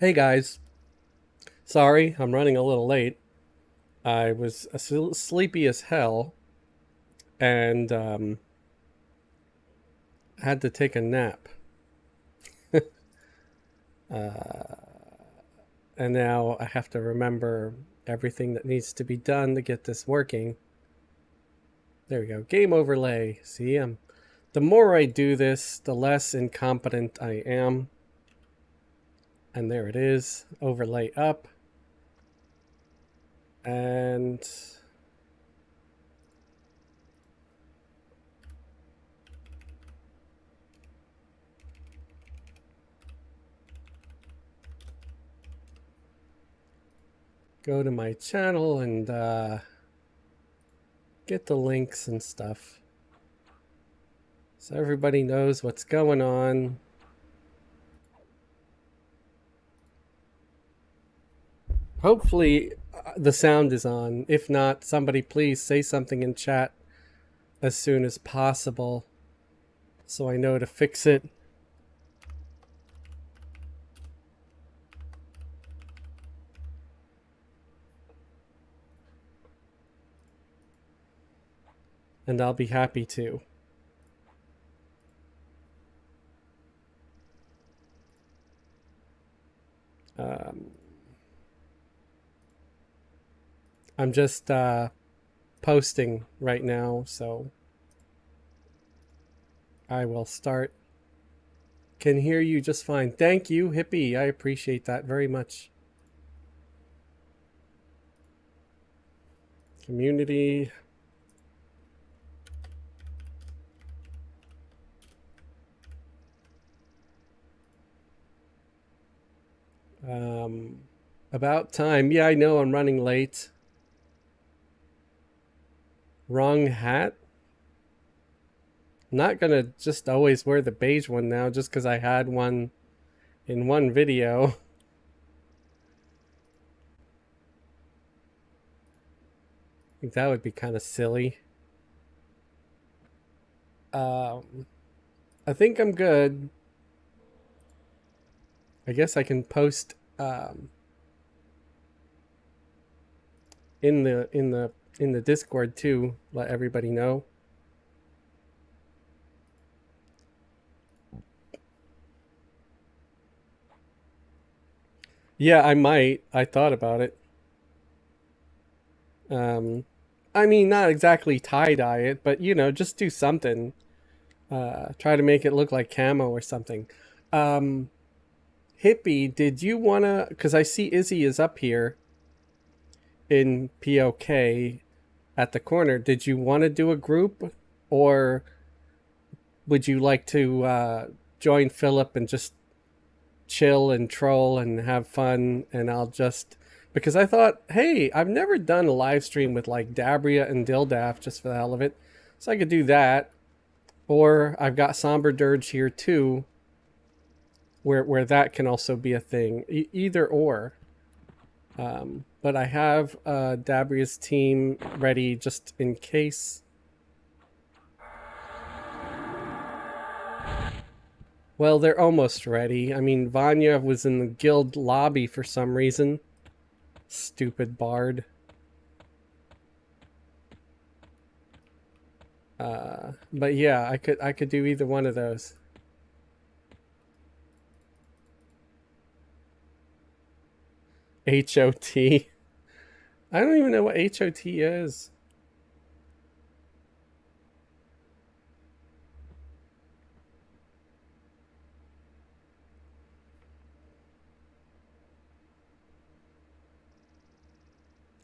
Hey guys, sorry I'm running a little late. I was sleepy as hell and had to take a nap. And now I have to remember everything that needs to be done to get this working. There we go. Game overlay. See, the more I do this, the less incompetent I am. And there it is. Overlay up. And go to my channel and get the links and stuff. So everybody knows what's going on. Hopefully the sound is on. If not, somebody please say something in chat as soon as possible so I know to fix it. And I'll be happy to. I'm just posting right now, so I will start. Can hear you just fine. Thank you, Hippie. I appreciate that very much. Community. About time. Yeah, I know I'm running late. Wrong hat? I'm not gonna just always wear the beige one now just because I had one in one video. I think that would be kind of silly. I think I'm good. I guess I can post in the Discord too, let everybody know. Yeah, I might. I thought about it. I mean, not exactly tie-dye it, but you know, just do something. Try to make it look like camo or something. Hippie, did you wanna? Because I see Izzy is up here in POK at the corner. Did you want to do a group, or would you like to join Philip and just chill and troll and have fun? And I'll just because I thought, hey, I've never done a live stream with like Dabria and Dildaf just for the hell of it, so I could do that. Or I've got Somber Dirge here too, where that can also be a thing. Either or. But I have Dabria's team ready just in case. Well, they're almost ready. I mean, Vanya was in the guild lobby for some reason. Stupid bard. But yeah, I could do either one of those. HOT. I don't even know what HOT is.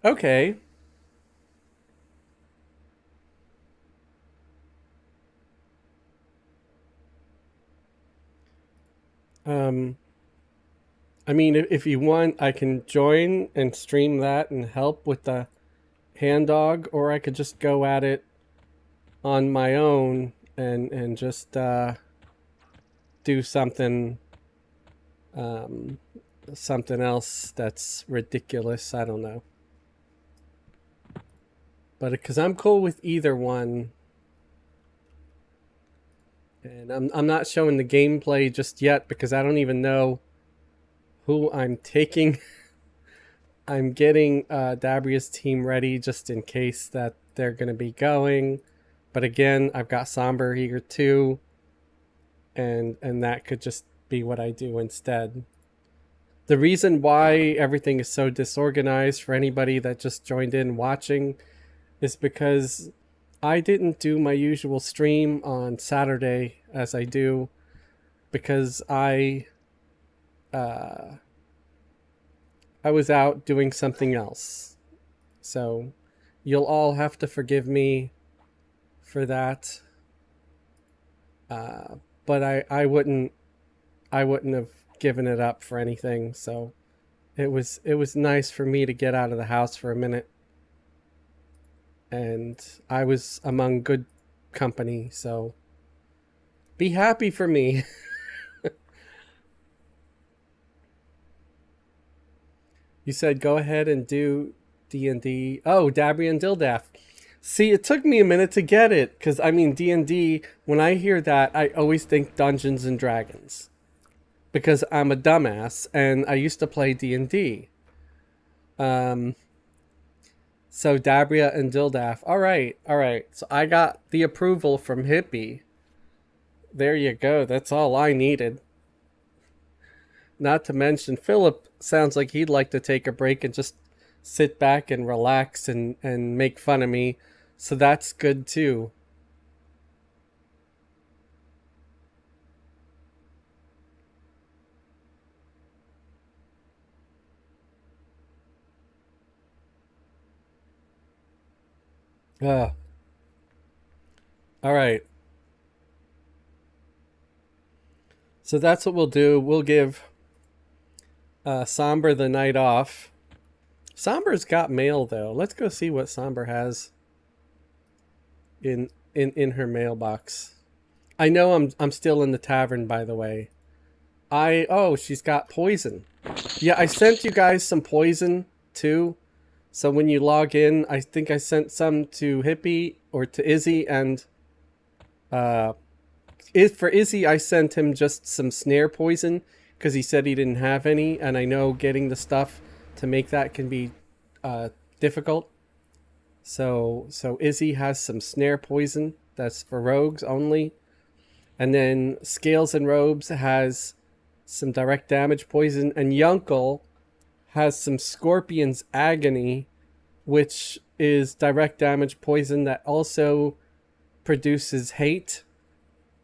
Okay. I mean, if you want, I can join and stream that and help with the hand dog, or I could just go at it on my own and just do something something else that's ridiculous. I don't know. But because I'm cool with either one. And I'm not showing the gameplay just yet because I don't even know who I'm taking. I'm getting Dabria's team ready just in case that they're going to be going. But again, I've got Somber here too, and that could just be what I do instead. The reason why everything is so disorganized for anybody that just joined in watching is because I didn't do my usual stream on Saturday as I do because uh, I was out doing something else. So you'll all have to forgive me for that. Uh, but I wouldn't have given it up for anything. So it was nice for me to get out of the house for a minute, and I was among good company. So be happy for me. You said go ahead and do D&D. Oh, Dabry and Dildaf. See, it took me a minute to get it because I mean D&D. When I hear that, I always think Dungeons and Dragons because I'm a dumbass and I used to play D&D. Um, so Dabria and Dildaf. All right, all right. So I got the approval from Hippie. There you go. That's all I needed. Not to mention, Philip sounds like he'd like to take a break and just sit back and relax and make fun of me. So that's good too. Uh, all right. So that's what we'll do. We'll give Somber the night off. Somber's got mail though. Let's go see what Somber has in her mailbox. I know I'm still in the tavern, by the way. She's got poison. Yeah, I sent you guys some poison too. So when you log in, I think I sent some to Hippie or to Izzy, and uh, for Izzy, I sent him just some snare poison because he said he didn't have any, and I know getting the stuff to make that can be uh, difficult. So Izzy has some snare poison that's for rogues only, and then Scales and Robes has some direct damage poison, and Yunkel has some Scorpion's Agony, which is direct damage poison that also produces hate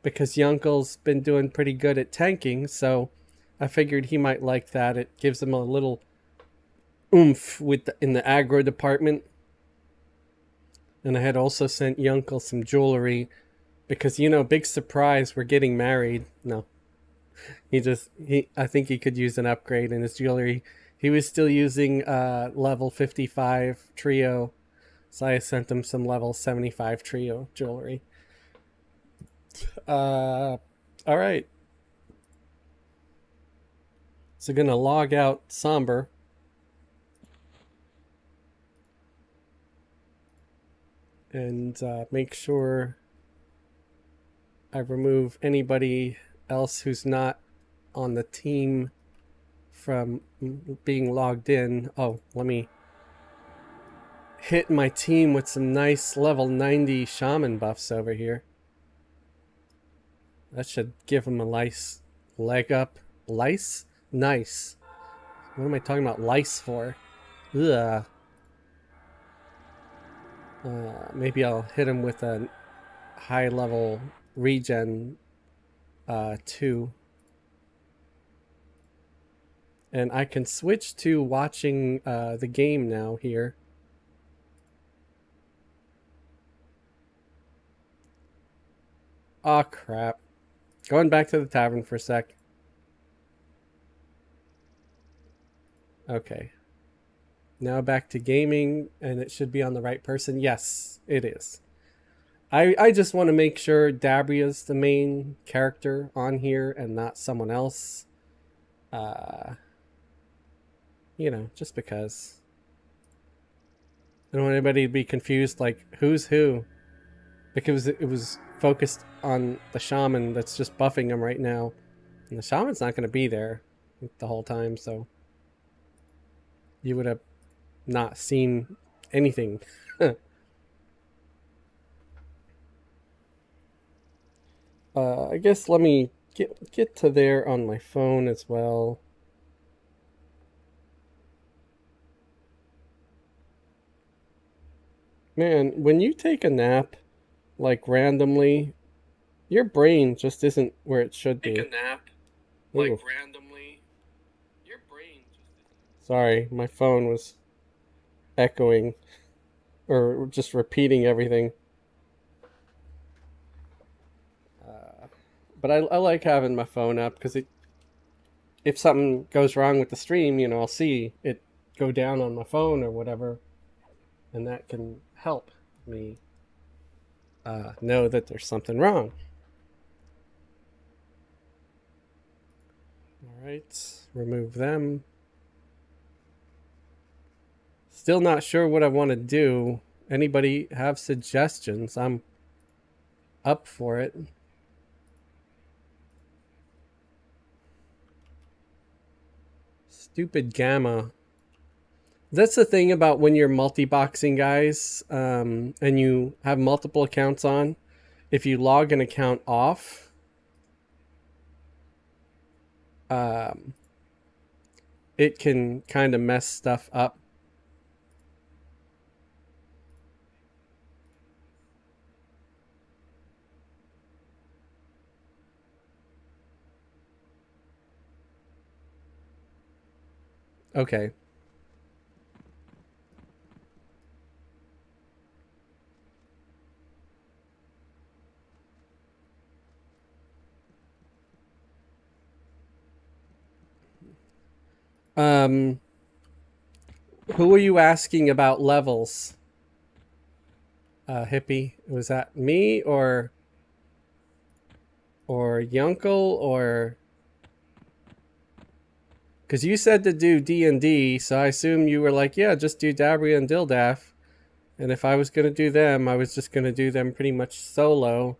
because Yunkel's been doing pretty good at tanking, so I figured he might like that. It gives him a little oomph in the aggro department. And I had also sent Yunkel some jewelry because, big surprise, we're getting married. No, I think he could use an upgrade in his jewelry. He was still using level 55 trio, so I sent him some level 75 trio jewelry. All right. So gonna log out Somber. And make sure I remove anybody else who's not on the team from being logged in. Oh, let me hit my team with some nice level 90 shaman buffs over here. That should give him a nice leg up. Lice? Nice. What am I talking about lice for? Ugh. Maybe I'll hit him with a high level regen 2. And I can switch to watching the game now here. Oh crap. Going back to the tavern for a sec. Okay. Now back to gaming, and it should be on the right person. Yes, it is. I just want to make sure Dabria's the main character on here and not someone else. Just because. I don't want anybody to be confused, like, who's who? Because it was focused on the shaman that's just buffing him right now. And the shaman's not going to be there. the whole time, so you would have not seen anything. I guess let me get to there on my phone as well. Man, when you take a nap, like randomly, your brain just isn't where it should be. Take a nap, like ooh, randomly, your brain just isn't. Sorry, my phone was echoing or just repeating everything. But I like having my phone up because if something goes wrong with the stream, I'll see it go down on my phone or whatever, and that can help me know that there's something wrong. All right, remove them. Still not sure what I want to do. Anybody have suggestions? I'm up for it. Stupid gamma. That's the thing about when you're multi-boxing, guys, and you have multiple accounts on. If you log an account off, it can kind of mess stuff up. Okay. Who are you asking about levels? Hippie, was that me or Yunkel or? Because you said to do D&D, so I assume you were like, yeah, just do Dabria and Dildaf. And if I was going to do them, I was just going to do them pretty much solo.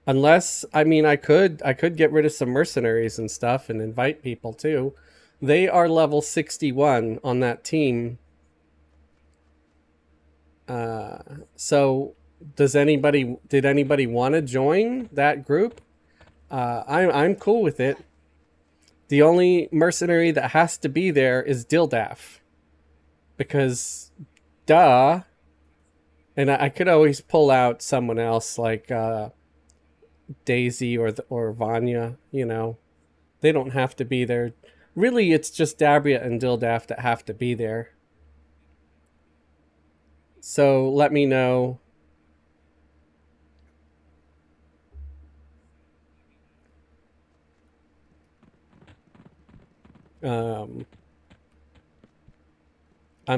Unless, I mean, I could get rid of some mercenaries and stuff and invite people too. They are level 61 on that team. So did anybody want to join that group? I'm cool with it. The only mercenary that has to be there is Dildaf. Because, duh. And I could always pull out someone else like Daisy or Vanya, They don't have to be there. Really, it's just Dabria and Dildaf that have to be there. So let me know. I'm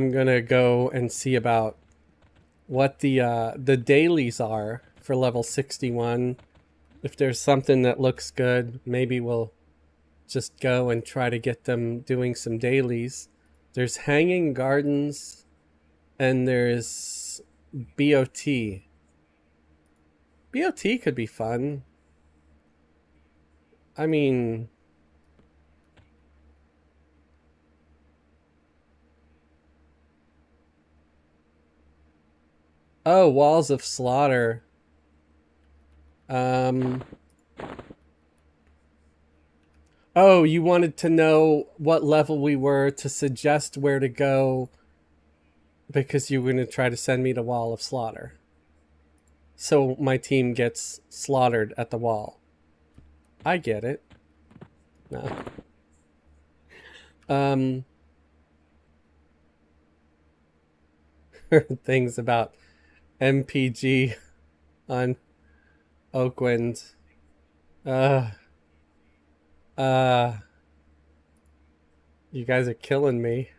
gonna go and see about what the dailies are for level 61. If there's something that looks good, maybe we'll just go and try to get them doing some dailies. There's Hanging Gardens and there's BOT. BOT could be fun. I mean, oh, Walls of Slaughter. Oh, you wanted to know what level we were to suggest where to go because you were going to try to send me to Wall of Slaughter. So my team gets slaughtered at the wall. I get it. No. Things about MPG on Oakwind. You guys are killing me.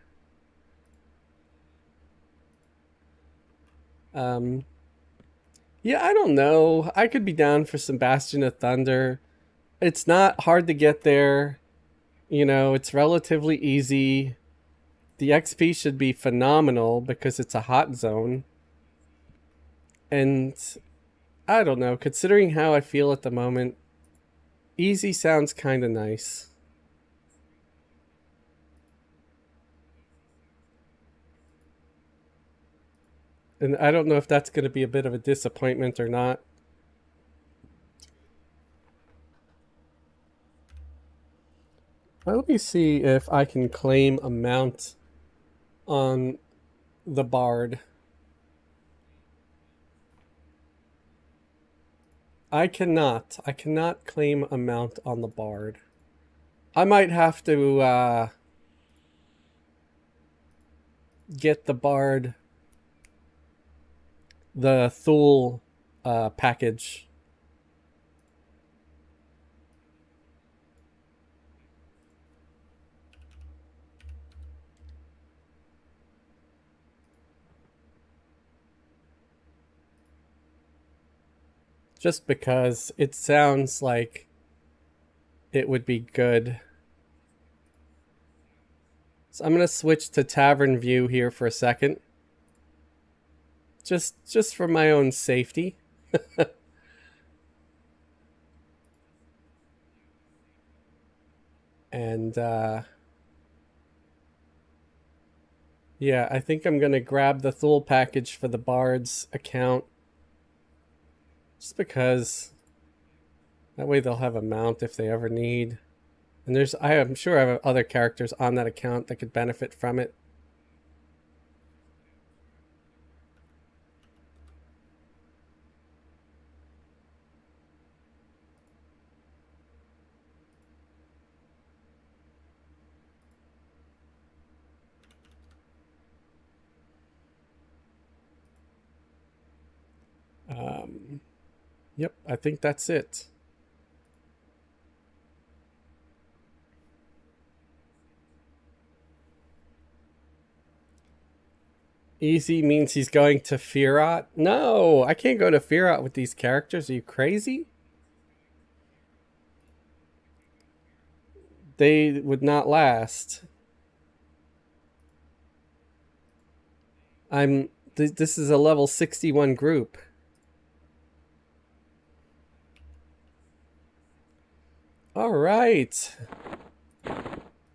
Yeah, I don't know. I could be down for some Bastion of Thunder. It's not hard to get there. It's relatively easy. The XP should be phenomenal because it's a hot zone. And I don't know, considering how I feel at the moment, easy sounds kind of nice. And I don't know if that's going to be a bit of a disappointment or not. Let me see if I can claim a mount on the Bard. I cannot. I cannot claim a mount on the Bard. I might have to get the Bard, the Thule package. Just because it sounds like it would be good. So I'm going to switch to Tavern View here for a second. Just for my own safety. And yeah, I think I'm going to grab the Thule package for the Bard's account. Just because that way they'll have a mount if they ever need. And I'm sure I have other characters on that account that could benefit from it. Yep, I think that's it. Easy means he's going to Firat? No, I can't go to Firat with these characters. Are you crazy? They would not last. This is a level 61 group. All right.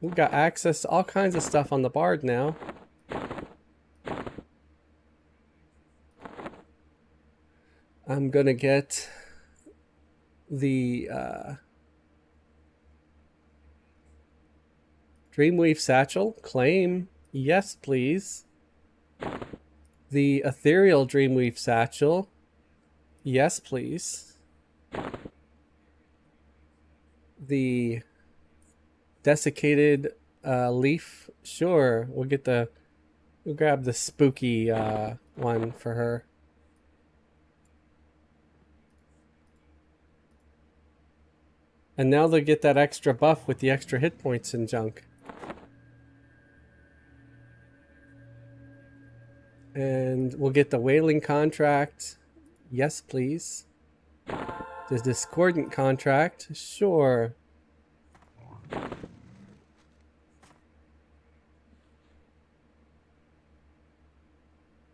We've got access to all kinds of stuff on the Bard now. I'm gonna get the Dreamweave Satchel. Claim. Yes, please. The Ethereal Dreamweave Satchel. Yes, please. The Desiccated Leaf. Sure, we'll grab the spooky one for her. And now they'll get that extra buff with the extra hit points and junk. And we'll get the Wailing Contract. Yes, please. The Discordant Contract. Sure.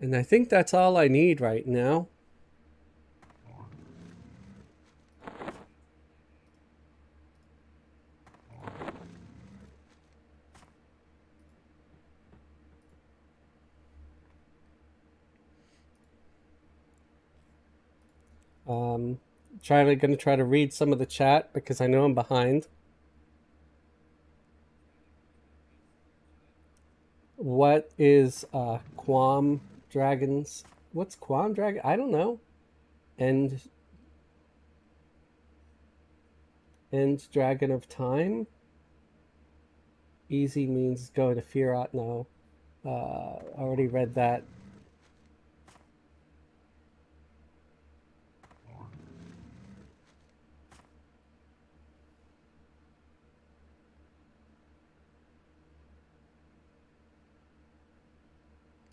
And I think that's all I need right now. Gonna try to read some of the chat because I know I'm behind. What is Quam Dragons? What's Quam Dragon? I don't know. End Dragon of Time. Easy means go to Firat. No, already read that.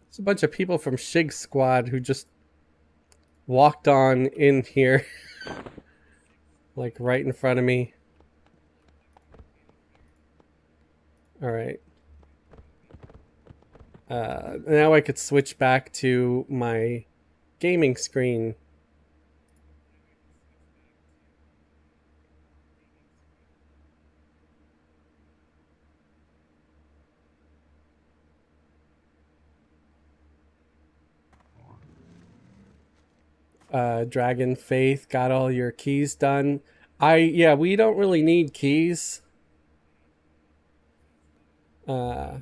There's a bunch of people from Shig Squad who just walked on in here, like right in front of me. All right. Now I could switch back to my gaming screen. Dragon Faith got all your keys done. Yeah, we don't really need keys. Uh,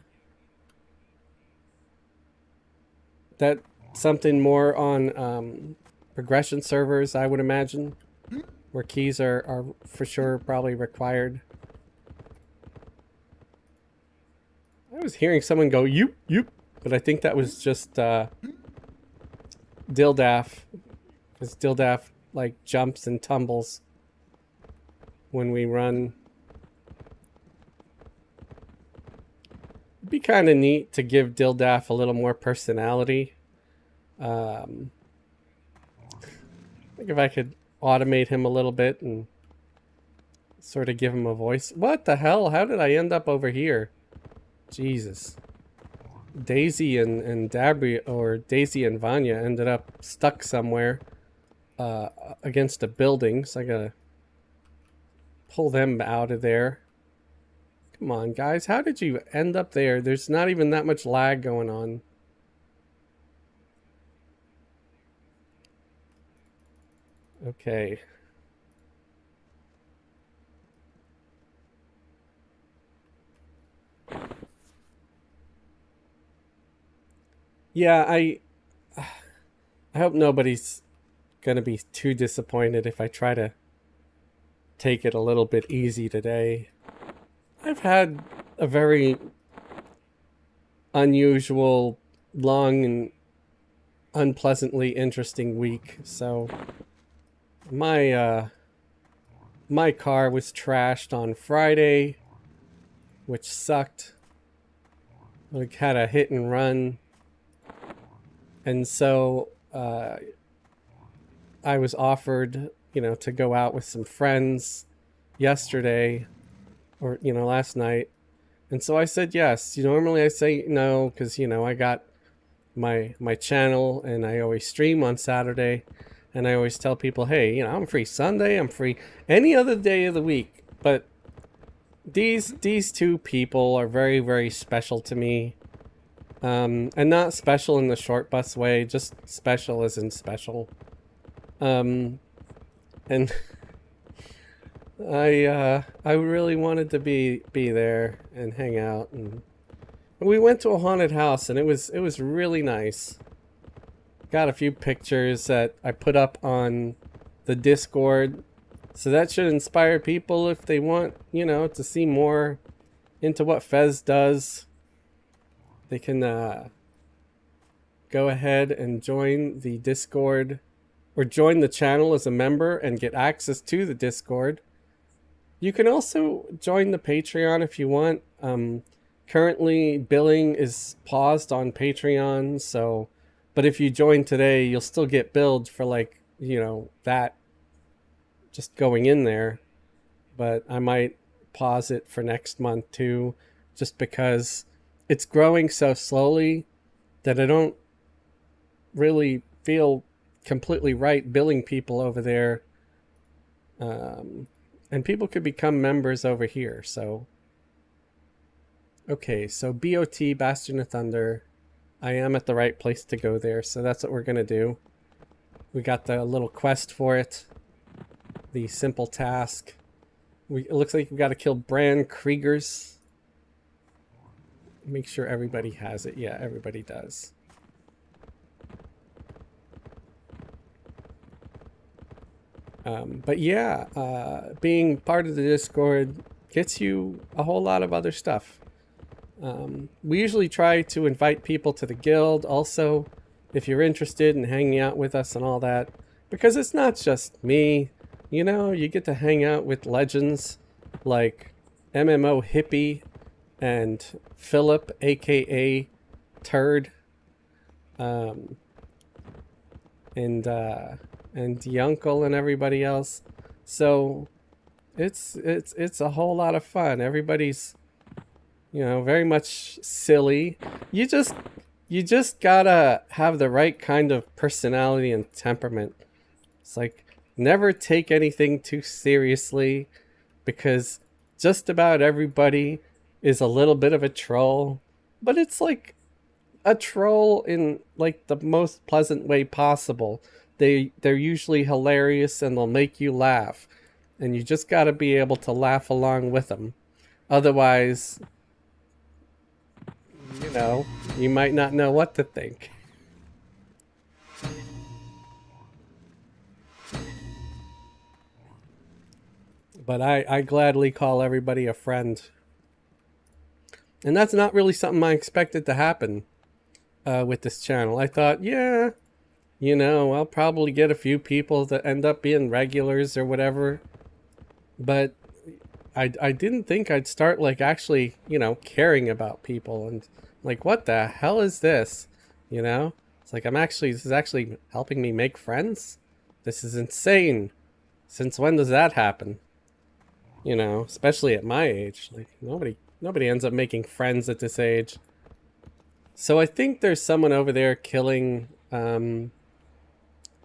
that something more on progression servers, I would imagine, where keys are for sure probably required. I was hearing someone go yoop yoop, but I think that was just Dildaf, because Dildaf like jumps and tumbles when we run. It'd be kind of neat to give Dildaf a little more personality. I think if I could automate him a little bit and sort of give him a voice. What the hell? How did I end up over here? Jesus. Daisy and Dabri, or Daisy and Vanya, ended up stuck somewhere against a building, so I gotta pull them out of there. Come on, guys. How did you end up there? There's not even that much lag going on. Okay. Yeah, I hope nobody's gonna be too disappointed if I try to take it a little bit easy today. I've had a very unusual, long, and unpleasantly interesting week. So my my car was trashed on Friday, which sucked. We had a hit and run, and so I was offered, to go out with some friends yesterday, or last night, and so I said yes. Normally I say no because I got my channel and I always stream on Saturday, and I always tell people, hey, I'm free Sunday, I'm free any other day of the week, but these two people are very, very special to me, and not special in the short bus way, just special as in special. And I really wanted to be there and hang out, and we went to a haunted house, and it was really nice. Got a few pictures that I put up on the Discord, so that should inspire people if they want, to see more into what Fez does. They can go ahead and join the Discord, or join the channel as a member and get access to the Discord. You can also join the Patreon if you want. Currently, billing is paused on Patreon, so, but if you join today, you'll still get billed for that just going in there. But I might pause it for next month too, just because it's growing so slowly that I don't really feel completely right billing people over there. And people could become members over here. So, okay, so BOT, Bastion of Thunder. I am at the right place to go there, so that's what we're going to do. We got the little quest for it. The simple task. It looks like we got to kill Brand Kriegers. Make sure everybody has it. Yeah, everybody does. But yeah, being part of the Discord gets you a whole lot of other stuff. We usually try to invite people to the guild also, if you're interested in hanging out with us and all that, because it's not just me. You get to hang out with legends like MMO Hippie and Philip, aka Turd, and the uncle and everybody else. So it's a whole lot of fun. Everybody's very much silly. You just gotta have the right kind of personality and temperament. It's like, never take anything too seriously, because just about everybody is a little bit of a troll, but it's like a troll in like the most pleasant way possible. they're usually hilarious and they'll make you laugh, and you just got to be able to laugh along with them. Otherwise, you know, you might not know what to think. But I gladly call everybody a friend. And that's not really something I expected to happen with this channel. I thought, yeah, you know, I'll probably get a few people that end up being regulars or whatever. But I didn't think I'd start, like, actually, you know, caring about people. And, like, what the hell is this? You know? It's like, this is actually helping me make friends? This is insane. Since when does that happen? You know, especially at my age. Like, nobody ends up making friends at this age. So I think there's someone over there killing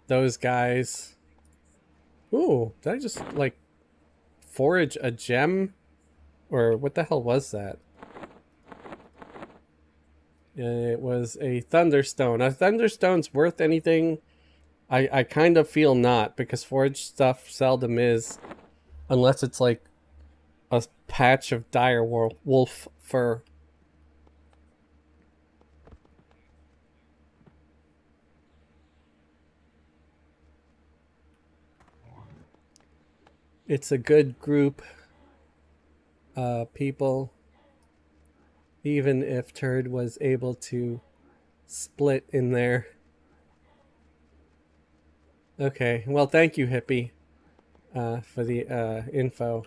those guys. Ooh, did I just, like, forage a gem? Or what the hell was that? It was a thunderstone. A thunderstone's worth anything? I kind of feel not, because forage stuff seldom is. Unless it's like a patch of dire wolf fur. It's a good group, people. Even if Turd was able to split in there. Okay, well, thank you, Hippie, for the info.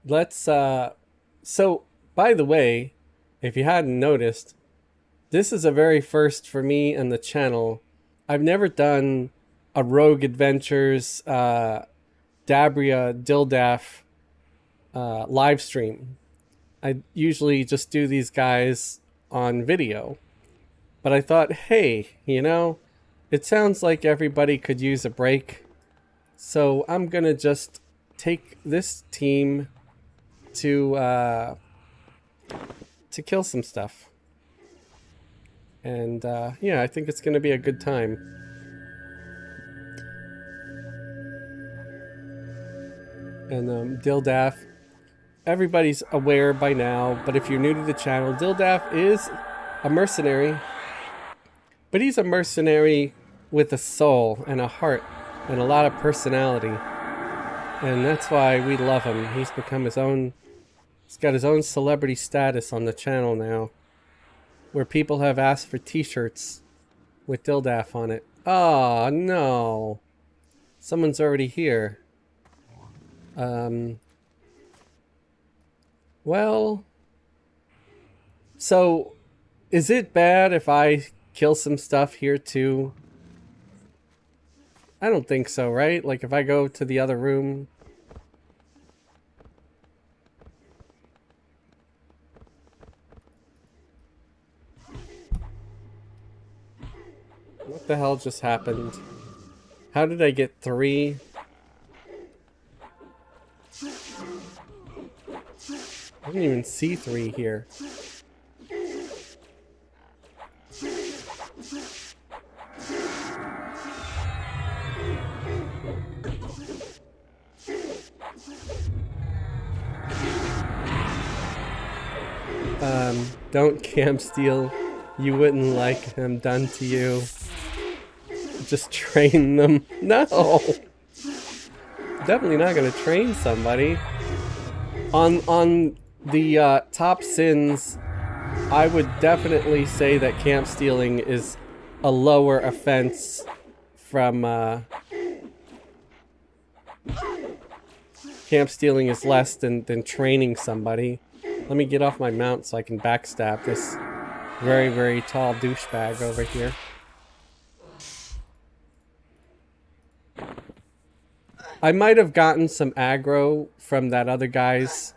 Let's, so, by the way, if you hadn't noticed, this is a very first for me and the channel. I've never done a Rogue Adventures, Dabria Dildaf live stream. I usually just do these guys on video. But I thought, hey, you know, it sounds like everybody could use a break. So I'm going to just take this team to kill some stuff. And yeah, I think it's going to be a good time. And Dildaf, everybody's aware by now, but if you're new to the channel, Dildaf is a mercenary. But he's a mercenary with a soul and a heart and a lot of personality. And that's why we love him. He's become his own... He's got his own celebrity status on the channel now, where people have asked for t-shirts with Dildaf on it. Oh, no. Someone's already here. Well, so is it bad if I kill some stuff here too? I don't think so, right? Like if I go to the other room. What the hell just happened? How did I get 3? I didn't even see 3 here. Don't camp steal. You wouldn't like them done to you. Just train them. No! Definitely not gonna train somebody. On the top sins, I would definitely say that camp stealing is a lower offense from camp stealing is less than training somebody. Let me get off my mount so I can backstab this very, very tall douchebag over here. I might have gotten some aggro from that other guy's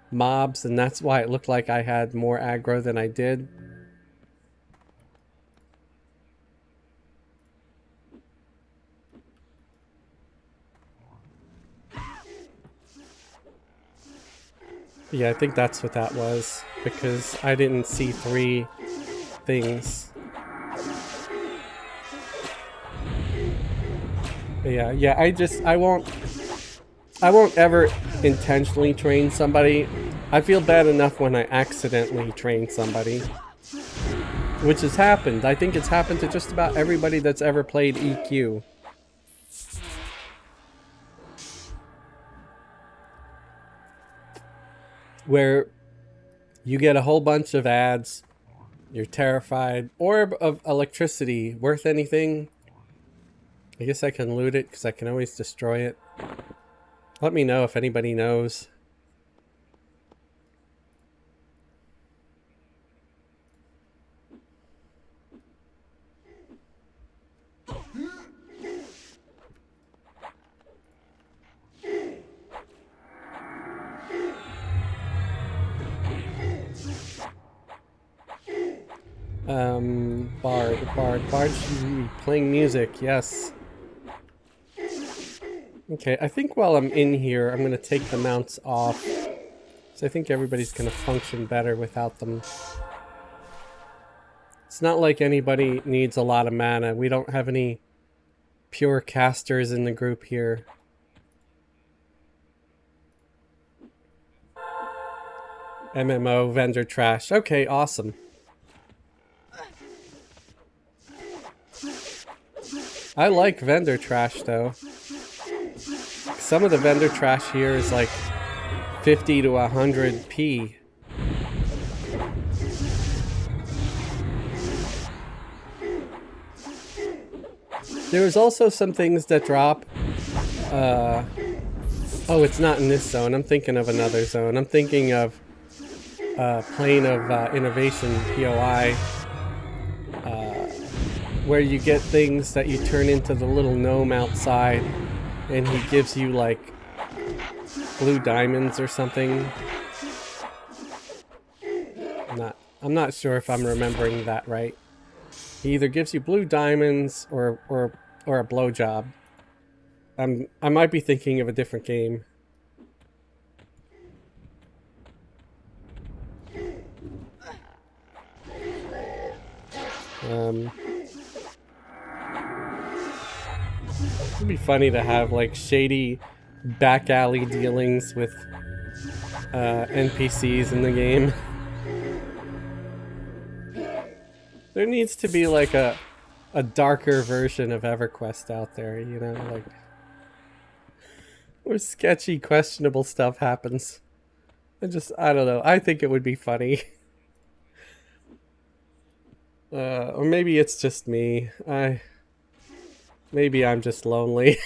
mobs, and that's why it looked like I had more aggro than I did. Yeah, I think that's what that was, because I didn't see 3 things. Yeah. I won't ever intentionally train somebody. I feel bad enough when I accidentally train somebody, which has happened. I think it's happened to just about everybody that's ever played EQ. Where you get a whole bunch of ads, you're terrified. Orb of electricity, worth anything? I guess I can loot it because I can always destroy it. Let me know if anybody knows. Bard should be playing music, yes. Okay, I think while I'm in here, I'm gonna take the mounts off. So I think everybody's gonna function better without them. It's not like anybody needs a lot of mana. We don't have any pure casters in the group here. MMO, vendor trash. Okay, awesome. I like vendor trash though. Some of the vendor trash here is like 50 to 100p. There's also some things that drop. Oh, it's not in this zone. I'm thinking of another zone. I'm thinking of Plane of Innovation, POI, where you get things that you turn into the little gnome outside, and he gives you like blue diamonds or something. I'm not sure if I'm remembering that right. He either gives you blue diamonds or a blowjob. I might be thinking of a different game. It'd be funny to have like shady back alley dealings with NPCs in the game. There needs to be like a darker version of Everquest out there, you know, like where sketchy, questionable stuff happens. I don't know. I think it would be funny. Or maybe it's just me. Maybe I'm just lonely.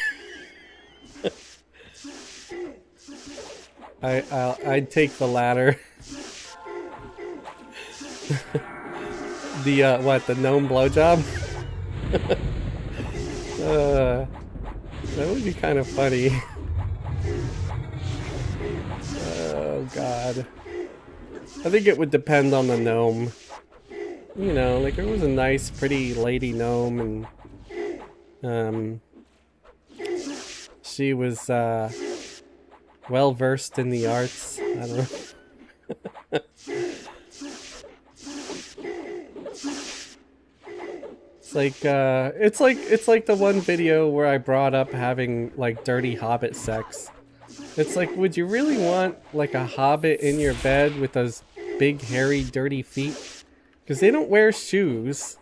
I'd take the latter. The gnome blowjob? That would be kind of funny. Oh god. I think it would depend on the gnome. You know, like it was a nice, pretty lady gnome, and she was well versed in the arts. I don't know. It's like the one video where I brought up having like dirty hobbit sex. It's like, would you really want like a hobbit in your bed with those big hairy dirty feet? Because they don't wear shoes.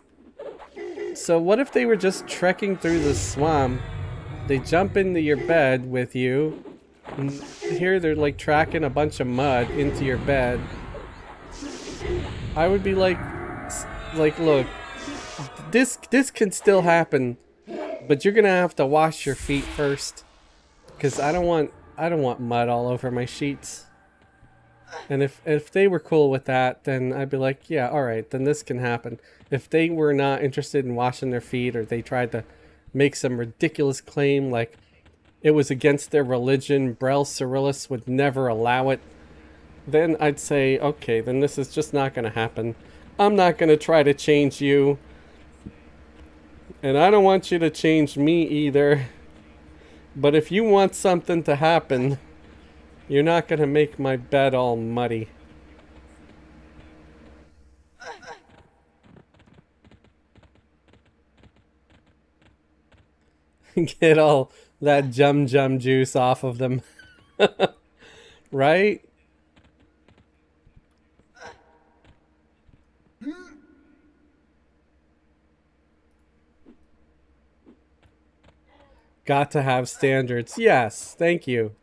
So what if they were just trekking through the swamp? They jump into your bed with you. And here they're like tracking a bunch of mud into your bed. I would be like, look, this can still happen, but you're gonna have to wash your feet first, because I don't want mud all over my sheets. And if they were cool with that, then I'd be like, yeah, all right, then this can happen. If they were not interested in washing their feet, or they tried to make some ridiculous claim like it was against their religion, Brel Cyrillus would never allow it, then I'd say, okay, then this is just not going to happen. I'm not going to try to change you. And I don't want you to change me either. But if you want something to happen, you're not going to make my bed all muddy. Get all that jum jum juice off of them. Right? Got to have standards. Yes, thank you.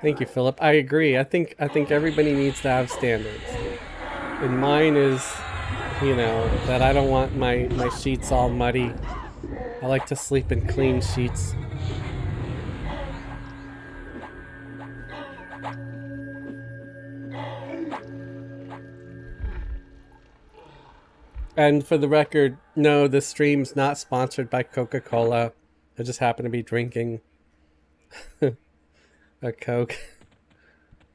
Thank you, Philip. I agree. I think everybody needs to have standards. And mine is, that I don't want my sheets all muddy. I like to sleep in clean sheets. And for the record, no, the stream's not sponsored by Coca-Cola. I just happen to be drinking a Coke.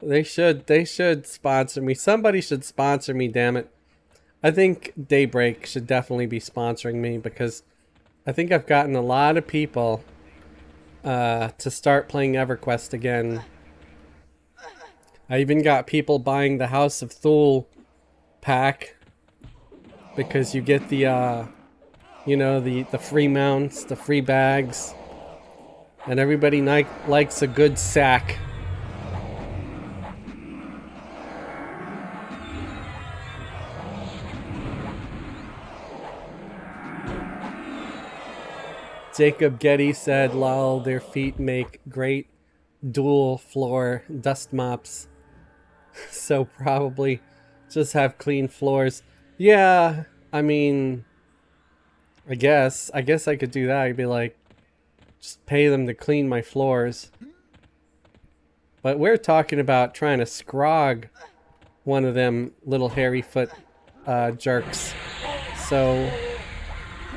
They should sponsor me. Somebody should sponsor me, damn it. I think Daybreak should definitely be sponsoring me because I think I've gotten a lot of people to start playing Everquest again. I even got people buying the House of Thule pack because you get the the free mounts, the free bags, and everybody likes a good sack. Jacob Getty said, lol, their feet make great dual floor dust mops. So probably just have clean floors. Yeah, I mean, I guess I could do that. I'd be like, just pay them to clean my floors. But we're talking about trying to scrog one of them little hairy foot jerks. So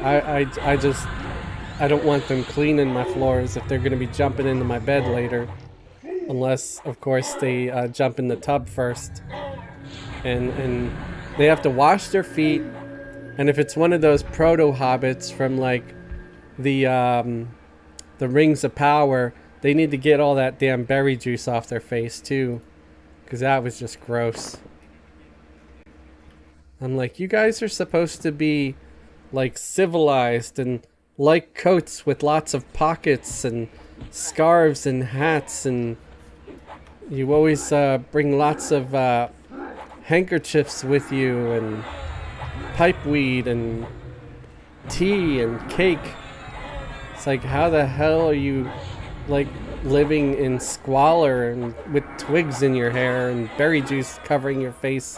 I don't want them cleaning my floors if they're going to be jumping into my bed later. Unless, of course, they jump in the tub first. And they have to wash their feet. And if it's one of those proto-hobbits from, like, the Rings of Power, they need to get all that damn berry juice off their face, too. Because that was just gross. I'm like, you guys are supposed to be, like, civilized and like coats with lots of pockets and scarves and hats, and you always bring lots of handkerchiefs with you and pipeweed and tea and cake. It's like, how the hell are you like living in squalor and with twigs in your hair and berry juice covering your face?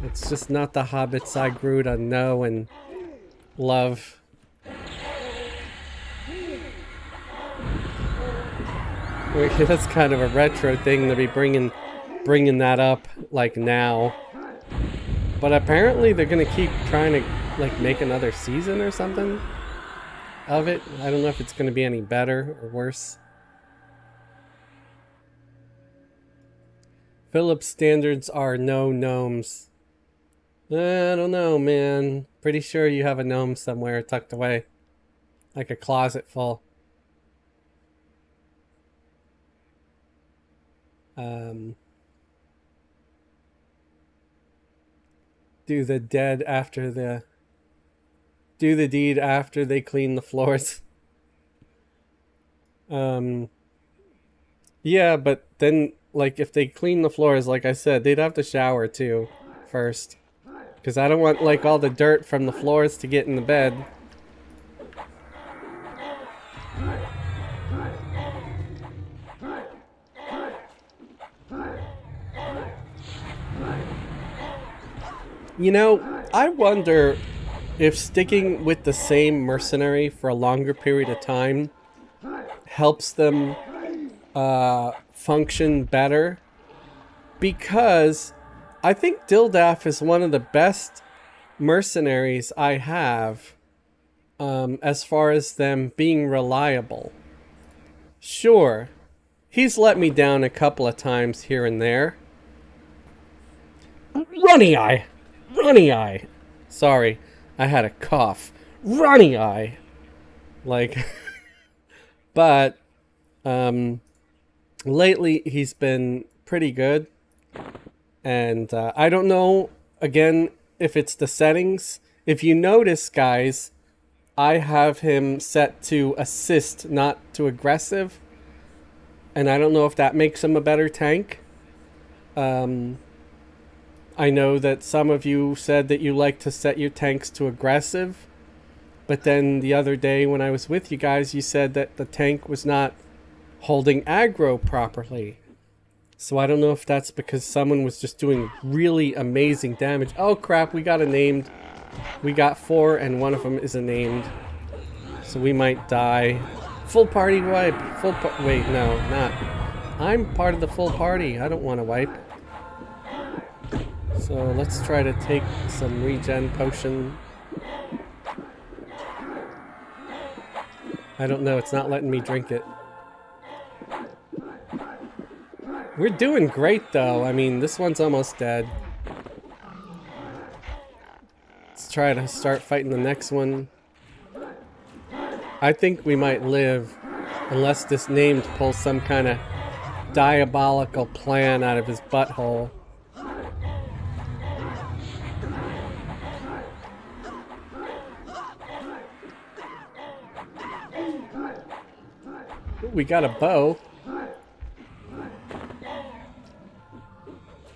It's just not the hobbits I grew to know and love. That's kind of a retro thing to be bringing that up like now. But apparently they're gonna keep trying to like make another season or something of it. I don't know if it's gonna be any better or worse. Philip's standards are no gnomes. I don't know, man. Pretty sure you have a gnome somewhere tucked away. Like a closet full. Do the deed after they clean the floors. Yeah, but then, like, if they clean the floors, like I said, they'd have to shower too first. Because I don't want, like, all the dirt from the floors to get in the bed. You know, I wonder if sticking with the same mercenary for a longer period of time helps them function better. Because I think Dildaf is one of the best mercenaries I have as far as them being reliable. Sure, he's let me down a couple of times here and there. Runny eye! Runny eye! Sorry, I had a cough. Runny eye! Like, but lately he's been pretty good. And I don't know, again, if it's the settings. If you notice, guys, I have him set to assist, not to aggressive. And I don't know if that makes him a better tank. Um, I know that some of you said that you like to set your tanks to aggressive. But then the other day when I was with you guys, you said that the tank was not holding aggro properly. So I don't know if that's because someone was just doing really amazing damage. Oh crap, we got a named. We got 4 and one of them is a named. So we might die. Full party wipe. Wait, no, not. I'm part of the full party. I don't want to wipe. So let's try to take some regen potion. I don't know, it's not letting me drink it. We're doing great though. I mean, this one's almost dead. Let's try to start fighting the next one. I think we might live unless this named pulls some kind of diabolical plan out of his butthole. We got a bow.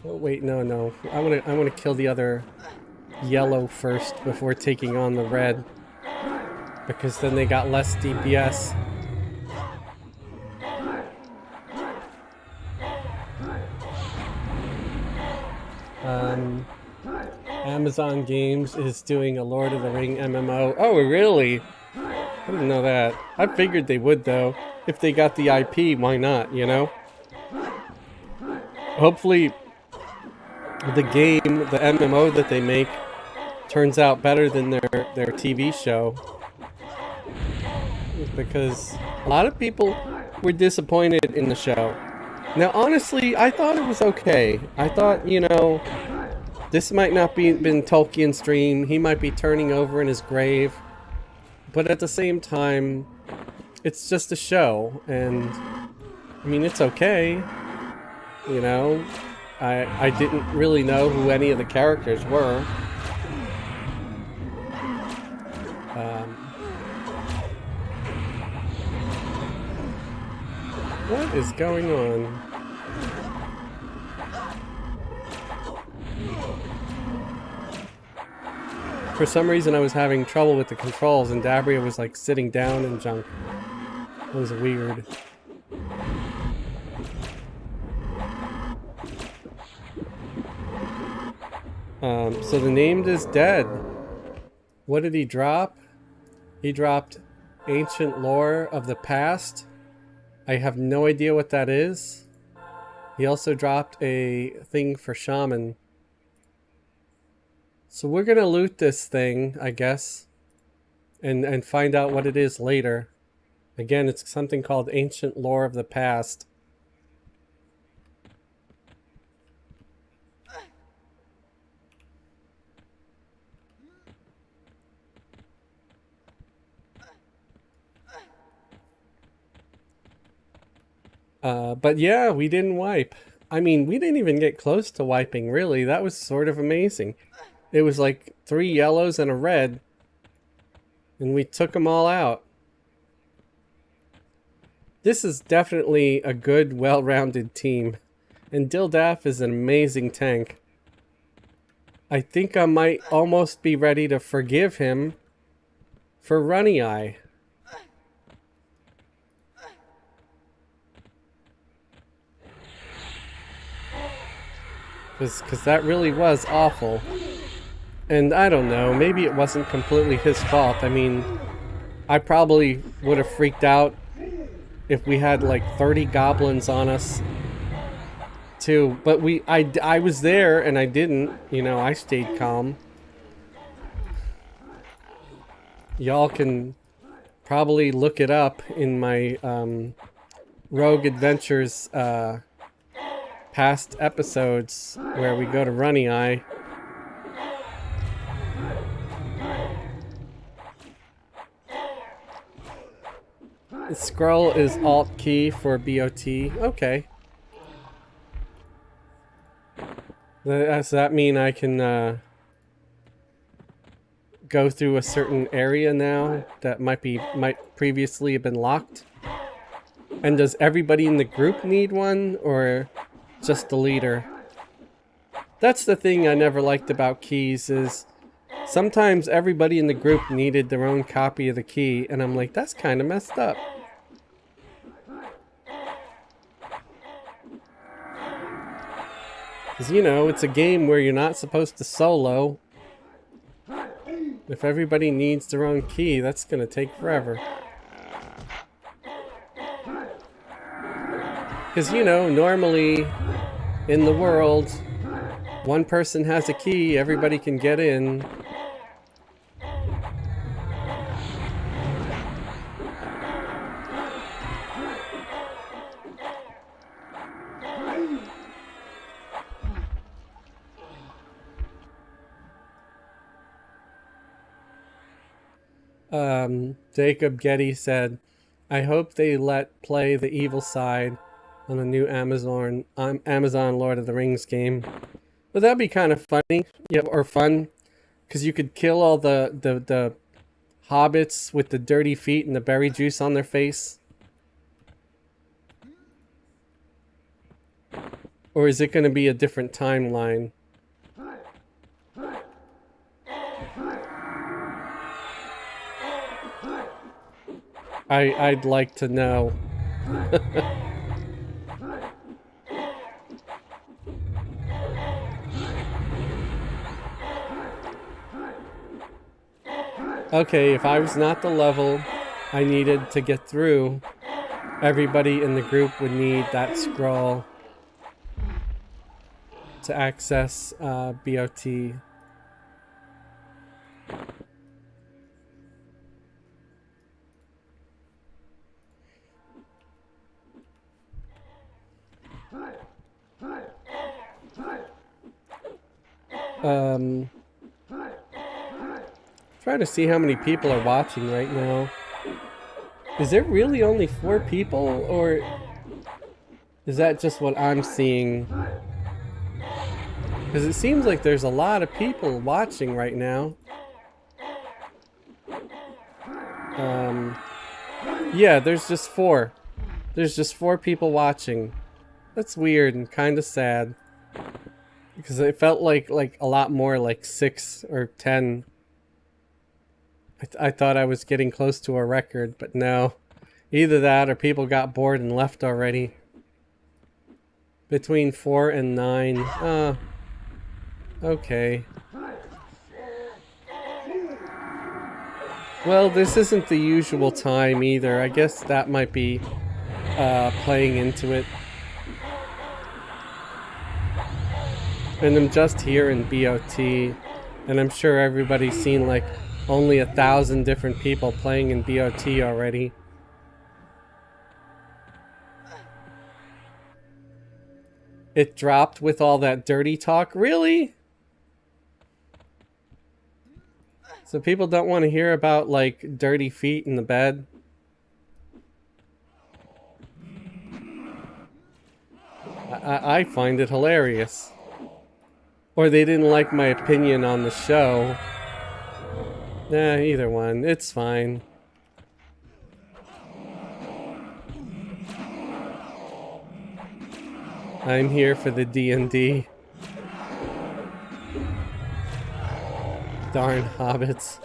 Oh wait, no. I wanna kill the other yellow first before taking on the red. Because then they got less DPS. Amazon Games is doing a Lord of the Ring MMO. Oh, really? I didn't know that. I figured they would, though. If they got the IP, why not, you know? Hopefully, the game, the MMO that they make, turns out better than their TV show. Because a lot of people were disappointed in the show. Now, honestly, I thought it was okay. I thought, you know, this might not be been Tolkien's dream. He might be turning over in his grave. But at the same time, it's just a show. And, I mean, it's okay. You know, I didn't really know who any of the characters were. What is going on? For some reason I was having trouble with the controls and Dabria was like sitting down and junk. It was weird. So the named is dead. What did he drop? He dropped Ancient Lore of the Past. I have no idea what that is. He also dropped a thing for Shaman. So we're gonna loot this thing, I guess. And find out what it is later. Again, it's something called Ancient Lore of the Past. But yeah, we didn't wipe. I mean, we didn't even get close to wiping, really. That was sort of amazing. It was like 3 yellows and a red. And we took them all out. This is definitely a good, well-rounded team. And Dildaf is an amazing tank. I think I might almost be ready to forgive him for Runny Eye. Because that really was awful. And I don't know, maybe it wasn't completely his fault. I mean, I probably would have freaked out if we had like 30 goblins on us too. But I was there and I didn't, you know, I stayed calm. Y'all can probably look it up in my Rogue Adventures past episodes where we go to Runny Eye. Scroll is Alt key for BOT. Okay. Does that mean I can go through a certain area now that might previously have been locked? And does everybody in the group need one, or just the leader? That's the thing I never liked about keys, is sometimes everybody in the group needed their own copy of the key, and I'm like, that's kind of messed up. Because, you know, it's a game where you're not supposed to solo. If everybody needs their own key, that's going to take forever. Because, you know, normally in the world, one person has a key, everybody can get in. Jacob Getty said, I hope they let play the evil side on the new Amazon Lord of the Rings game. But that'd be kind of funny, yeah, or fun, because you could kill all the hobbits with the dirty feet and the berry juice on their face. Or is it going to be a different timeline? I'd like to know. Okay, if I was not the level I needed to get through, everybody in the group would need that scroll to access BOT. Trying to see how many people are watching right now. Is there really only 4 people, or is that just what I'm seeing? Because it seems like there's a lot of people watching right now. Yeah, there's just 4. There's just 4 people watching. That's weird and kind of sad. Because it felt like a lot more, like 6 or 10. I thought I was getting close to a record, but no. Either that or people got bored and left already. Between 4 and 9. Okay. Well, this isn't the usual time either. I guess that might be playing into it. And I'm just here in BOT, and I'm sure everybody's seen like only 1,000 different people playing in BOT already. It dropped with all that dirty talk? Really? So people don't want to hear about like dirty feet in the bed? I find it hilarious. Or they didn't like my opinion on the show. Nah, either one. It's fine. I'm here for the D&D. Darn hobbits.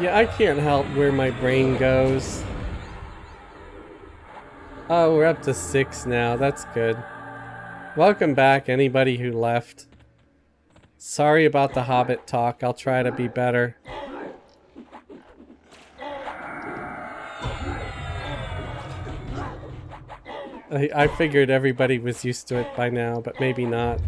Yeah, I can't help where my brain goes. Oh, we're up to 6 now. That's good. Welcome back, anybody who left. Sorry about the hobbit talk. I'll try to be better. I figured everybody was used to it by now, but maybe not.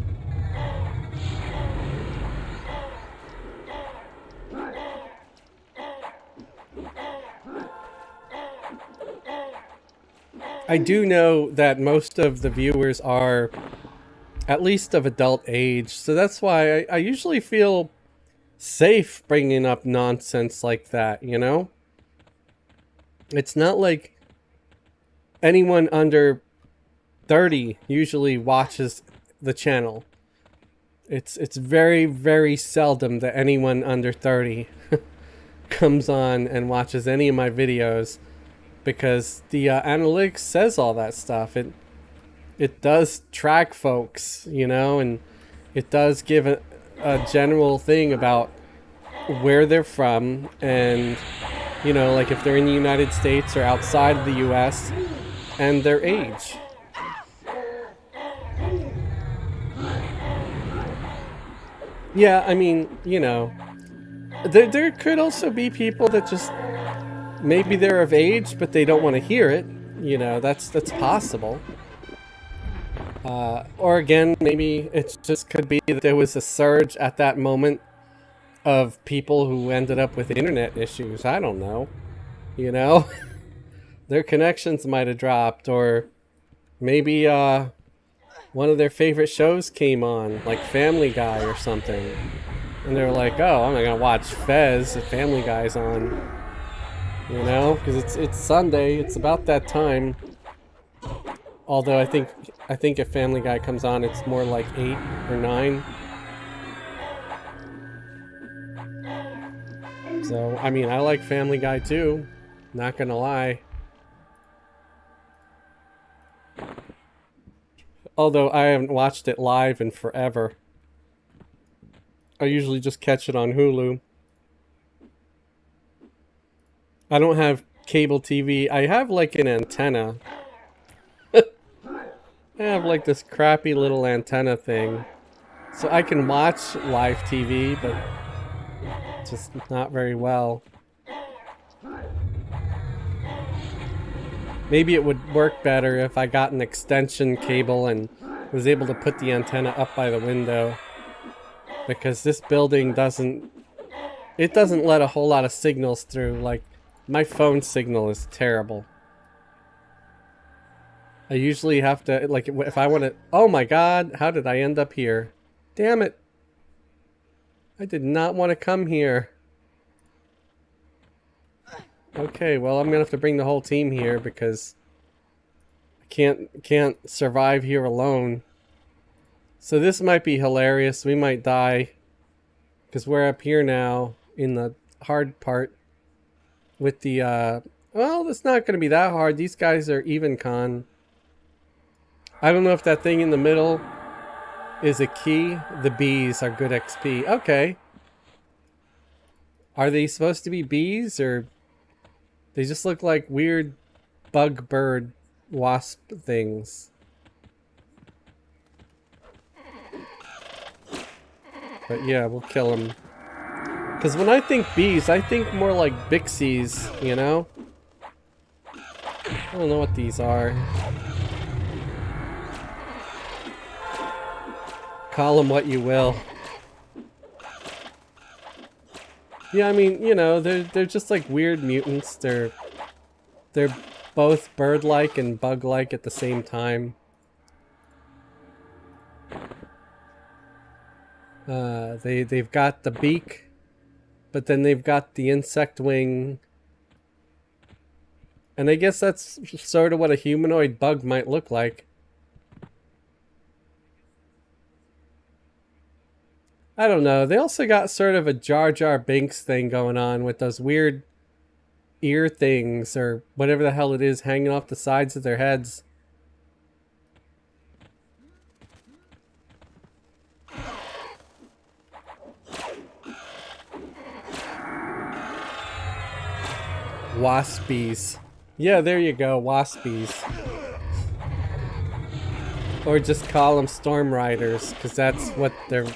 I do know that most of the viewers are at least of adult age, so that's why I usually feel safe bringing up nonsense like that, you know? It's not like anyone under 30 usually watches the channel. It's very, very seldom that anyone under 30 comes on and watches any of my videos, because the analytics says all that stuff. It does track folks, you know, and it does give a general thing about where they're from, and you know, like if they're in the United States or outside of the US, and their age. Yeah, I mean, you know, there could also be people that just maybe they're of age but they don't want to hear it. You know, that's possible. Or again, maybe it just could be that there was a surge at that moment of people who ended up with internet issues. I don't know. You know, their connections might have dropped, or maybe one of their favorite shows came on, like Family Guy or something, and they were like, "Oh, I'm not gonna watch Fez if Family Guy's on." You know, because it's Sunday. It's about that time. Although I think if Family Guy comes on, it's more like 8 or 9. So I mean, I like Family Guy too. Not gonna lie. Although I haven't watched it live in forever. I usually just catch it on Hulu. I don't have cable TV. I have like an antenna. I have like this crappy little antenna thing. So I can watch live TV, but just not very well. Maybe it would work better if I got an extension cable and was able to put the antenna up by the window. Because this building doesn't let a whole lot of signals through. Like, my phone signal is terrible. I usually have to, like, if I want to... Oh my god, how did I end up here? Damn it. I did not want to come here. Okay, well, I'm gonna have to bring the whole team here because I can't survive here alone. So this might be hilarious. We might die because we're up here now in the hard part with the well, it's not going to be that hard. These guys are even con. I don't know if that thing in the middle is a key. The bees are good XP. Okay. Are they supposed to be bees, or they just look like weird bug bird wasp things? But yeah, we'll kill them. Because when I think bees, I think more like Bixies, you know? I don't know what these are. Call them what you will. Yeah, I mean, you know, they're just like weird mutants. They're both bird-like and bug-like at the same time. They've got the beak, but then they've got the insect wing. And I guess that's sort of what a humanoid bug might look like. I don't know. They also got sort of a Jar Jar Binks thing going on with those weird ear things or whatever the hell it is hanging off the sides of their heads. Waspies. Yeah, there you go, waspies. Or just call them storm riders, because that's what they're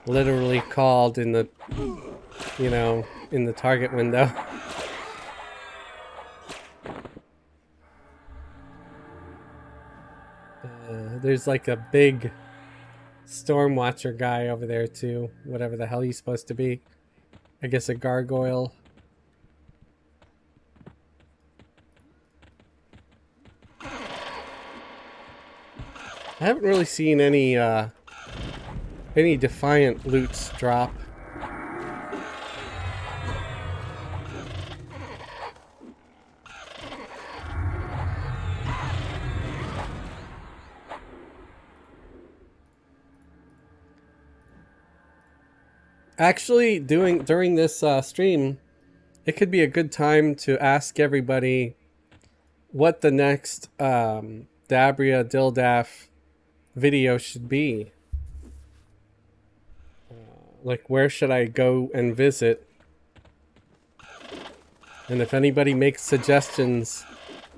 literally called in the, you know, in the target window. There's like a big storm watcher guy over there too, whatever the hell he's supposed to be. I guess a gargoyle. I haven't really seen any defiant loots drop. Actually, during this stream, it could be a good time to ask everybody what the next Dabria Dildaf video should be. Like, where should I go and visit? And if anybody makes suggestions,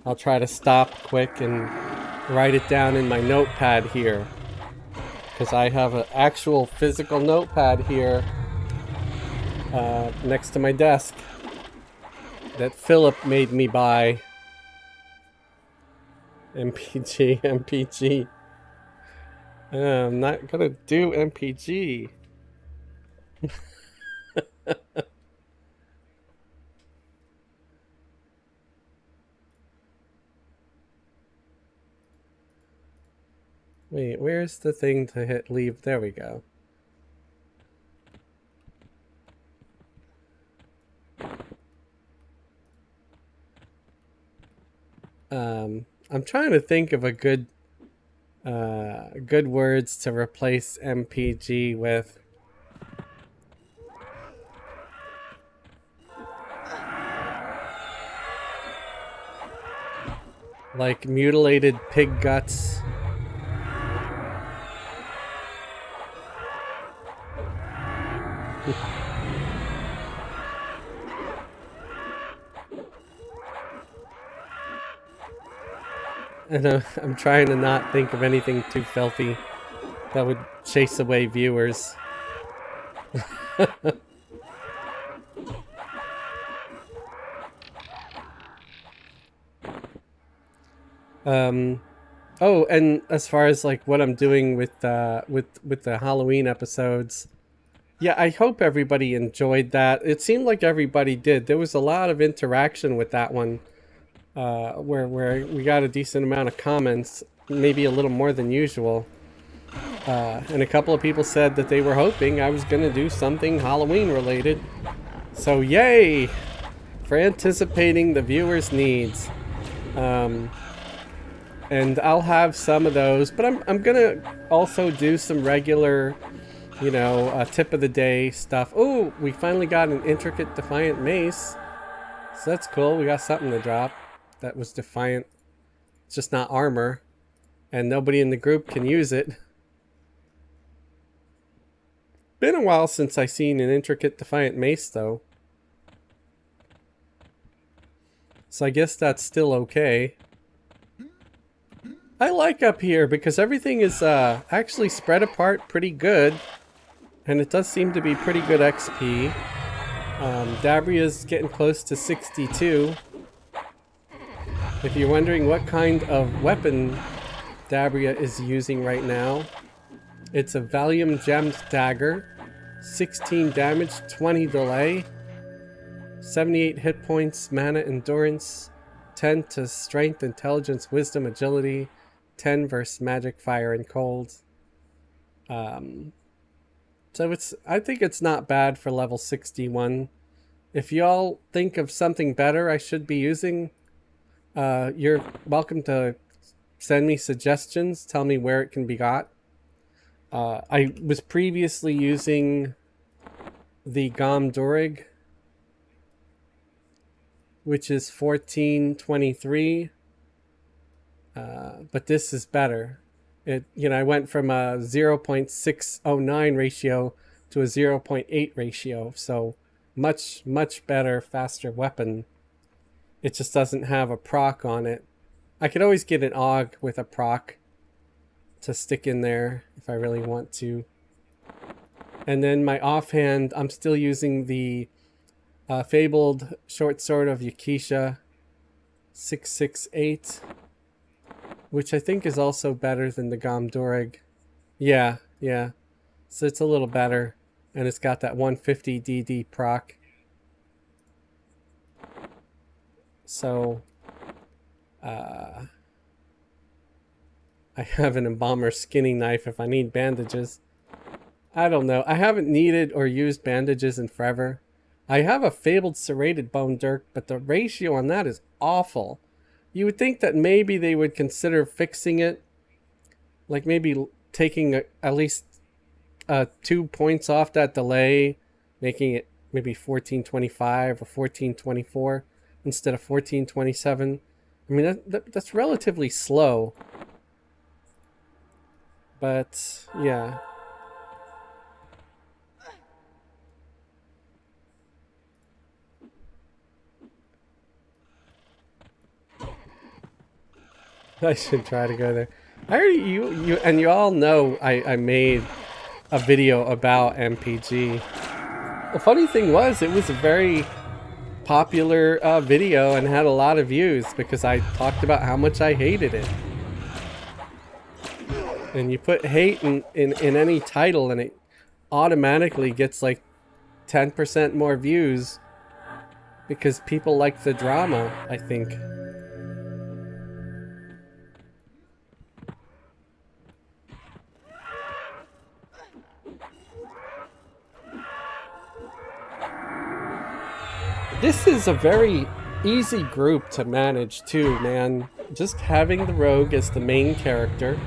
I'll try to stop quick and write it down in my notepad here. Because I have an actual physical notepad here next to my desk that Philip made me buy. MPG, MPG. I'm not gonna do MPG. Wait, where's the thing to hit leave? There we go. I'm trying to think of a good words to replace MPG with. Like mutilated pig guts. And I'm trying to not think of anything too filthy that would chase away viewers. Oh, and as far as like what I'm doing with the Halloween episodes, yeah, I hope everybody enjoyed that. It seemed like everybody did. There was a lot of interaction with that one, where we got a decent amount of comments, maybe a little more than usual. And a couple of people said that they were hoping I was gonna do something Halloween related. So yay for anticipating the viewers' needs. And I'll have some of those, but I'm gonna also do some regular, you know, tip of the day stuff. Oh, we finally got an intricate Defiant mace, so that's cool. We got something to drop that was Defiant. It's just not armor, and nobody in the group can use it. Been a while since I seen an intricate Defiant mace though, so I guess that's still okay. I like up here because everything is actually spread apart pretty good, and it does seem to be pretty good XP. Dabria's getting close to 62. If you're wondering what kind of weapon Dabria is using right now, it's a Valium Gemmed Dagger, 16 damage, 20 delay, 78 hit points, mana endurance, 10 to strength, intelligence, wisdom, agility, 10 versus magic, fire, and cold. So I think it's not bad for level 61. If y'all think of something better I should be using, you're welcome to send me suggestions. Tell me where it can be got. I was previously using the Gomdurig, which is 1423. But this is better. I went from a 0.609 ratio to a 0.8 ratio, so much better, faster weapon. It just doesn't have a proc on it. I could always get an AUG with a proc to stick in there if I really want to. And then my offhand, I'm still using the Fabled Short Sword of Yakisha 668. Which I think is also better than the Gomdurig. Yeah. So it's a little better. And it's got that 150 DD proc. So, I have an embalmer skinning knife if I need bandages. I don't know. I haven't needed or used bandages in forever. I have a Fabled Serrated Bone Dirk, but the ratio on that is awful. You would think that maybe they would consider fixing it. Like maybe taking at least 2 points off that delay making it maybe 1425 or 1424 instead of 1427. I mean, that's relatively slow. But yeah. I should try to go there. I already you all know I made a video about MPG. The funny thing was, it was a very popular video and had a lot of views because I talked about how much I hated it. And you put hate in any title and it automatically gets like 10% more views because people like the drama, I think. This is a very easy group to manage too, man. Just having the rogue as the main character,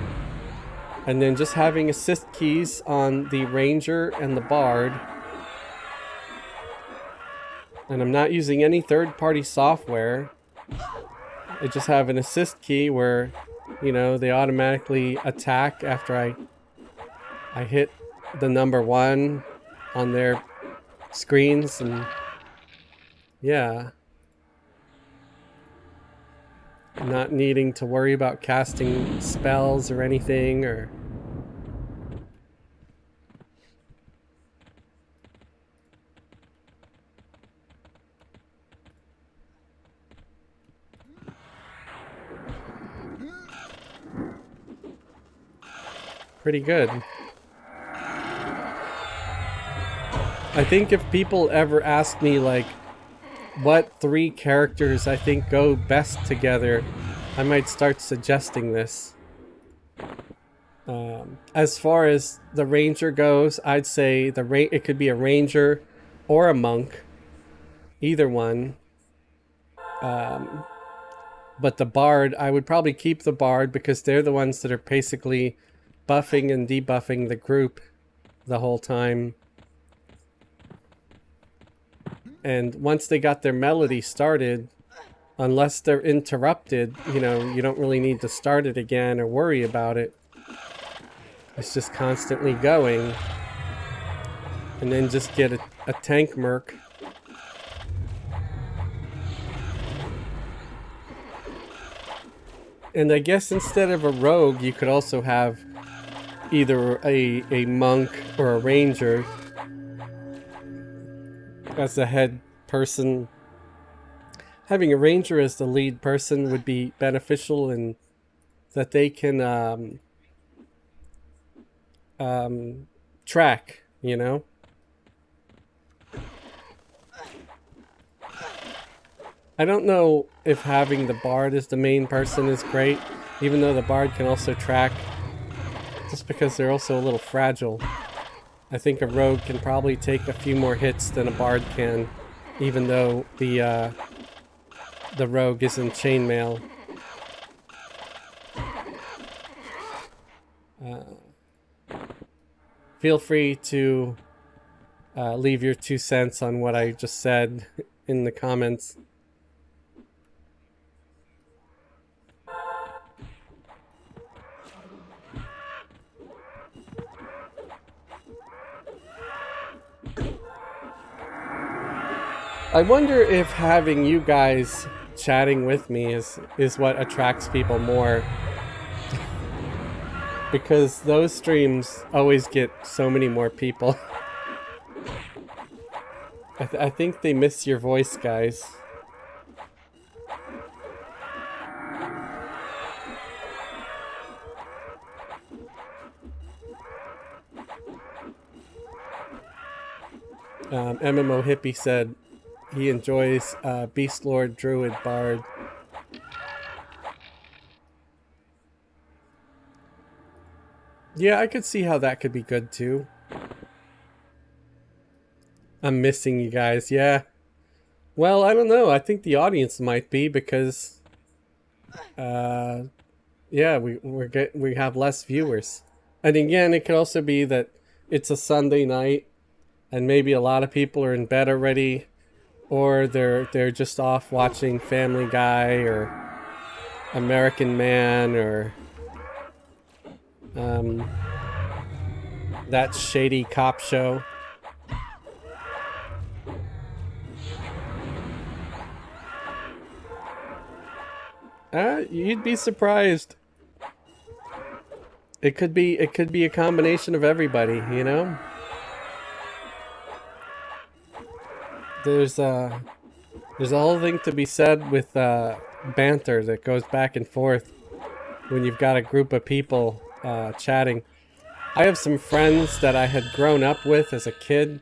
and then just having assist keys on the ranger and the bard. And I'm not using any third-party software. I just have an assist key where, you know, they automatically attack after I hit the number 1 on their screens, and yeah. Not needing to worry about casting spells or anything, or pretty good. I think if people ever ask me like what 3 characters I think go best together, I might start suggesting this. As far as the ranger goes, I'd say it could be a ranger or a monk, either one. But the bard, I would probably keep the bard because they're the ones that are basically buffing and debuffing the group the whole time. And once they got their melody started, unless they're interrupted, you know, you don't really need to start it again or worry about it. It's just constantly going. And then just get a tank merc. And I guess instead of a rogue, you could also have either a monk or a ranger as the head person. Having a ranger as the lead person would be beneficial in that they can track, you know? I don't know if having the bard as the main person is great, even though the bard can also track, just because they're also a little fragile. I think a rogue can probably take a few more hits than a bard can, even though the rogue is in chainmail. Feel free to leave your 2 cents on what I just said in the comments. I wonder if having you guys chatting with me is what attracts people more. Because those streams always get so many more people. I think they miss your voice, guys. MMO Hippie said he enjoys Beast Lord, Druid, Bard. Yeah, I could see how that could be good too. I'm missing you guys, yeah. Well, I don't know. I think the audience might be because, yeah, we have less viewers. And again, it could also be that it's a Sunday night and maybe a lot of people are in bed already, or they're just off watching Family Guy or American Man or um, that shady cop show. You'd be surprised. It could be a combination of everybody, you know? There's there's a whole thing to be said with banter that goes back and forth when you've got a group of people chatting. I have some friends that I had grown up with as a kid,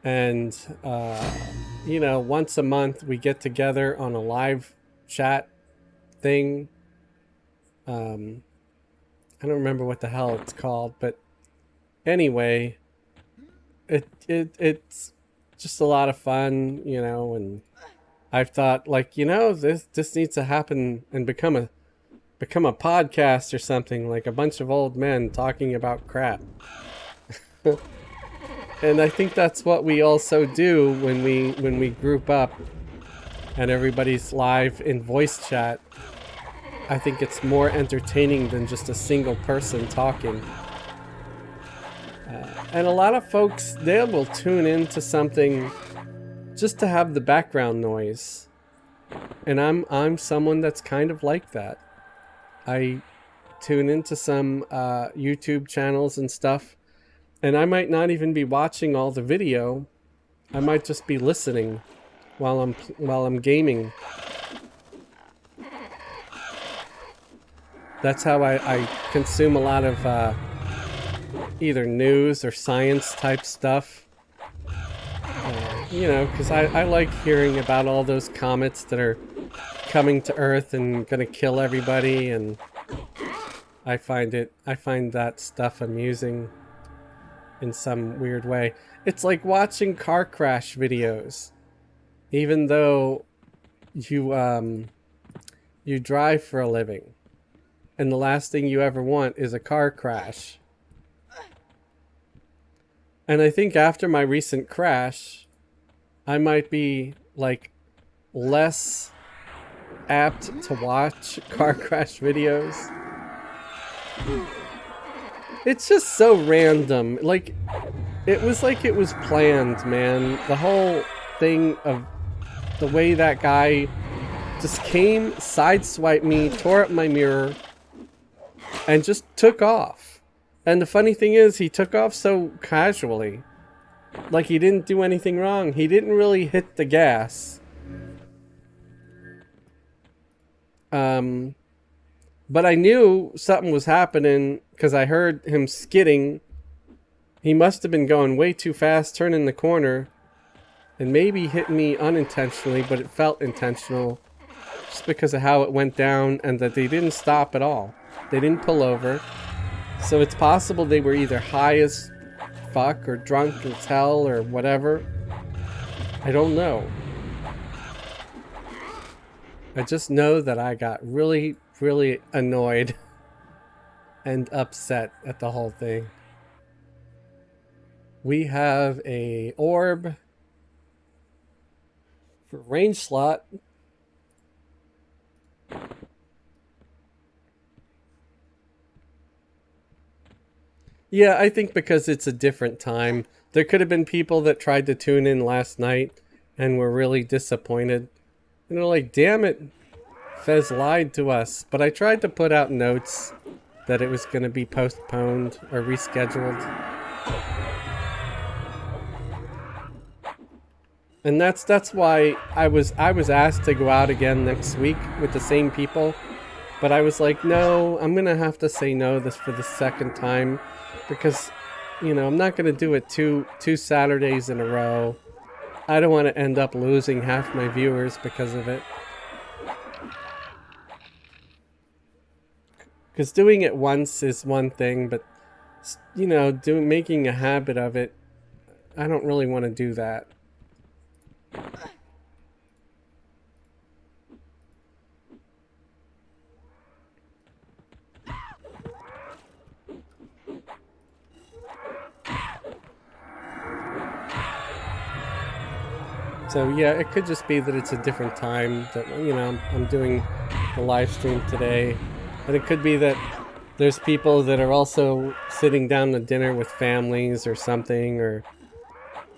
and you know, once a month we get together on a live chat thing. Um, I don't remember what the hell it's called, but anyway, it's just a lot of fun, you know. And I've thought, like, you know, this needs to happen and become a podcast or something, like a bunch of old men talking about crap. And I think that's what we also do when we group up and everybody's live in voice chat. I think it's more entertaining than just a single person talking. And a lot of folks, they will tune into something just to have the background noise. And I'm someone that's kind of like that. I tune into some YouTube channels and stuff, and I might not even be watching all the video. I might just be listening while I'm gaming. That's how I consume a lot of either news or science type stuff. You know, because I like hearing about all those comets that are coming to Earth and gonna kill everybody, and I find that stuff amusing in some weird way. It's like watching car crash videos, even though you drive for a living, and the last thing you ever want is a car crash. And I think after my recent crash, I might be like less apt to watch car crash videos. It's just so random. Like it was planned, man. The whole thing of the way that guy just came, sideswiped me, tore up my mirror, and just took off. And the funny thing is, he took off so casually. Like he didn't do anything wrong. He didn't really hit the gas. But I knew something was happening because I heard him skidding. He must have been going way too fast, turning the corner, and maybe hit me unintentionally, but it felt intentional just because of how it went down and that they didn't stop at all. They didn't pull over. So it's possible they were either high as fuck or drunk as hell or whatever. I don't know. I just know that I got really, really annoyed and upset at the whole thing. We have a orb for range slot. Yeah, I think because it's a different time. There could have been people that tried to tune in last night and were really disappointed. And they're like, damn it, Fez lied to us. But I tried to put out notes that it was going to be postponed or rescheduled. And that's why I was asked to go out again next week with the same people. But I was like, no, I'm going to have to say no this for the second time. Because, you know, I'm not going to do it two Saturdays in a row. I don't want to end up losing half my viewers because of it. Because doing it once is one thing, but, you know, making a habit of it, I don't really want to do that. So yeah, it could just be that it's a different time that, you know, I'm doing the live stream today. And it could be that there's people that are also sitting down to dinner with families or something, or,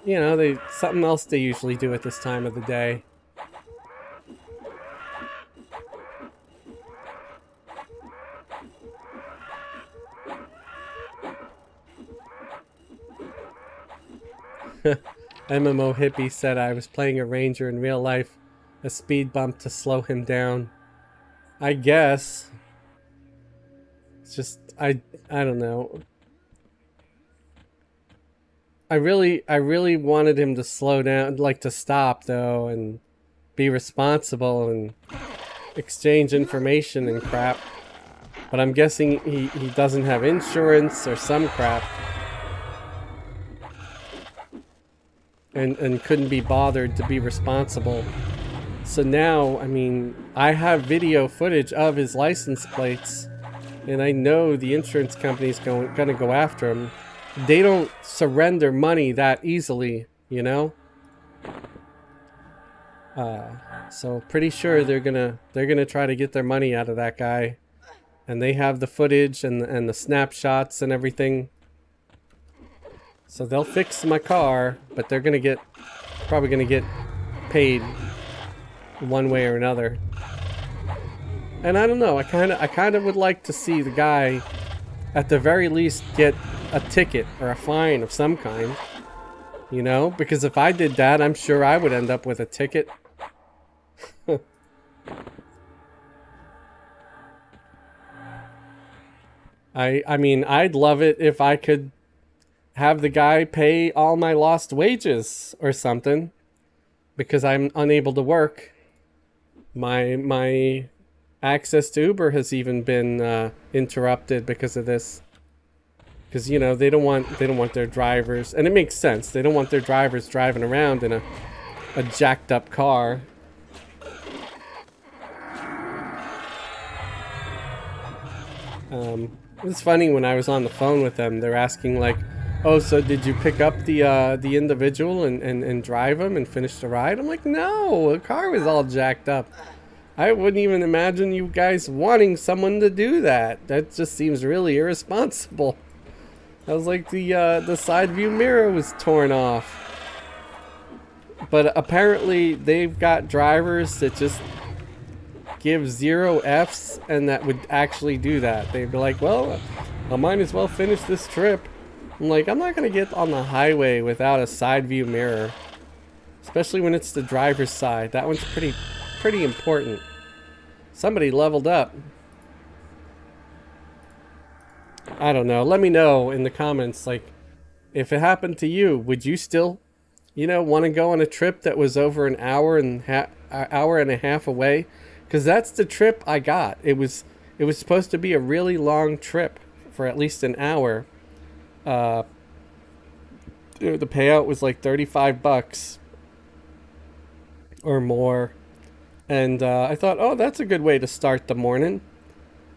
you know, something else they usually do at this time of the day. MMO Hippie said I was playing a ranger in real life, a speed bump to slow him down. I guess. It's just, I don't know. I really wanted him to slow down, like to stop though, and be responsible and exchange information and crap. But I'm guessing he doesn't have insurance or some crap. And couldn't be bothered to be responsible. So now, I mean, I have video footage of his license plates, and I know the insurance company's gonna go after him. They don't surrender money that easily, you know. So pretty sure they're gonna try to get their money out of that guy, and they have the footage and the snapshots and everything. So they'll fix my car, but they're probably gonna get paid one way or another. And I don't know, I kind of would like to see the guy at the very least get a ticket or a fine of some kind, you know, because if I did that, I'm sure I would end up with a ticket. I mean, I'd love it if I could have the guy pay all my lost wages or something, because I'm unable to work. My access to Uber has even been interrupted because of this. Because, you know, they don't want their drivers, and it makes sense. They don't want their drivers driving around in a jacked up car. It's funny, when I was on the phone with them, they're asking like, "Oh, so did you pick up the individual and drive him and finish the ride?" I'm like, "No, the car was all jacked up. I wouldn't even imagine you guys wanting someone to do that. That just seems really irresponsible." I was like, the side view mirror was torn off. But apparently they've got drivers that just give 0 Fs and that would actually do that. They'd be like, "Well, I might as well finish this trip." I'm like, I'm not gonna get on the highway without a side view mirror, especially when it's the driver's side. That one's pretty important. Somebody leveled up. I don't know. Let me know in the comments, like, if it happened to you, would you still, you know, want to go on a trip that was over an hour and a half away? Because that's the trip I got. It was supposed to be a really long trip for at least an hour. The payout was like $35 or more, and I thought, oh, that's a good way to start the morning.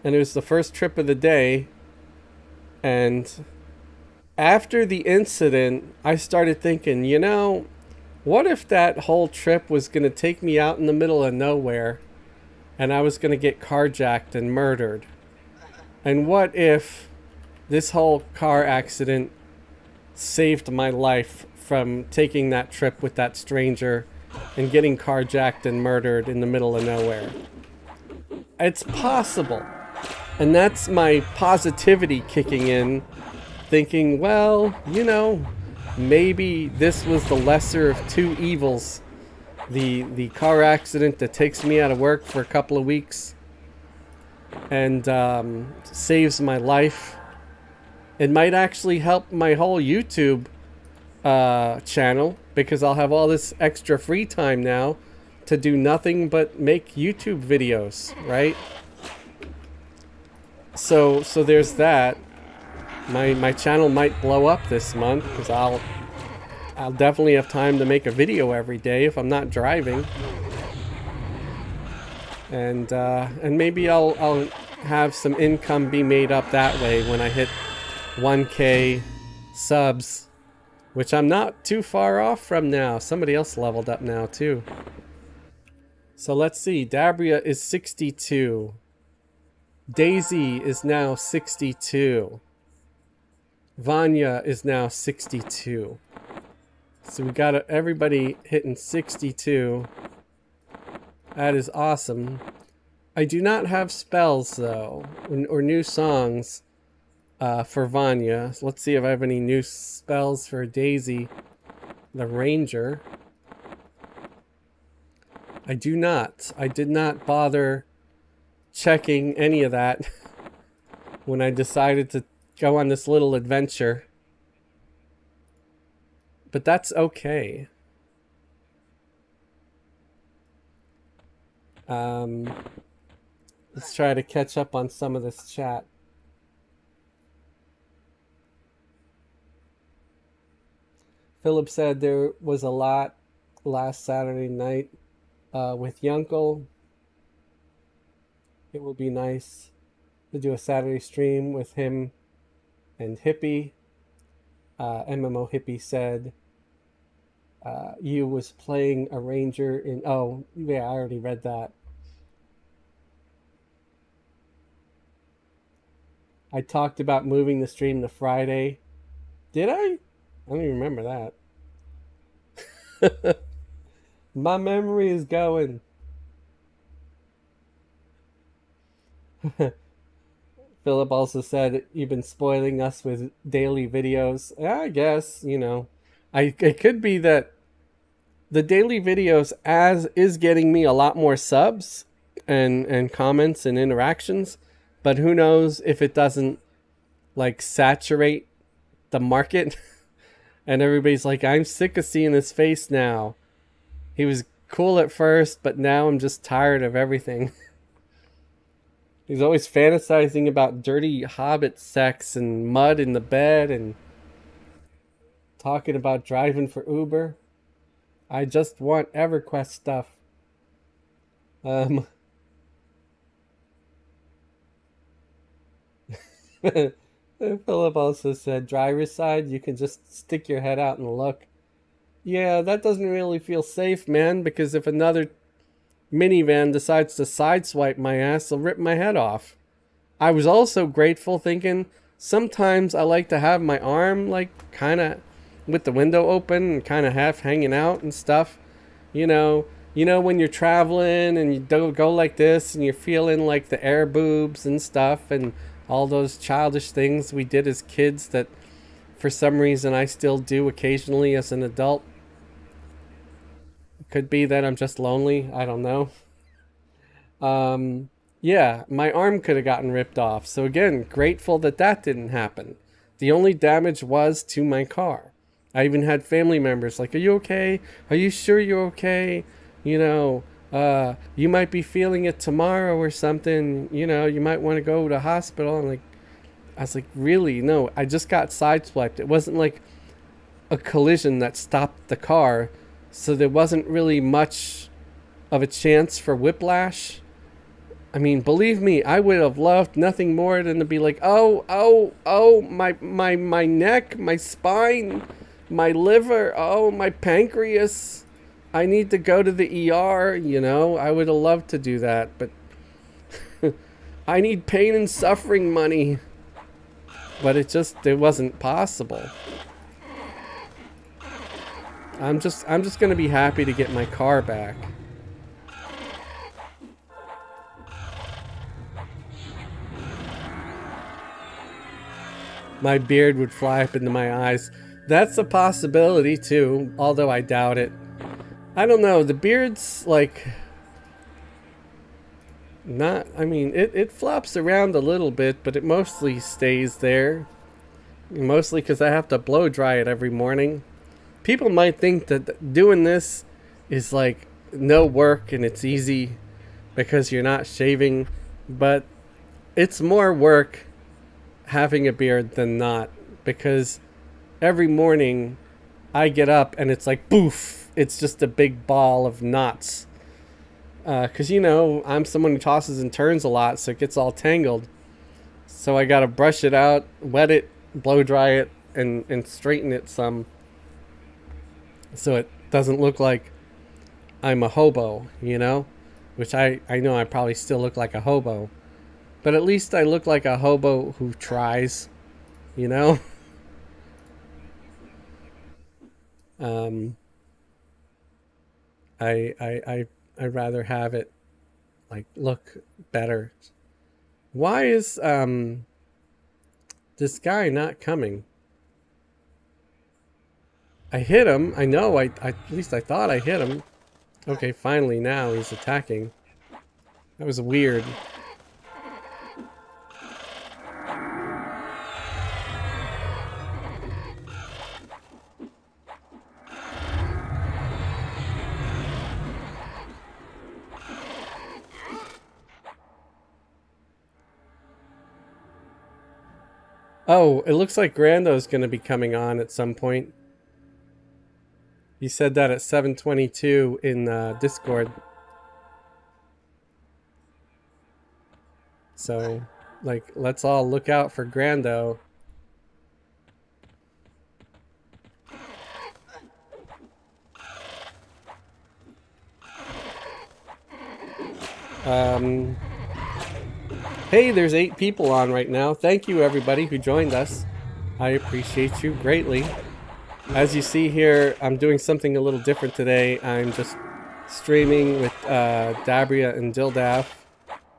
And it was the first trip of the day. And after the incident, I started thinking, you know, what if that whole trip was going to take me out in the middle of nowhere and I was going to get carjacked and murdered? And what if this whole car accident saved my life from taking that trip with that stranger and getting carjacked and murdered in the middle of nowhere? It's possible. And that's my positivity kicking in, thinking, well, you know, maybe this was the lesser of two evils. The car accident that takes me out of work for a couple of weeks and saves my life. It might actually help my whole YouTube channel, because I'll have all this extra free time now to do nothing but make YouTube videos, right? So there's that. My channel might blow up this month, because I'll definitely have time to make a video every day if I'm not driving. And maybe I'll have some income be made up that way when I hit 1K subs which I'm not too far off from now. Somebody else leveled up now too. So let's see. Dabria is 62. Daisy is now 62. Vanya is now 62. So we got everybody hitting 62. That is awesome. I do not have spells though, or new songs for Vanya. So let's see if I have any new spells for Daisy, the Ranger. I do not. I did not bother checking any of that when I decided to go on this little adventure. But that's okay. Let's try to catch up on some of this chat. Philip said there was a lot last Saturday night with Yunkel. It will be nice to do a Saturday stream with him and Hippie. MMO Hippie said you was playing a ranger in... Oh, yeah, I already read that. I talked about moving the stream to Friday. Did I? I don't even remember that. My memory is going. Philip also said you've been spoiling us with daily videos. I guess, you know. It could be that the daily videos is getting me a lot more subs and comments and interactions, but who knows if it doesn't like saturate the market and everybody's like, I'm sick of seeing his face now. He was cool at first, but now I'm just tired of everything. He's always fantasizing about dirty hobbit sex and mud in the bed and talking about driving for Uber. I just want EverQuest stuff. Philip also said, driver's side, you can just stick your head out and look. Yeah, that doesn't really feel safe, man, because if another minivan decides to sideswipe my ass, they'll rip my head off. I was also grateful thinking sometimes I like to have my arm like kind of with the window open and kind of half hanging out and stuff. You know when you're traveling and you don't go like this and you're feeling like the air boobs and stuff and all those childish things we did as kids that for some reason I still do occasionally as an adult. Could be that I'm just lonely. I don't know. Yeah, my arm could have gotten ripped off. So again, grateful that didn't happen. The only damage was to my car. I even had family members like, are you okay? Are you sure you're okay? You know, you might be feeling it tomorrow or something. You know, you might want to go to the hospital. I was like, really? No, I just got sideswiped. It wasn't like a collision that stopped the car. So there wasn't really much of a chance for whiplash. I mean, believe me, I would have loved nothing more than to be like, oh, my neck, my spine, my liver, oh, my pancreas. I need to go to the ER, you know. I would have loved to do that, but I need pain and suffering money. But it wasn't possible. I'm just gonna be happy to get my car back. My beard would fly up into my eyes. That's a possibility too, although I doubt it. I don't know, the beard's like not, I mean, it flops around a little bit, but it mostly stays there. Mostly because I have to blow dry it every morning. People might think that doing this is like no work and it's easy because you're not shaving, but it's more work having a beard than not, because every morning I get up and it's like poof, it's just a big ball of knots. Because you know, I'm someone who tosses and turns a lot, so it gets all tangled. So I gotta brush it out, wet it, blow dry it, and straighten it some. so it doesn't look like I'm a hobo, you know? Which I know I probably still look like a hobo. But at least I look like a hobo who tries, you know? Um, I'd rather have it like look better. Why is this guy not coming? I hit him. I know. At least I thought I hit him. Okay, finally now he's attacking. That was weird. Oh, it looks like Grando's going to be coming on at some point. He said that at 7:22 in Discord. So, like, let's all look out for Grando. Hey, there's 8 people on right now. Thank you, everybody who joined us. I appreciate you greatly. As you see here, I'm doing something a little different today. I'm just streaming with Dabria and Dildaf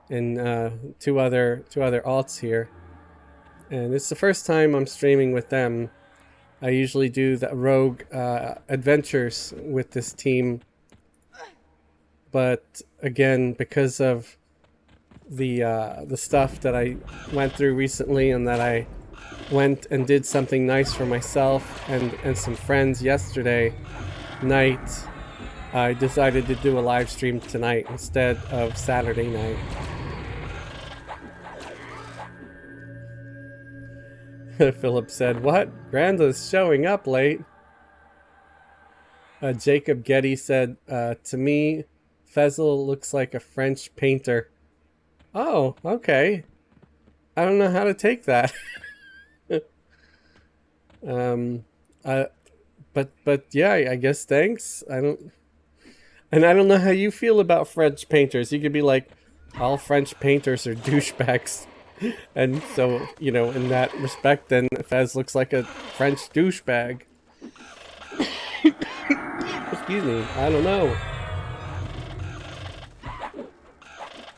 and two other alts here. And it's the first time I'm streaming with them. I usually do the rogue adventures with this team. But again, because of the stuff that I went through recently, and that I went and did something nice for myself and some friends yesterday night, I decided to do a live stream tonight instead of Saturday night. Philip said, "What? Granda's showing up late." Jacob Getty said, "To me, Fezzle looks like a French painter." Oh, okay. I don't know how to take that. But yeah, I guess thanks. I don't know how you feel about French painters. You could be like, all French painters are douchebags. And so, you know, in that respect, then Fez looks like a French douchebag. Excuse me. I don't know.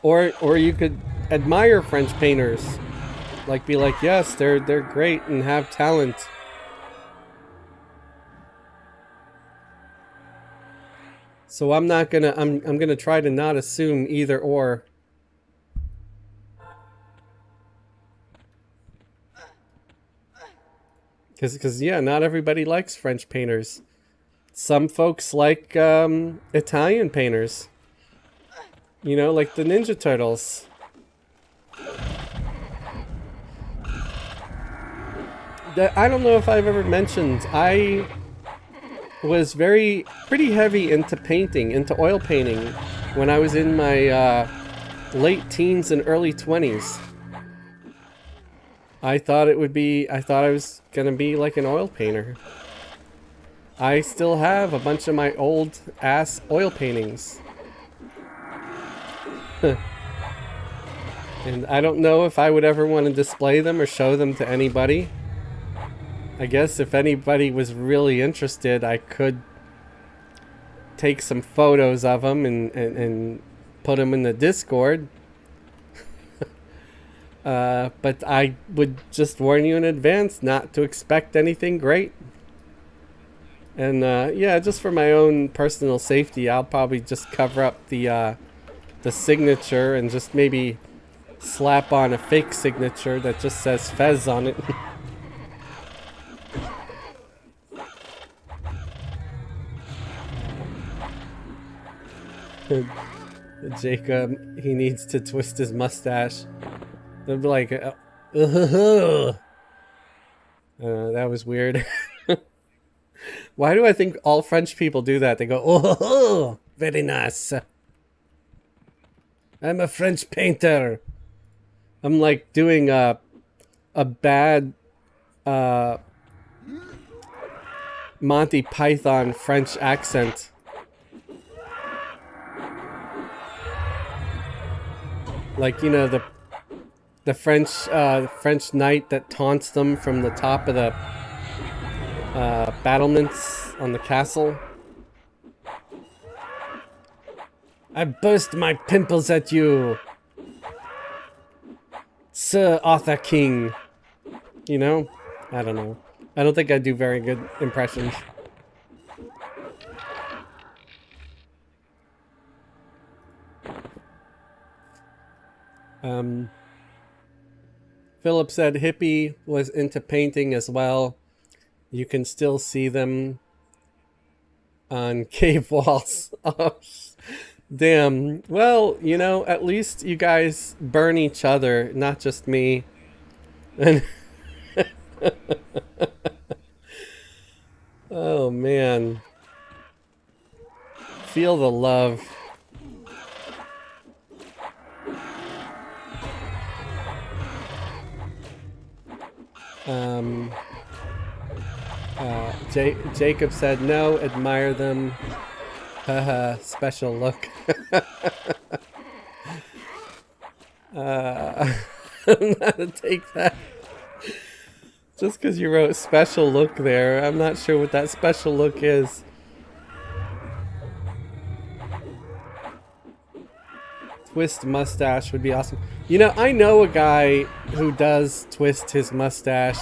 Or you could admire French painters. Like, be like, yes, they're great and have talent. So I'm gonna try to not assume either or. Because yeah, not everybody likes French painters. Some folks like Italian painters. You know, like the Ninja Turtles. I don't know if I've ever mentioned, I was pretty heavy into painting, into oil painting, when I was in my late teens and early 20s. I thought I was gonna be like an oil painter. I still have a bunch of my old ass oil paintings. And I don't know if I would ever want to display them or show them to anybody. I guess if anybody was really interested, I could take some photos of them and put them in the Discord. But I would just warn you in advance not to expect anything great. And yeah, just for my own personal safety, I'll probably just cover up the signature and just maybe slap on a fake signature that just says Fez on it. Jacob, he needs to twist his mustache. They'll be like, that was weird. Why do I think all French people do that? They go, oh, very nice. I'm a French painter. I'm like doing a bad Monty Python French accent. Like, you know, the French knight that taunts them from the top of the battlements on the castle. I burst my pimples at you, Sir Arthur King. You know? I don't know. I don't think I do very good impressions. Philip said Hippie was into painting as well. You can still see them on cave walls. Oh, damn. Well, you know, at least you guys burn each other, not just me. And oh, man. Feel the love. Jacob said, no, admire them. Haha, special look. I'm not gonna take that. Just because you wrote special look there, I'm not sure what that special look is. Twist mustache would be awesome. You know, I know a guy who does twist his mustache,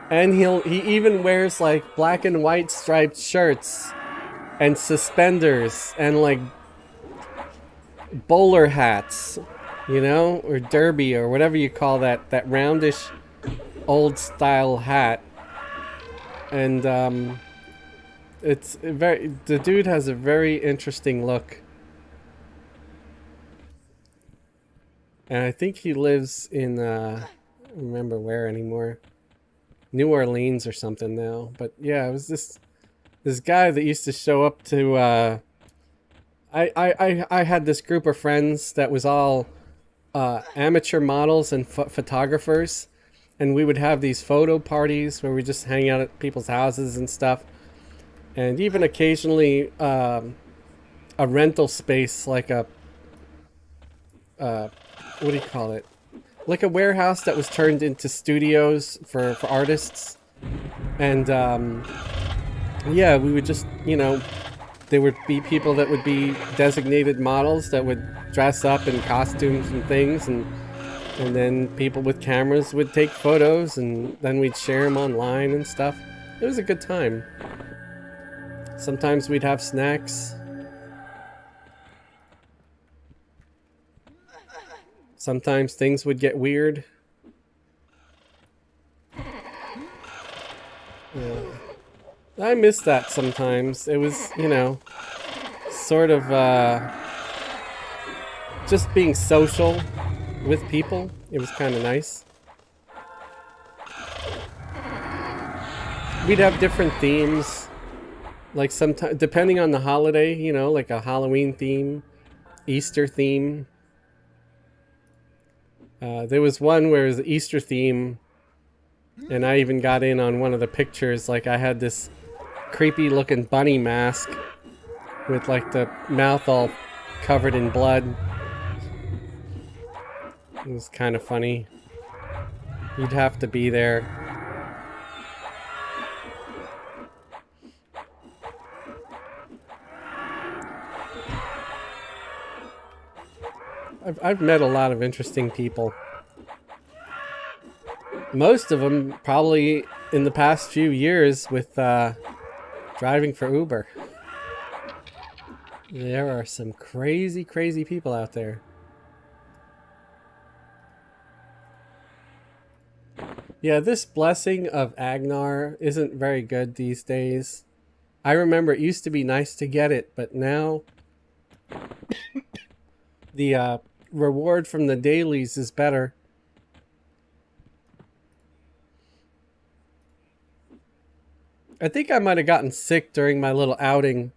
and he even wears like black and white striped shirts and suspenders and like bowler hats, you know, or derby or whatever you call that roundish old style hat. And it's the dude has a very interesting look. And I think he lives in, I don't remember where anymore. New Orleans or something now. But yeah, it was this guy that used to show up to, I had this group of friends that was all amateur models and photographers. And we would have these photo parties where we just hang out at people's houses and stuff. And even occasionally a rental space, like a... what do you call it? Like a warehouse that was turned into studios for artists. And yeah, we would just, you know, there would be people that would be designated models that would dress up in costumes and things, and then people with cameras would take photos, and then we'd share them online and stuff. It was a good time. Sometimes we'd have snacks. Sometimes things would get weird. Yeah. I miss that sometimes. It was, you know, sort of just being social with people. It was kind of nice. We'd have different themes. Like sometimes, depending on the holiday, you know, like a Halloween theme, Easter theme. There was one where it was the Easter theme, and I even got in on one of the pictures. Like I had this creepy looking bunny mask with like the mouth all covered in blood. It was kind of funny. You'd have to be there. I've met a lot of interesting people. Most of them probably in the past few years with driving for Uber. There are some crazy, crazy people out there. Yeah, this blessing of Agnar isn't very good these days. I remember it used to be nice to get it, but now the reward from the dailies is better. I think I might have gotten sick during my little outing.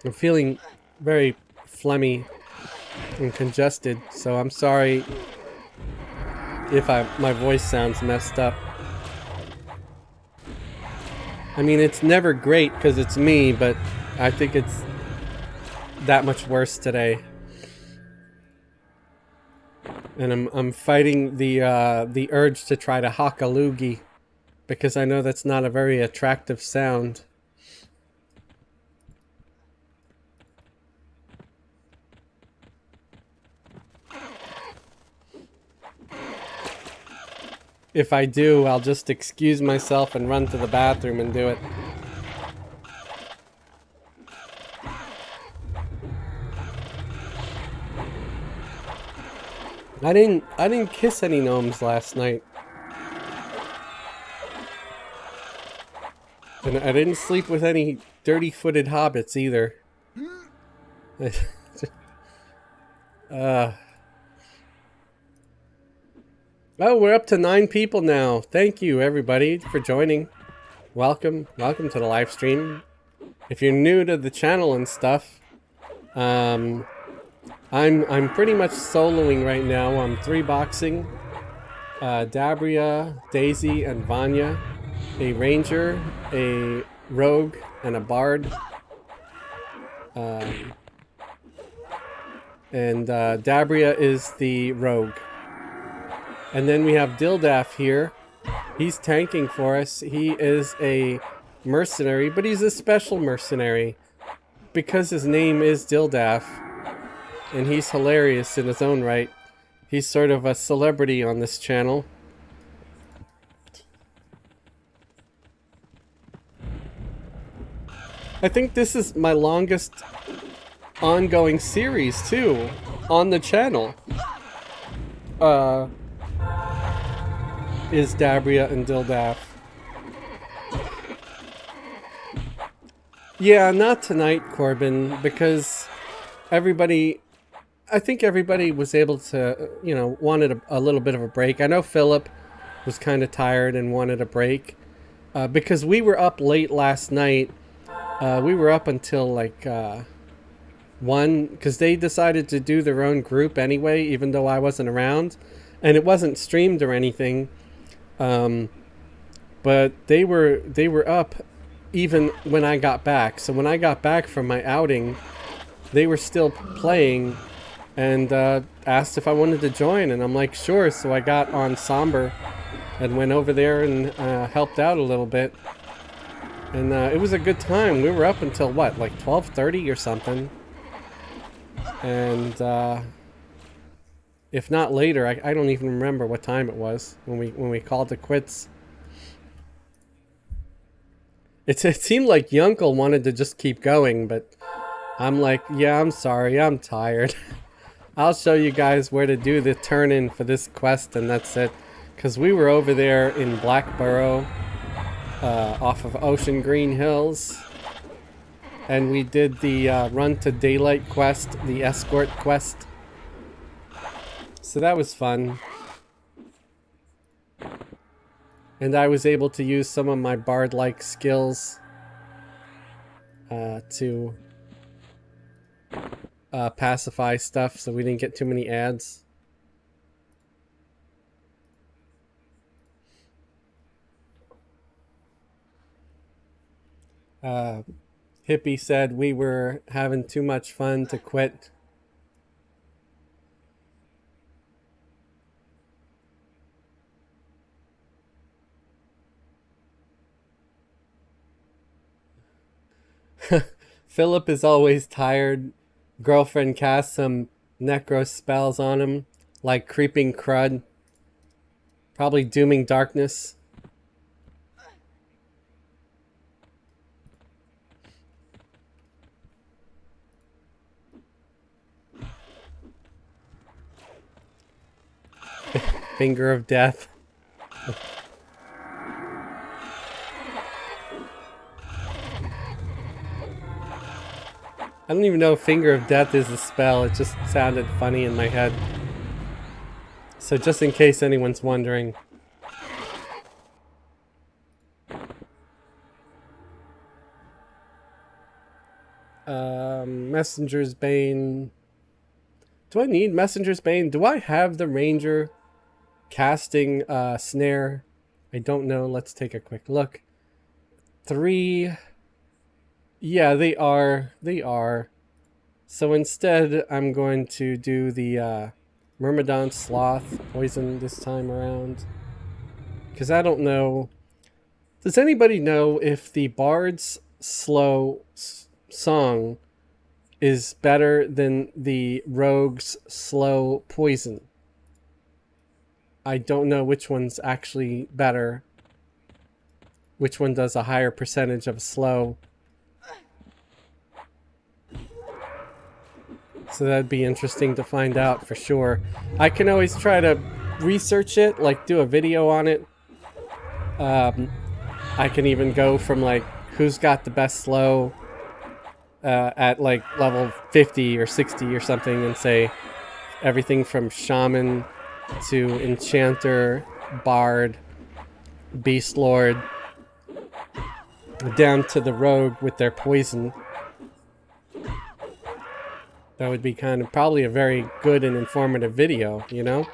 I'm feeling very phlegmy and congested, so I'm sorry if my voice sounds messed up. I mean, it's never great because it's me, but I think it's that much worse today. And I'm fighting the urge to try to hock a loogie because I know that's not a very attractive sound. If I do, I'll just excuse myself and run to the bathroom and do it. I didn't kiss any gnomes last night. And I didn't sleep with any dirty-footed hobbits either. Oh, we're up to 9 people now. Thank you, everybody, for joining. Welcome to the live stream. If you're new to the channel and stuff, I'm pretty much soloing right now. I'm 3-boxing Dabria, Daisy, and Vanya, a ranger, a rogue, and a bard. And Dabria is the rogue. And then we have Dildaf here. He's tanking for us. He is a mercenary, but he's a special mercenary because his name is Dildaf, and he's hilarious in his own right. He's sort of a celebrity on this channel. I think this is my longest ongoing series too on the channel. Is Dabria and Dildaf. Yeah, not tonight, Corbin, because everybody, I think everybody was able to, you know, wanted a little bit of a break. I know Philip was kind of tired and wanted a break because we were up late last night. We were up until like 1 because they decided to do their own group anyway, even though I wasn't around, and it wasn't streamed or anything. But they were up even when I got back. So when I got back from my outing, they were still playing and asked if I wanted to join, and I'm like, sure. So I got on Somber and went over there and helped out a little bit. And it was a good time. We were up until what, like 12:30 or something. And if not later, I don't even remember what time it was when we called it quits. It seemed like Yunkel wanted to just keep going, but I'm like, yeah, I'm sorry, I'm tired. I'll show you guys where to do the turn-in for this quest, and that's it. Because we were over there in Blackborough, off of Ocean Green Hills, and we did the Run to Daylight quest, the escort quest. So that was fun. And I was able to use some of my bard-like skills to pacify stuff so we didn't get too many ads. Hippie said we were having too much fun to quit. Philip is always tired. Girlfriend casts some necro spells on him, like Creeping Crud. Probably Dooming Darkness. Finger of Death. I don't even know if Finger of Death is a spell. It just sounded funny in my head. So just in case anyone's wondering. Messenger's Bane. Do I need Messenger's Bane? Do I have the Ranger casting Snare? I don't know. Let's take a quick look. 3. Yeah, they are. They are. So instead, I'm going to do the Myrmidon Sloth poison this time around. Because I don't know. Does anybody know if the Bard's slow song is better than the Rogue's slow poison? I don't know which one's actually better. Which one does a higher percentage of slow? So that'd be interesting to find out for sure. I can always try to research it, like do a video on it. I can even go from like who's got the best slow at like level 50 or 60 or something, and say everything from Shaman to Enchanter, Bard, Beast Lord, down to the Rogue with their poison. That would be kind of probably a very good and informative video, you know?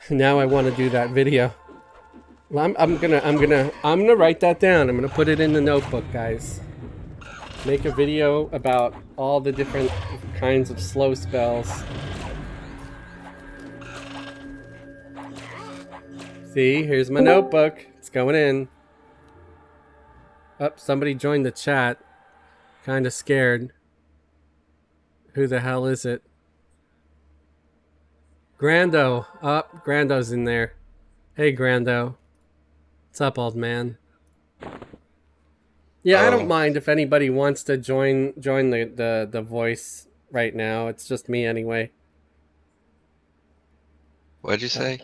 Now I want to do that video. Well, I'm gonna write that down. I'm gonna put it in the notebook, guys. Make a video about all the different kinds of slow spells. See, here's my notebook. It's going in. Oh, somebody joined the chat. Kind of scared. Who the hell is it? Grando. Oh, Grando's in there. Hey, Grando. What's up, old man? Yeah, I don't mind if anybody wants to join the voice right now. It's just me anyway. What'd you say?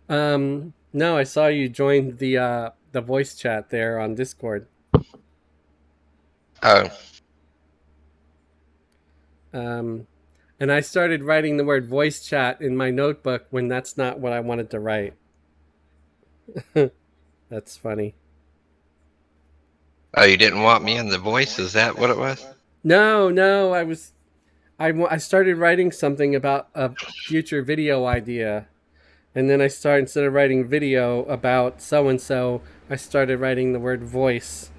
No, I saw you joined the voice chat there on Discord. Oh. And I started writing the word voice chat in my notebook when that's not what I wanted to write. That's funny. Oh, you didn't want me in the voice? Is that what it was? No, I started writing something about a future video idea. And then instead of writing video about so-and-so, I started writing the word voice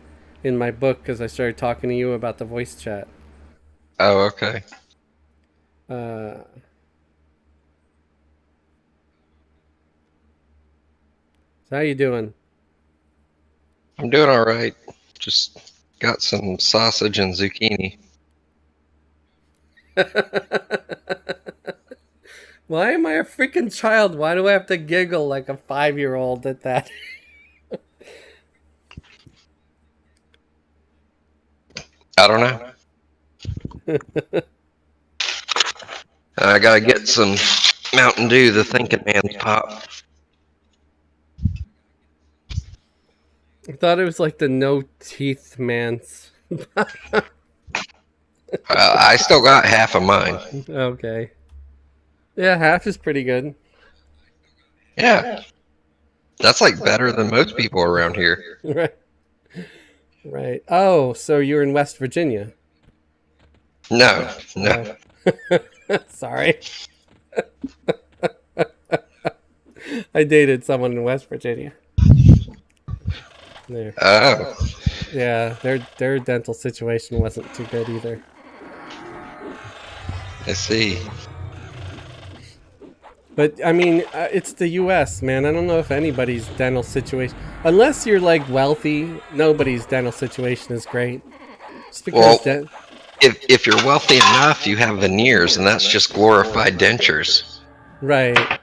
in my book because I started talking to you about the voice chat. Oh, okay. So how you doing? I'm doing all right. Just got some sausage and zucchini. Why am I a freaking child? Why do I have to giggle like a 5-year-old at that? I don't know. I gotta get some Mountain Dew, the thinking man's pop. I thought it was like the no teeth man's. I still got half of mine. Okay. Yeah, half is pretty good. Yeah. That's like better than most people around here. Right. Right. Oh, so you're in West Virginia? No. Sorry. I dated someone in West Virginia. There. Oh. Yeah, their dental situation wasn't too good either. I see. But I mean, it's the U.S., man. I don't know if anybody's dental situation, unless you're like wealthy, nobody's dental situation is great. Just because if you're wealthy enough, you have veneers, and that's just glorified dentures. Right.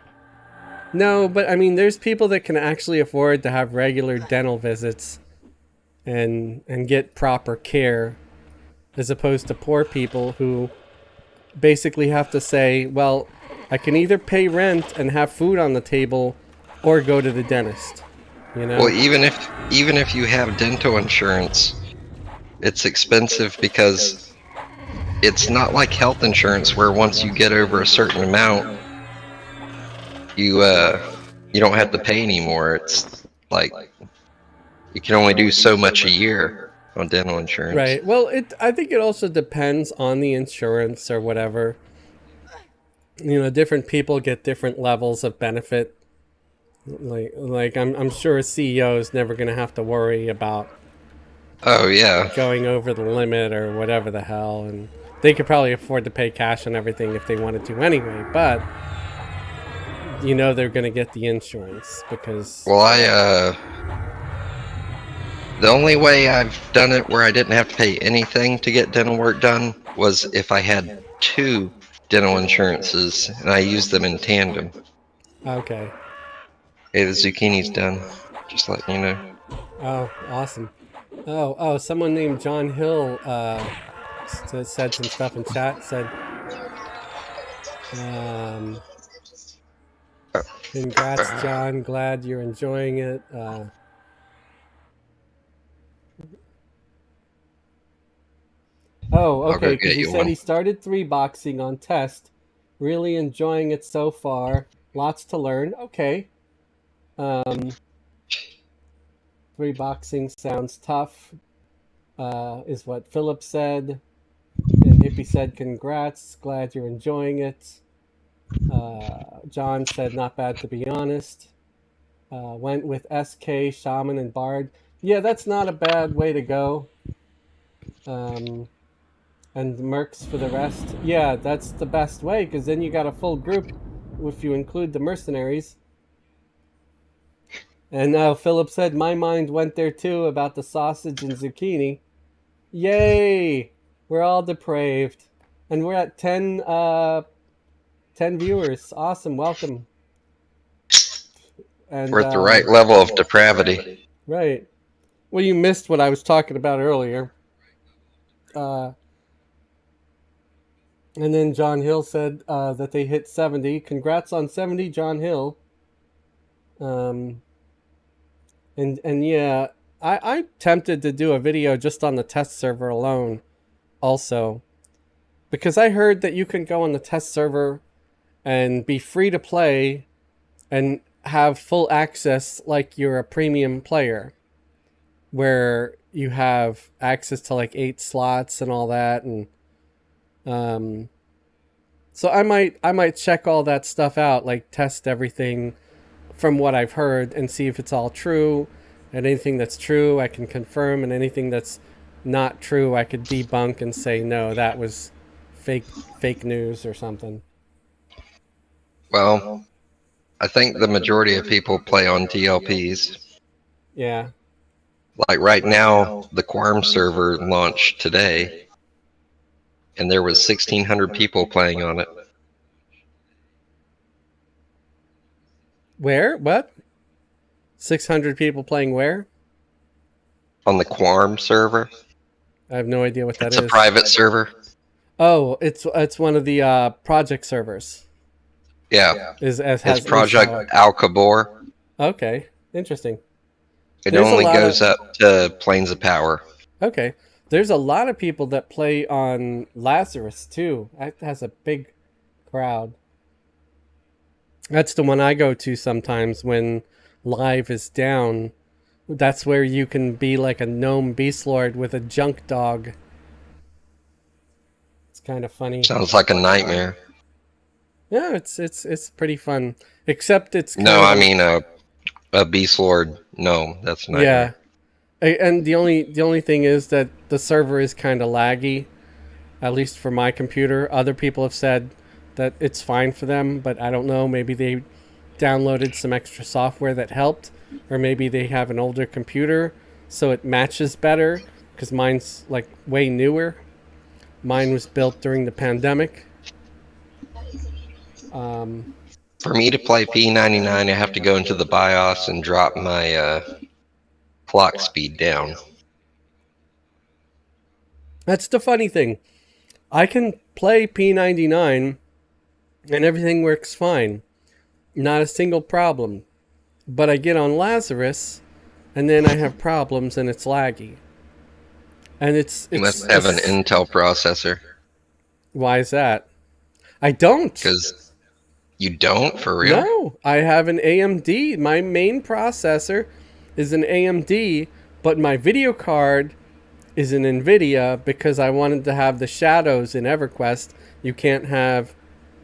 No, but I mean, there's people that can actually afford to have regular dental visits and get proper care, as opposed to poor people who basically have to say, well, I can either pay rent and have food on the table or go to the dentist. You know? Well, even if you have dental insurance, it's expensive because it's not like health insurance where once you get over a certain amount, you don't have to pay anymore. It's like you can only do so much a year. on dental insurance. Right. Well, I think it also depends on the insurance or whatever. Different people get different levels of benefit. Like I'm sure a CEO is never going to have to worry about Oh yeah. going over the limit or whatever the hell, and they could probably afford to pay cash on everything if they wanted to anyway. But they're going to get the insurance because Well, the only way I've done it where I didn't have to pay anything to get dental work done was if I had two dental insurances and I used them in tandem. okay. Hey, the zucchini's done. Just letting you know. Oh, awesome. Oh, someone named John Hill said some stuff in chat. Said, congrats, John. Glad you're enjoying it. Oh, I'll okay, go because get he you said one. he started 3 boxing on test. Really enjoying it so far. Lots to learn. Okay. 3 boxing sounds tough, is what Philip said. And Hippie said, congrats. Glad you're enjoying it. John said, not bad to be honest. Went with SK, Shaman, and Bard. Yeah, that's not a bad way to go. And Mercs for the rest. Yeah, that's the best way because then you got a full group if you include the mercenaries. And now Philip said, my mind went there too about the sausage and zucchini. Yay! We're all depraved. And we're at 10 viewers. Awesome, welcome. And We're at the right level of depravity. right. Well, you missed what I was talking about earlier. And then John Hill said that they hit 70. Congrats on 70, John Hill. And yeah, I'm tempted to do a video just on the test server alone also. Because I heard that you can go on the test server and be free to play and have full access like you're a premium player, where you have access to like 8 slots and all that. And so I might check all that stuff out, like test everything from what I've heard and see if it's all true. And anything that's true I can confirm, and anything that's not true I could debunk and say no, that was fake news or something. Well, I think the majority of people play on DLPs. Yeah. Like right now, the Quorum server launched today, and there was 1,600 people playing on it. Where? What? 600 people playing where? On the Quorum server. I have no idea what that is. It's a private server. Oh, it's one of the project servers. Yeah. It's Project Al-Kabor. Okay, interesting. It only goes up to Planes of Power. Okay. There's a lot of people that play on Lazarus too. That has a big crowd. That's the one I go to sometimes when live is down. That's where you can be like a gnome beast lord with a junk dog. It's kind of funny. Sounds like a nightmare. Yeah, it's pretty fun. Except it's kind no, I mean a beast lord. No, that's a nightmare. Yeah, and the only thing is that the server is kind of laggy, at least for my computer. Other people have said that it's fine for them, but I don't know. Maybe they downloaded some extra software that helped, or maybe they have an older computer so it matches better, because mine's like way newer. Mine was built during the pandemic. For me to play P99, I have to go into the BIOS and drop my clock speed down. That's the funny thing. I can play P99 and everything works fine. Not a single problem. But I get on Lazarus and then I have problems and it's laggy. And it's You must have an Intel processor. Why is that? I don't. Because you don't, for real? No, I have an AMD. My main processor is an AMD, but my video card is an NVIDIA because I wanted to have the shadows in Everquest. You can't have,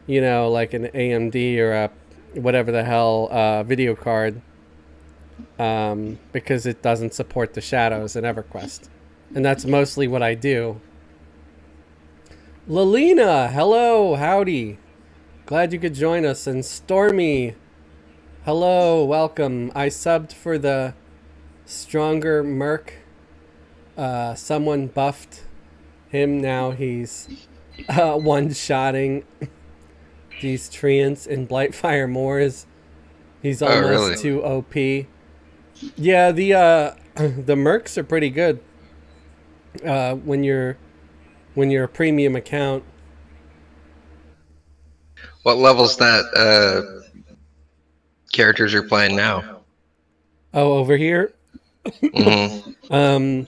like an AMD or a whatever the hell video card because it doesn't support the shadows in Everquest. And that's mostly what I do. Lalina, hello, howdy. Glad you could join us. And Stormy, hello, welcome. I subbed for the stronger Merc. Someone buffed him. Now he's one-shotting these treants in Blightfire Moors. He's Oh, almost really? too OP. Yeah, the the Mercs are pretty good when you're a premium account. What level's that characters you're playing now? Oh, over here, Hmm.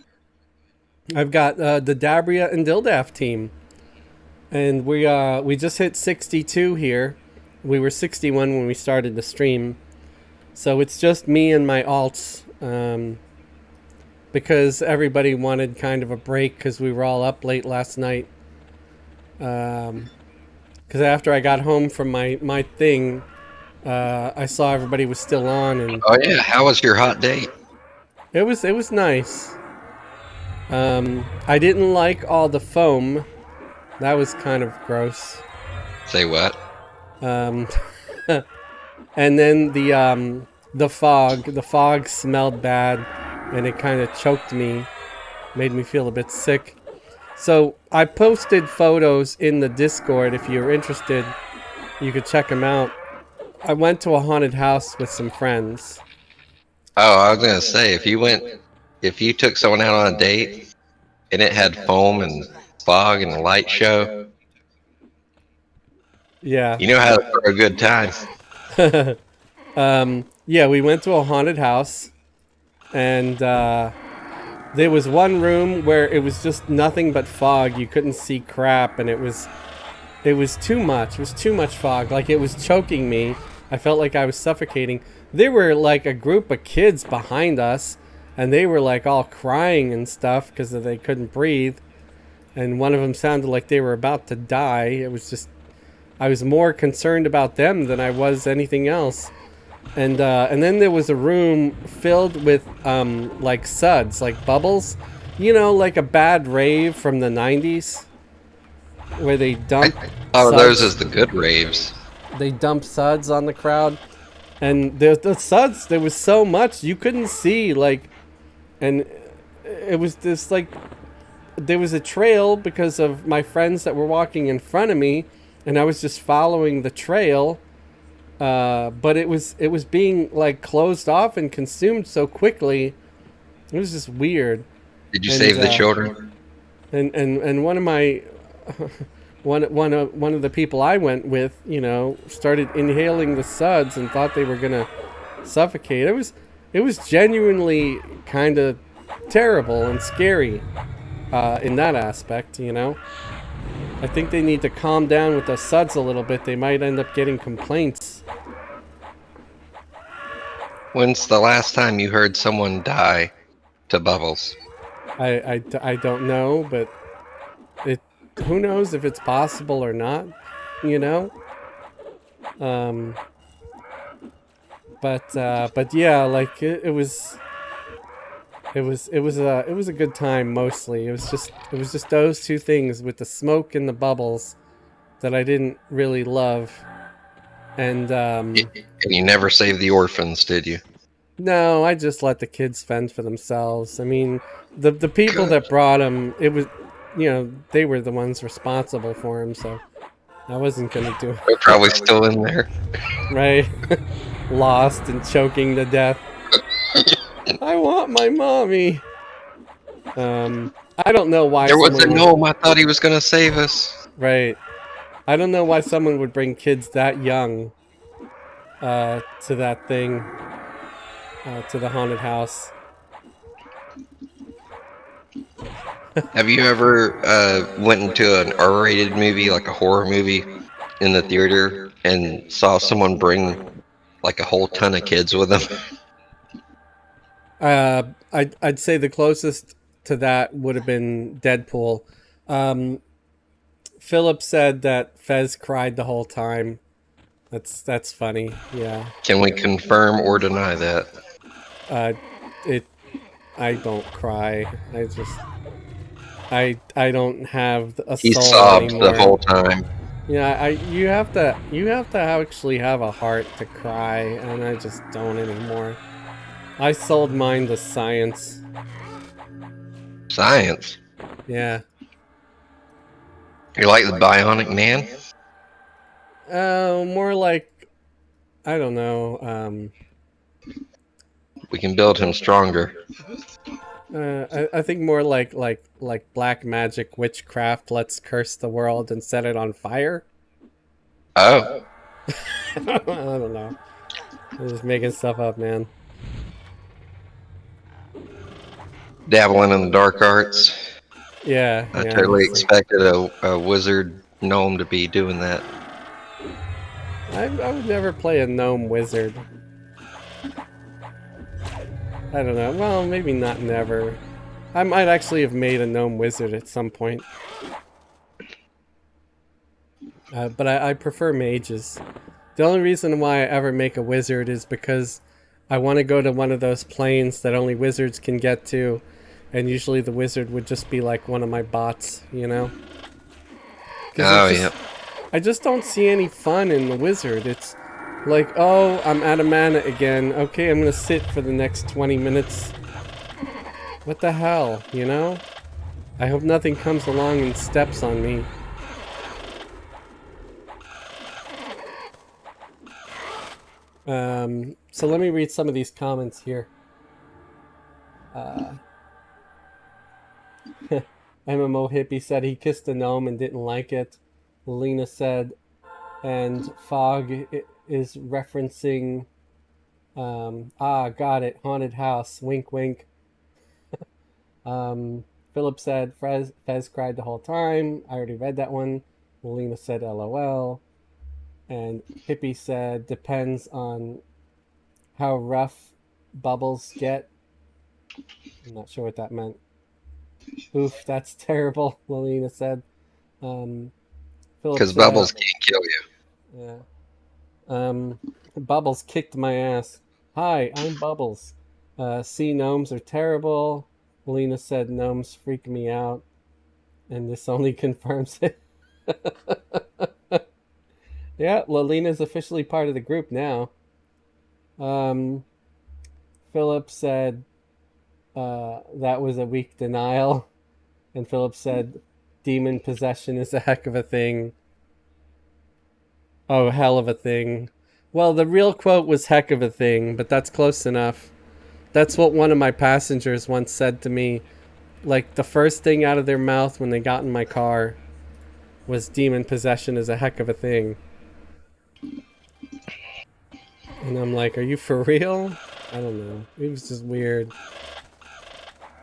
I've got the Dabria and Dildaf team, and we just hit 62 here. We were 61 when we started the stream, so it's just me and my alts. Because everybody wanted kind of a break because we were all up late last night. Because after I got home from my thing, I saw everybody was still on, and Oh yeah, how was your hot date? it was nice. I didn't like all the foam. That was kind of gross. Say what? Um, and then the fog. The fog smelled bad, and it kind of choked me, made me feel a bit sick. So I posted photos in the Discord. If you're interested, you could check them out. I went to a haunted house with some friends. Oh, I was gonna say if you took someone out on a date and it had foam and fog and a light show, Yeah. you know how to throw a good time. Yeah, we went to a haunted house, and there was one room where it was just nothing but fog. You couldn't see crap, and it was too much. It was too much fog. Like, it was choking me. I felt like I was suffocating. There were like a group of kids behind us, and they were like all crying and stuff because they couldn't breathe. And one of them sounded like they were about to die. It was just, I was more concerned about them than I was anything else. And then there was a room filled with like suds, like bubbles, like a bad rave from the 90s, where they dump Oh, suds. those is the good raves. They dump suds on the crowd, and the suds, there was so much you couldn't see, like, and it was this like, there was a trail because of my friends that were walking in front of me, and I was just following the trail. But it was being like closed off and consumed so quickly. It was just weird. Did you And, save the children? And one of my one of the people I went with, started inhaling the suds and thought they were gonna suffocate. It was genuinely kind of terrible and scary in that aspect. I think they need to calm down with the suds a little bit. They might end up getting complaints. When's the last time you heard someone die to bubbles? I don't know, but who knows if it's possible or not, you know? But yeah, like it was a good time mostly. It was just those two things with the smoke and the bubbles that I didn't really love. And And you never saved the orphans, did you? no, I just let the kids fend for themselves. I mean, the people that brought them, it was, they were the ones responsible for him, so I wasn't gonna do They're probably still in there. it, right? Lost and choking to death. I want my mommy. I don't know why There was a someone would- gnome. I thought he was gonna save us. Right. I don't know why someone would bring kids that young to that thing, to the haunted house. Have you ever went into an R-rated movie, like a horror movie, in the theater, and saw someone bring like a whole ton of kids with them? I'd say the closest to that would have been Deadpool. Um, Philip said that Fez cried the whole time. That's funny. Yeah. Can we confirm or deny that? It. I don't cry. I don't have a He soul sobbed the anymore. whole time. Yeah. You have to actually have a heart to cry, and I just don't anymore. I sold mine to science. Science. Yeah. You like the Bionic Man? More like, I don't know. We can build him stronger. I think more like black magic witchcraft. Let's curse the world and set it on fire. Oh, I don't know. I'm just making stuff up, man. dabbling in the dark arts. Yeah, I yeah. totally expected a wizard gnome to be doing that. I would never play a gnome wizard. I don't know. Well, maybe not never. I might actually have made a gnome wizard at some point. But I prefer mages. The only reason why I ever make a wizard is because I want to go to one of those planes that only wizards can get to. And usually the wizard would just be like one of my bots, you know? Oh, yeah. I just don't see any fun in the wizard. It's like, oh, I'm out of mana again. Okay, I'm gonna sit for the next 20 minutes. What the hell, you know? I hope nothing comes along and steps on me. So let me read some of these comments here. MMO Hippie said he kissed a gnome and didn't like it. Lena said, and Fog is referencing, got it, haunted house, wink wink. Philip said, Fez cried the whole time. I already read that one. Lena said, LOL. And Hippie said, depends on how rough bubbles get. I'm not sure what that meant. Oof, that's terrible, Lelina said. Because bubbles can't kill you. Yeah. Bubbles kicked my ass. Hi, I'm Bubbles. Sea gnomes are terrible. Lena said gnomes freak me out. And this only confirms it. Yeah, Lalena's officially part of the group now. Philip said that was a weak denial. And Philip said demon possession is a heck of a thing. Oh, hell of a thing. Well, the real quote was heck of a thing, but that's close enough. That's what one of my passengers once said to me. Like, the first thing out of their mouth when they got in my car was demon possession is a heck of a thing. And I'm like, are you for real? I don't know. It was just weird.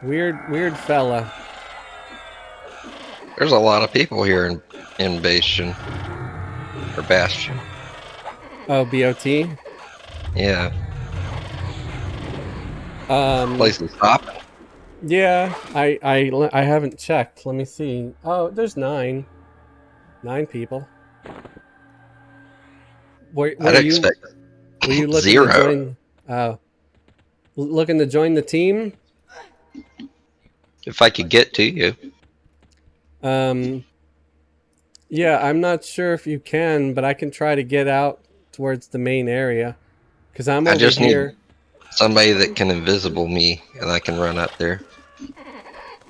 Weird fella. There's a lot of people here in Bastion. Or Bastion. Oh, BOT? Yeah. Place is hopping. Yeah, I haven't checked. Let me see. Oh, there's 9. 9 people. I'd expect were you looking 0. to join? Looking to join the team? If I could get to you. Yeah, I'm not sure if you can, but I can try to get out towards the main area. Because I'm over I just here. need somebody that can invisible me, and I can run up there.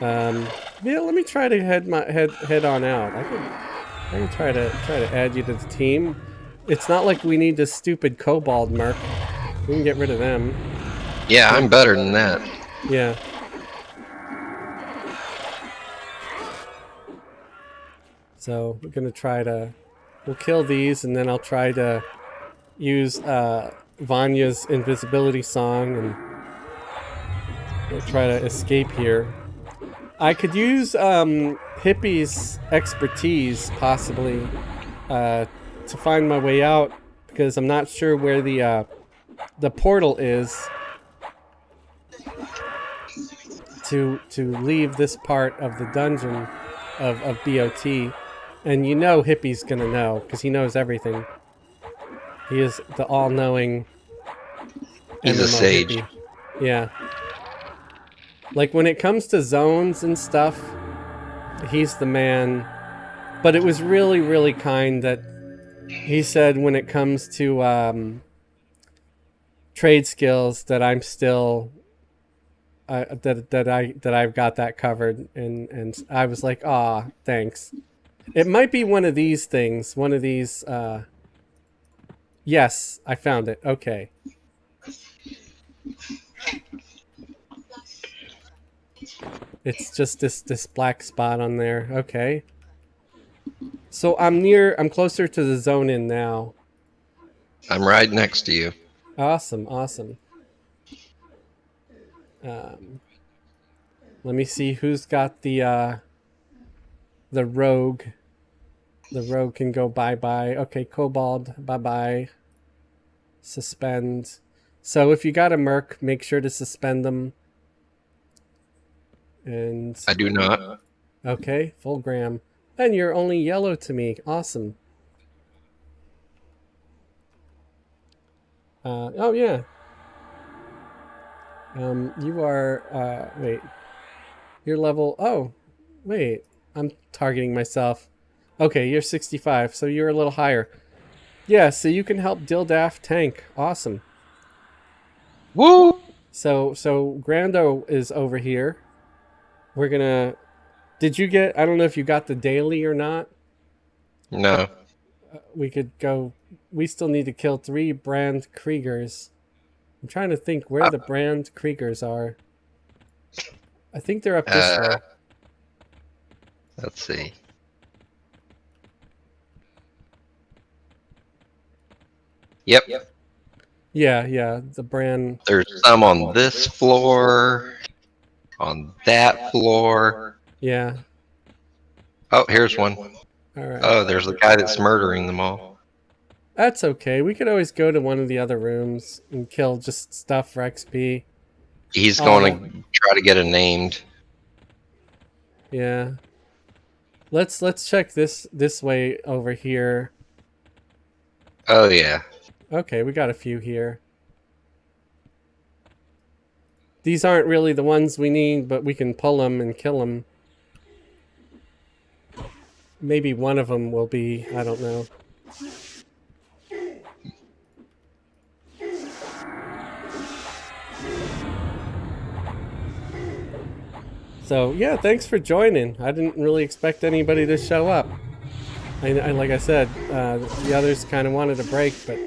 Yeah, let me try to head on out. I can try to add you to the team. It's not like we need this stupid kobold merc. We can get rid of them. Yeah, I'm better than that. Yeah. So we're gonna try to. We'll kill these, and then I'll try to use Vanya's invisibility song and we'll try to escape here. I could use Hippie's expertise possibly to find my way out because I'm not sure where the portal is to leave this part of the dungeon of BOT, and you know Hippie's gonna know because he knows everything. He is the all-knowing He's a MMO sage. hippie. Yeah. Like when it comes to zones and stuff, he's the man. But it was really, really kind that he said when it comes to trade skills that I'm still that I've got that covered, and I was like, ah, thanks. It might be one of these things, one of these. Yes, I found it. Okay. It's just this black spot on there. Okay. So I'm closer to the zone in now. I'm right next to you. Awesome, awesome. Let me see who's got the rogue. The rogue can go bye-bye. Okay, Kobold, bye-bye. Suspend. So if you got a merc, make sure to suspend them. And I do not. okay, full gram. And you're only yellow to me. Awesome. Oh yeah. You are wait. Your level. Oh, wait. I'm targeting myself. Okay, you're 65, so you're a little higher. Yeah, so you can help Dildaf tank. Awesome. Woo! So Grando is over here. We're gonna. Did you get? I don't know if you got the daily or not. No. We could go. We still need to kill 3 Brand Kriegers. I'm trying to think where the Brand Kriegers are. I think they're up this way. Let's see. Yep. Yeah, the Brand. There's some on this floor, on that floor. Yeah. Oh, here's one. All right. Oh, there's the guy that's murdering them all. That's okay. We could always go to one of the other rooms and kill just stuff for XP. He's going to try to get it named. Yeah. Let's check this way over here. Oh yeah. Okay, we got a few here. These aren't really the ones we need, but we can pull them and kill them. Maybe one of them will be, I don't know. So, yeah, thanks for joining. I didn't really expect anybody to show up. I like I said, the others kind of wanted a break, but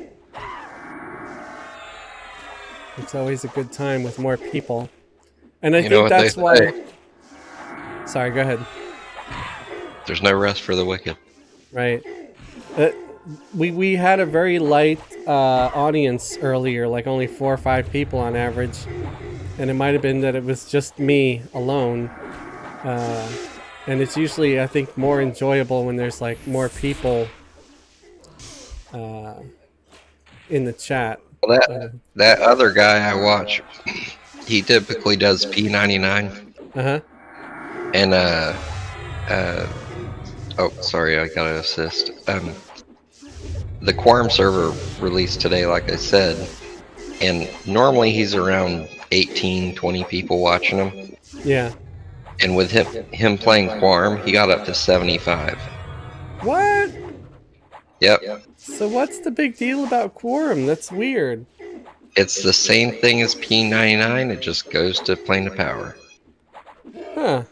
it's always a good time with more people. And I think that's why... Sorry, go ahead. There's no rest for the wicked. Right. We had a very light audience earlier, like only 4 or 5 people on average. And it might have been that it was just me alone. And it's usually, I think, more enjoyable when there's like more people in the chat. Well, that other guy I watch, he typically does P99. Uh-huh. And oh, sorry, I got to assist. The Quorum server released today, like I said, and normally he's around 18, 20 people watching him. Yeah. And with him playing Quorum, he got up to 75. What? Yep. So what's the big deal about Quorum? That's weird. It's the same thing as P99, it just goes to Plane of Power. Huh.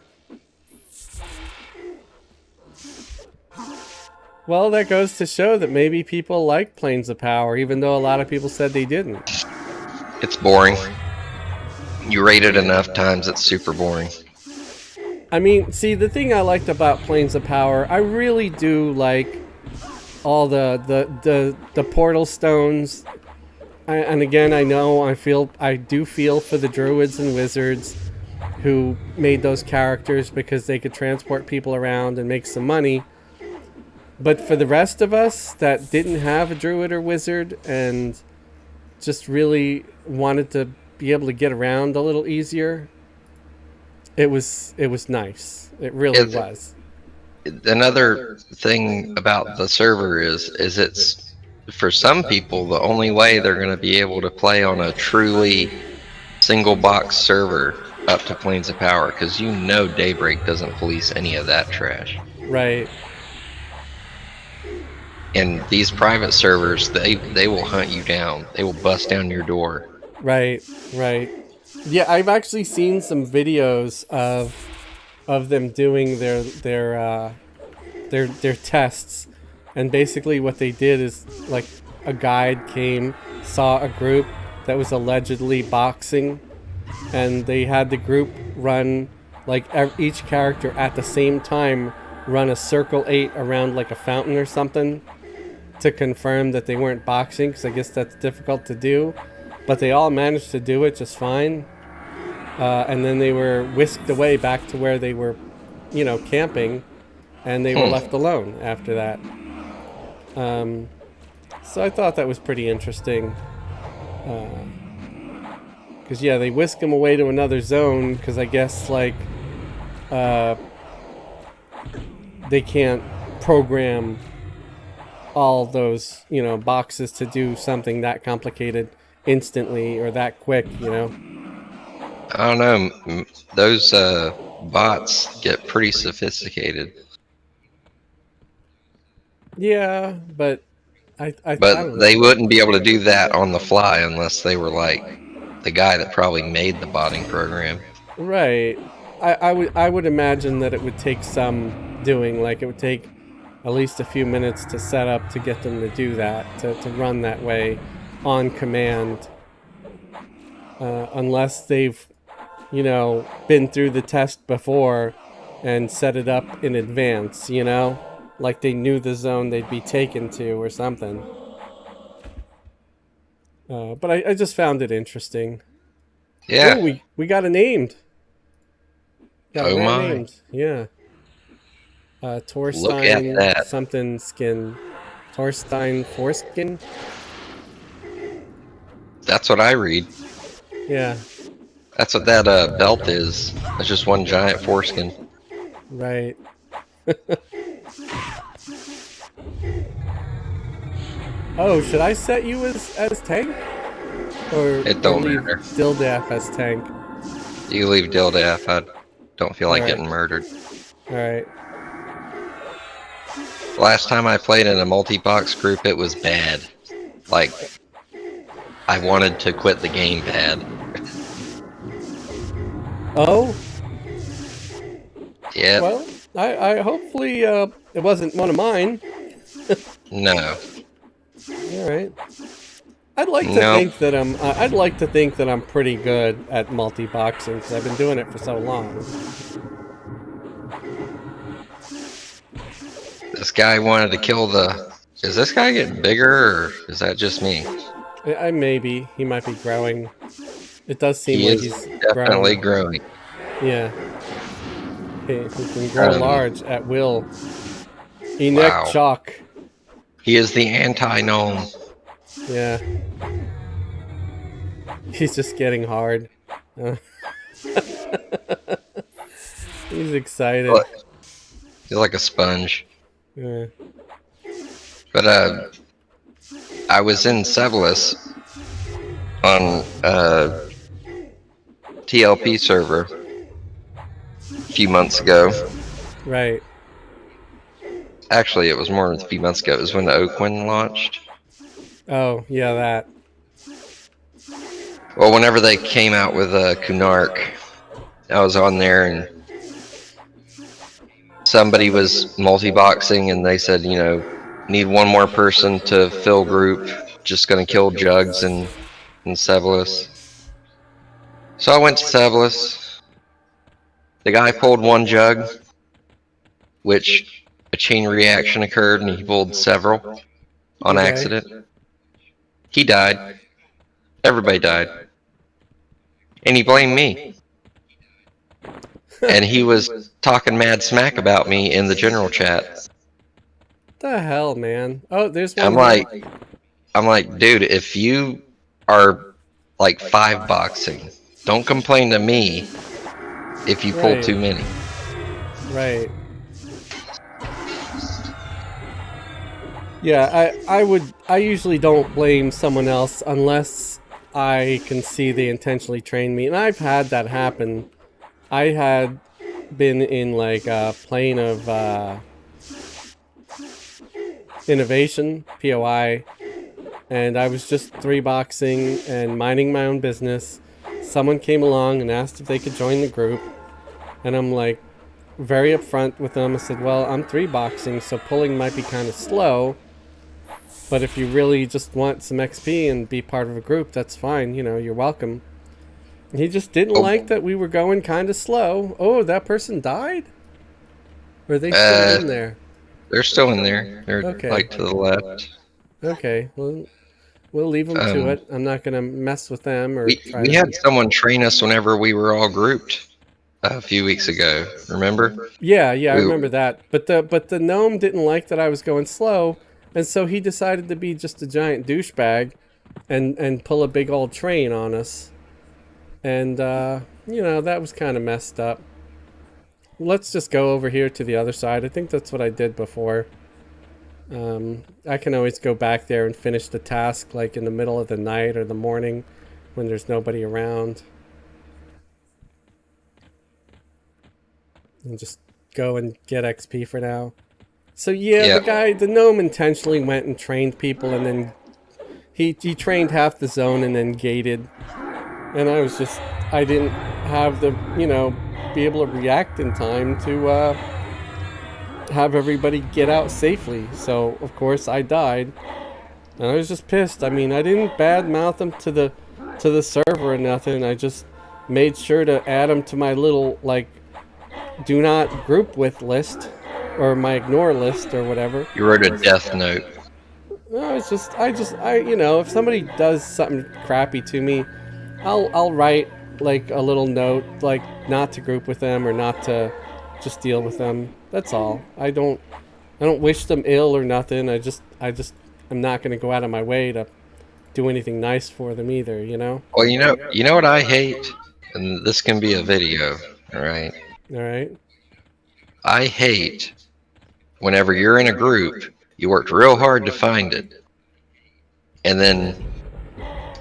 Well, that goes to show that maybe people like Planes of Power, even though a lot of people said they didn't. It's boring. You rate it enough times, it's super boring. I mean, see, the thing I liked about Planes of Power, I really do like all the portal stones. And again, I know I do feel for the druids and wizards who made those characters because they could transport people around and make some money. But for the rest of us that didn't have a druid or wizard and just really wanted to be able to get around a little easier, it was nice. It really It's was. another thing about the server is it's for some people the only way they're going to be able to play on a truly single box server up to Planes of Power, because you know Daybreak doesn't police any of that trash. Right. And these private servers, they will hunt you down. They will bust down your door. Right. Right. Yeah, I've actually seen some videos of them doing their tests, and basically what they did is like a guide came, saw a group that was allegedly boxing, and they had the group run like each character at the same time run a circle 8 around like a fountain or something to confirm that they weren't boxing, because I guess that's difficult to do, but they all managed to do it just fine. And then they were whisked away back to where they were, camping, and they were left alone after that. So I thought that was pretty interesting. Because, yeah, they whisk them away to another zone because I guess, like, they can't program all those, boxes to do something that complicated instantly or that quick. I don't know. Those bots get pretty sophisticated. Yeah, but I don't But they know. wouldn't be able to do that on the fly unless they were like the guy that probably made the botting program. Right. I would imagine that it would take some doing. Like, it would take at least a few minutes to set up to get them to do that, to run that way on command. Unless they've, been through the test before and set it up in advance. Like they knew the zone they'd be taken to or something. But I just found it interesting. Oh, Yeah. we got a named. Got a Oh man my. named. Yeah. Look at Torstein that. something skin. Torstein foreskin? That's what I read. Yeah, That's what that belt is. It's just one giant foreskin. right. Oh, should I set you as tank? It Or don't leave matter. Dildaf as tank? You leave Dildaf. I don't feel like Alright, getting murdered. alright. Last time I played in a multi-box group, it was bad. Like, I wanted to quit the game bad. Oh, Yep. well, I hopefully it wasn't one of mine. No. Alright. I'd like to Nope. think that I'm pretty good at multi-boxing because I've been doing it for so long. This guy wanted to kill the... Is this guy getting bigger, or is that just me? Maybe he might be growing. It does seem He like is he's definitely growing. growing. Yeah, he can grow large at will. Enoch Wow. Chalk. He is the anti-gnome. Yeah, he's just getting hard. He's excited. Look, he's like a sponge. Yeah. But I was in Severus on TLP server a few months ago. Right. Actually, it was more than a few months ago. It was when the Oakwind launched. Oh, yeah, that. Well, whenever they came out with Kunark, I was on there and somebody was multi-boxing and they said, need one more person to fill group. Just gonna kill Jugs and Severus. So I went to Severus. The guy pulled one Jug, which a chain reaction occurred and he pulled several on Okay. accident. He died. Everybody died. And he blamed me. And he was talking mad smack about me in the general chat. The hell, man. Oh, there's one I'm here. like, dude, if you are like 5 boxing, don't complain to me if you pull Right. too many. Right. Yeah, I usually don't blame someone else unless I can see they intentionally trained me. And I've had that happen. I had been in like a plane of innovation, POI, and I was just three boxing and minding my own business. Someone came along and asked if they could join the group, and I'm like very upfront with them. I said, "Well, I'm three boxing, so pulling might be kind of slow, but if you really just want some XP and be part of a group, that's fine. You know, you're welcome." He just didn't like Oh, that we were going kind of slow. Oh, that person died? Or are they still uh, in there? they're still in there. They're Okay. like to the left. Okay. Well, we'll leave them to Um, it. I'm not going to mess with them or we try we to. had someone train us whenever we were all grouped a few weeks ago. Remember? Yeah, yeah, I We remember that. But the gnome didn't like that I was going slow, and so he decided to be just a giant douchebag and pull a big old train on us. And that was kind of messed up. Let's just go over here to the other side. I think that's what I did before. I can always go back there and finish the task like in the middle of the night or the morning when there's nobody around. And just go and get XP for now. So yeah, yeah. the gnome intentionally went and trained people, and then he trained half the zone and then gated. And I didn't have the be able to react in time to have everybody get out safely. So of course I died, and I was just pissed. I mean, I didn't badmouth them to the server or nothing. I just made sure to add them to my little like do not group with list or my ignore list or whatever. You wrote a death note. No, it's just if somebody does something crappy to me, I'll write like a little note like not to group with them or not to just deal with them. That's all. I don't wish them ill or nothing. I'm not going to go out of my way to do anything nice for them either, you know? Well, you know what I hate, and this can be a video. All right. All right? I hate whenever you're in a group, you worked real hard to find it, and then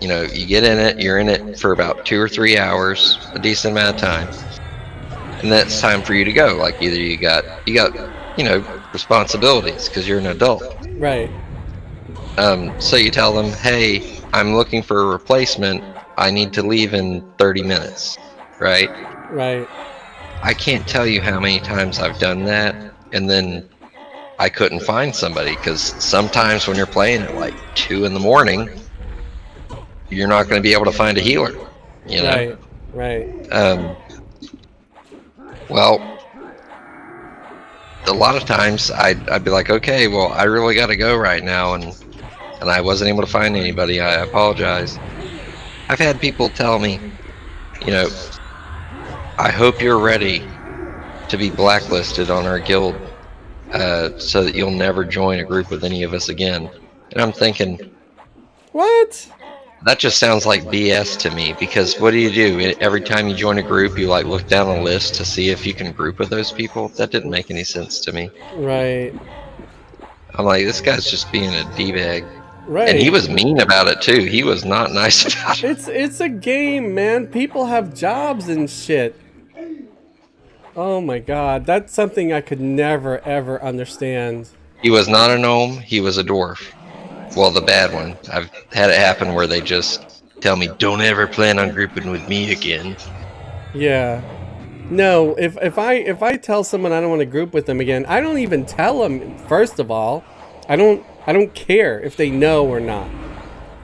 you get in it, you're in it for about 2 or 3 hours, a decent amount of time, and then it's time for you to go. Like either you got responsibilities because you're an adult. Right. So you tell them, hey, I'm looking for a replacement. I need to leave in 30 minutes, right? Right. I can't tell you how many times I've done that, and then I couldn't find somebody because sometimes when you're playing at like 2 in the morning, you're not going to be able to find a healer, you know? Right. Right. Well, a lot of times I'd be like, okay, well, I really got to go right now, and I wasn't able to find anybody. I apologize. I've had people tell me, you know, I hope you're ready to be blacklisted on our guild so that you'll never join a group with any of us again. And I'm thinking, What? that just sounds like BS to me, because what do? Every time you join a group, you like look down a list to see if you can group with those people? That didn't make any sense to me. Right. I'm like, this guy's just being a D-bag. Right. And he was mean about it too. He was not nice about it. It's a game, man. People have jobs and shit. Oh my god, that's something I could never ever understand. He was not a gnome, he was a dwarf. Well, the bad one. I've had it happen where they just tell me, don't ever plan on grouping with me again. Yeah. No, if I tell someone I don't want to group with them again, I don't even tell them. First of all, I don't care if they know or not.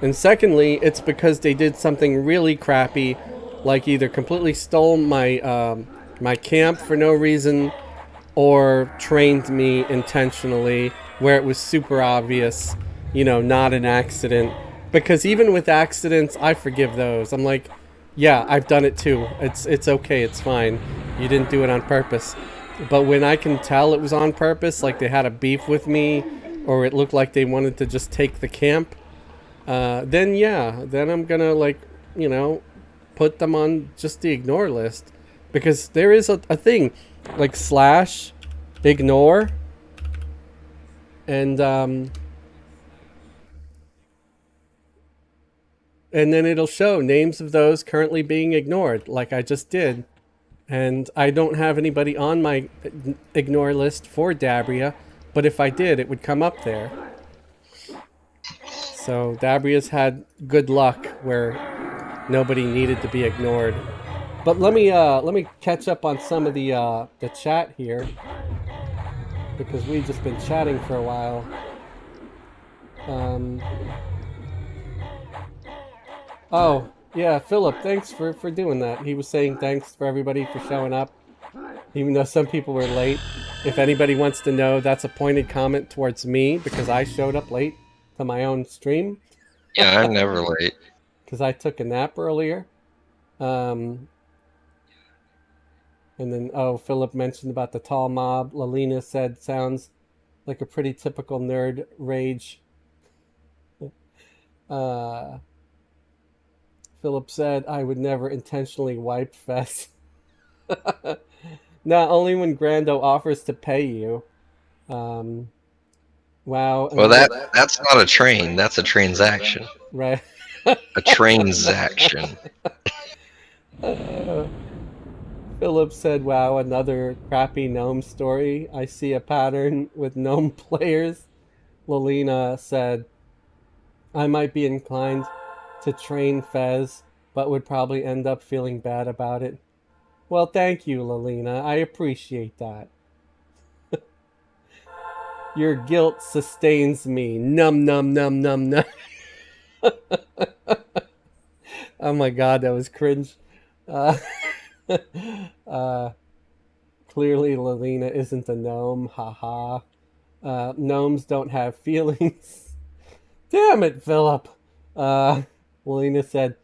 And secondly, it's because they did something really crappy, like either completely stole my camp for no reason, or trained me intentionally where it was super obvious, not an accident. Because even with accidents, I forgive those. I'm like, yeah, I've done it too. It's okay. It's fine. You didn't do it on purpose. But when I can tell it was on purpose, like they had a beef with me, or it looked like they wanted to just take the camp, then I'm gonna put them on just the ignore list. because there is a thing like slash ignore and and then it'll show names of those currently being ignored, like I just did. And I don't have anybody on my ignore list for Dabria, but if I did, it would come up there. So Dabria's had good luck where nobody needed to be ignored. But let me catch up on some of the chat here because we've just been chatting for a while. Um, oh yeah, Philip, thanks for doing that. He was saying thanks for everybody for showing up, even though some people were late. If anybody wants to know, that's a pointed comment towards me because I showed up late to my own stream Yeah, I'm never late. because I took a nap earlier. Um, and then, oh, Philip mentioned about the tall mob. Lalina said, sounds like a pretty typical nerd rage. Uh, Philip said, I would never intentionally wipe Fess. Not only when Grando offers to pay you. Wow. Well, that's not a train. That's a transaction. Right. A transaction. Philip said, wow, another crappy gnome story. I see a pattern with gnome players. Lalina said, I might be inclined to train Fez, but would probably end up feeling bad about it. Well, thank you, Lalina. I appreciate that. Your guilt sustains me. Num num num num num. Oh my god, that was cringe. Uh, uh, clearly, Lalina isn't a gnome. Haha. Gnomes don't have feelings. Damn it, Philip. Lalina said,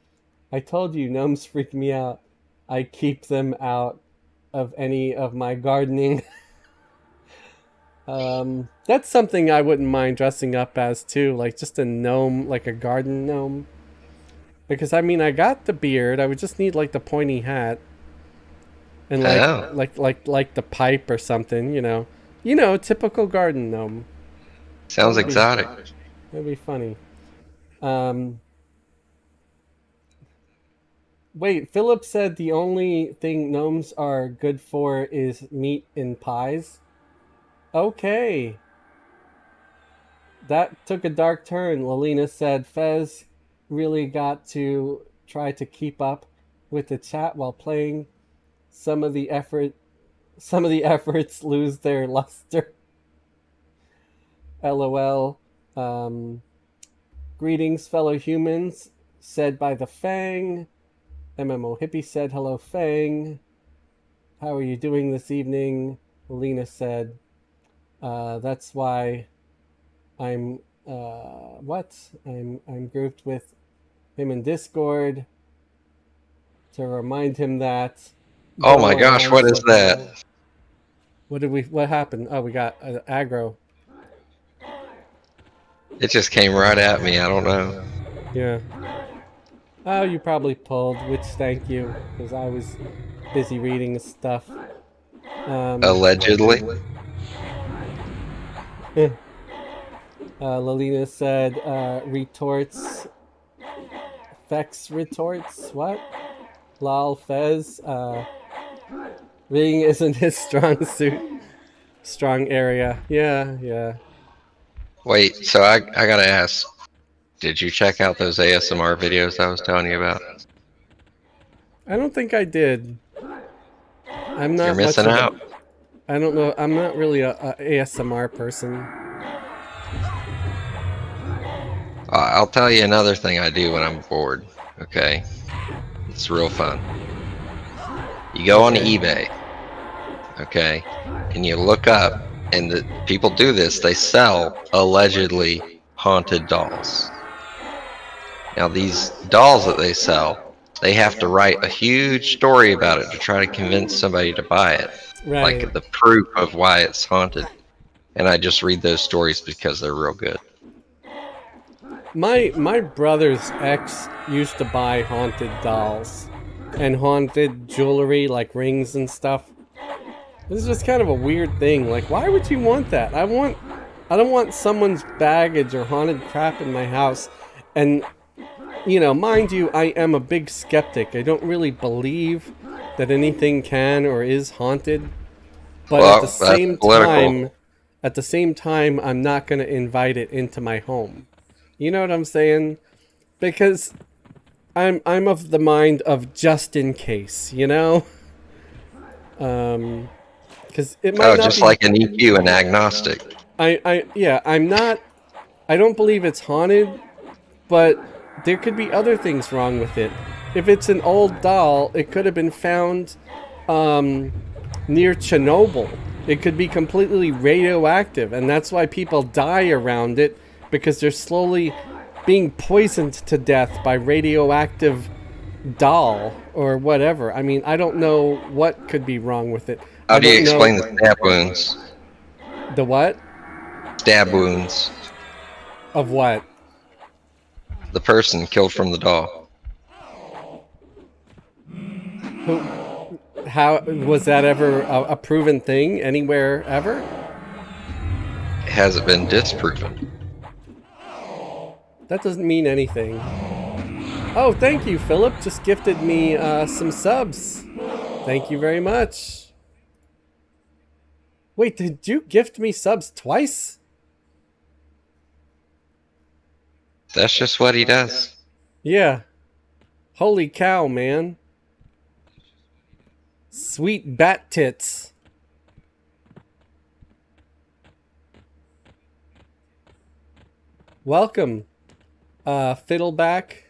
I told you gnomes freak me out. I keep them out of any of my gardening. That's something I wouldn't mind dressing up as too, like just a gnome, like a garden gnome. Because I mean, I got the beard. I would just need like the pointy hat, and Oh. like the pipe or something. Typical garden gnome. Sounds That'd be- exotic. That'd be funny. Um, Wait, Philip said the only thing gnomes are good for is meat and pies. Okay. That took a dark turn. Lalina said Fez really got to try to keep up with the chat while playing. Some of the efforts lose their luster. LOL. Greetings, fellow humans, said by the Fang. MMO Hippie said, hello, Fang. How are you doing this evening? Lena said, that's why I'm, I'm grouped with him in Discord to remind him that. Oh my gosh, what is that? What happened? Oh, we got aggro. It just came right at me. I don't know. Yeah. Oh, you probably pulled, which thank you, because I was busy reading stuff. Allegedly. Lalina said, retorts. Fex retorts? What? Lol Fez. Reading isn't his strong suit. Strong area. Yeah. Wait, so I gotta ask. Did you check out those ASMR videos I was telling you about? I don't think I did. I'm not You're missing much of out. I don't know. I'm not really a ASMR person. I'll tell you another thing I do when I'm bored. Okay, it's real fun. You go on eBay, okay, and you look up, and the people do this. They sell allegedly haunted dolls. Now these dolls that they sell, they have to write a huge story about it to try to convince somebody to buy it, Right. like the proof of why it's haunted. And I just read those stories because they're real good. My brother's ex used to buy haunted dolls, and haunted jewelry like rings and stuff. This is just kind of a weird thing. Like, why would you want that? I don't want someone's baggage or haunted crap in my house. And, mind you, I am a big skeptic. I don't really believe that anything can or is haunted. But Well, that's political. at the same time, I'm not going to invite it into my home. You know what I'm saying? Because I'm of the mind of just in case, because it might Oh, not just be. like an EQ and agnostic. I'm not. I don't believe it's haunted, but there could be other things wrong with it. If it's an old doll, it could have been found near Chernobyl. It could be completely radioactive, and that's why people die around it, because they're slowly being poisoned to death by radioactive doll or whatever. I mean, I don't know what could be wrong with it. How I do you don't know explain the stab wounds? the what Stab wounds. of what. The person killed from the doll. Who? How was that ever a proven thing anywhere ever? It hasn't been disproven. That doesn't mean anything. Oh, thank you, Philip. Just gifted me some subs. Thank you very much. Wait, did you gift me subs twice? That's just what he does. Yeah. Holy cow, man. Sweet bat tits. Welcome. Fiddleback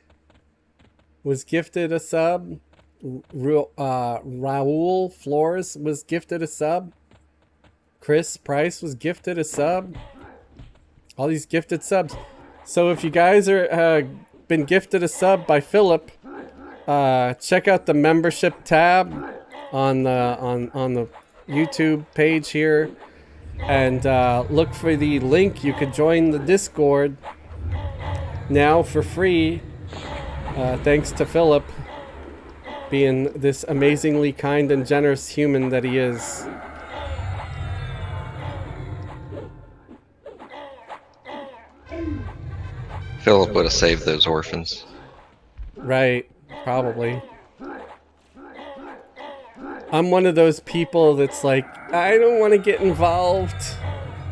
was gifted a sub. Raul Flores was gifted a sub. Chris Price was gifted a sub. All these gifted subs. So if you guys are been gifted a sub by Philip, check out the membership tab on the YouTube page here, and look for the link. You could join the Discord now for free. Thanks to Philip being this amazingly kind and generous human that he is. Philip would have saved those orphans. Right, probably. I'm one of those people that's like, I don't want to get involved.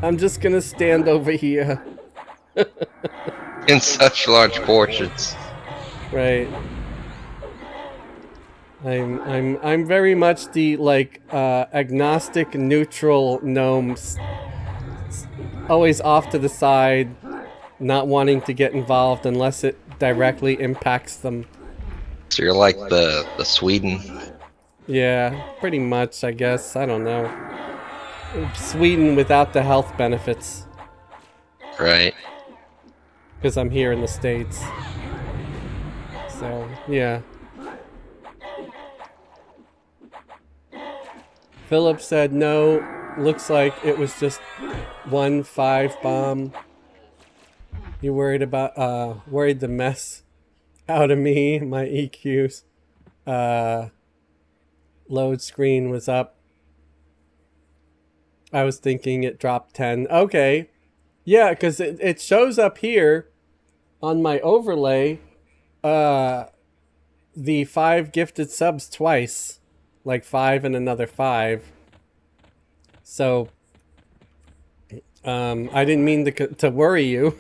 I'm just gonna stand over here. In such large portions. Right. I'm very much the agnostic neutral gnomes, always off to the side, not wanting to get involved unless it directly impacts them. So you're like the Sweden. Yeah, pretty much, I guess. I don't know. Sweden without the health benefits, Right. because I'm here in the States. So, yeah. Philip said no. Looks like it was just 1-5 bomb. You worried the mess out of me. My EQs load screen was up. I was thinking it dropped 10. Okay. Yeah, because it shows up here on my overlay the 5 gifted subs twice. Like 5 and another 5. So I didn't mean to worry you.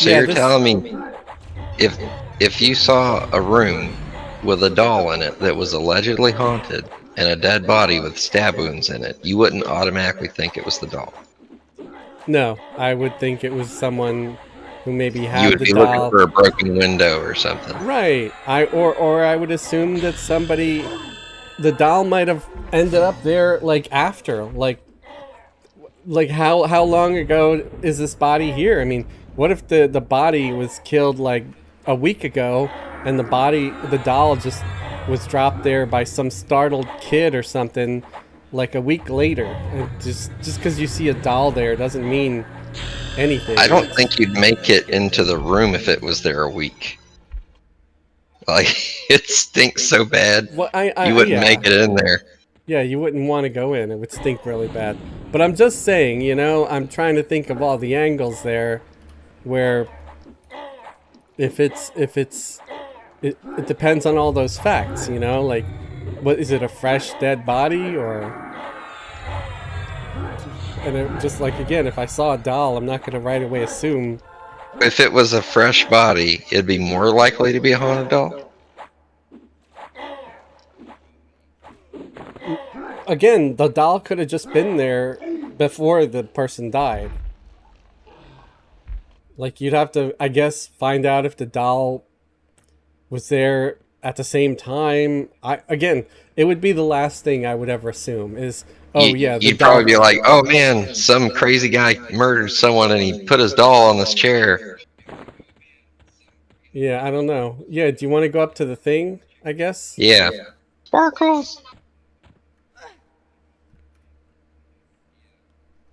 You're telling me if you saw a room with a doll in it that was allegedly haunted and a dead body with stab wounds in it, you wouldn't automatically think it was the doll. No, I would think it was someone who maybe You had would the be doll. looking for a broken window or something. Right. Or I would assume that the doll might have ended up there after, like how long ago is this body here? I mean, what if the body was killed like a week ago and the doll just was dropped there by some startled kid or something, like a week later. And just because you see a doll there doesn't mean anything. I don't think you'd make it into the room if it was there a week. Like, it stinks so bad, Well, you wouldn't yeah, make it in there. yeah, you wouldn't want to go in. It would stink really bad. But I'm just saying, you know, I'm trying to think of all the angles there, where it depends on all those facts, you know, like, what is it, a fresh dead body, or, and just like, again, if I saw a doll, I'm not going to right away assume. If it was a fresh body, it'd be more likely to be a haunted doll. Again, the doll could have just been there before the person died. Like, you'd have to, I guess, find out if the doll was there at the same time. Again, it would be the last thing I would ever assume is, oh yeah, the You'd doll. probably be like, oh man, some crazy guy murdered someone and he put his doll on this chair. Yeah, I don't know. Yeah, do you want to go up to the thing, I guess? Yeah. Sparkles!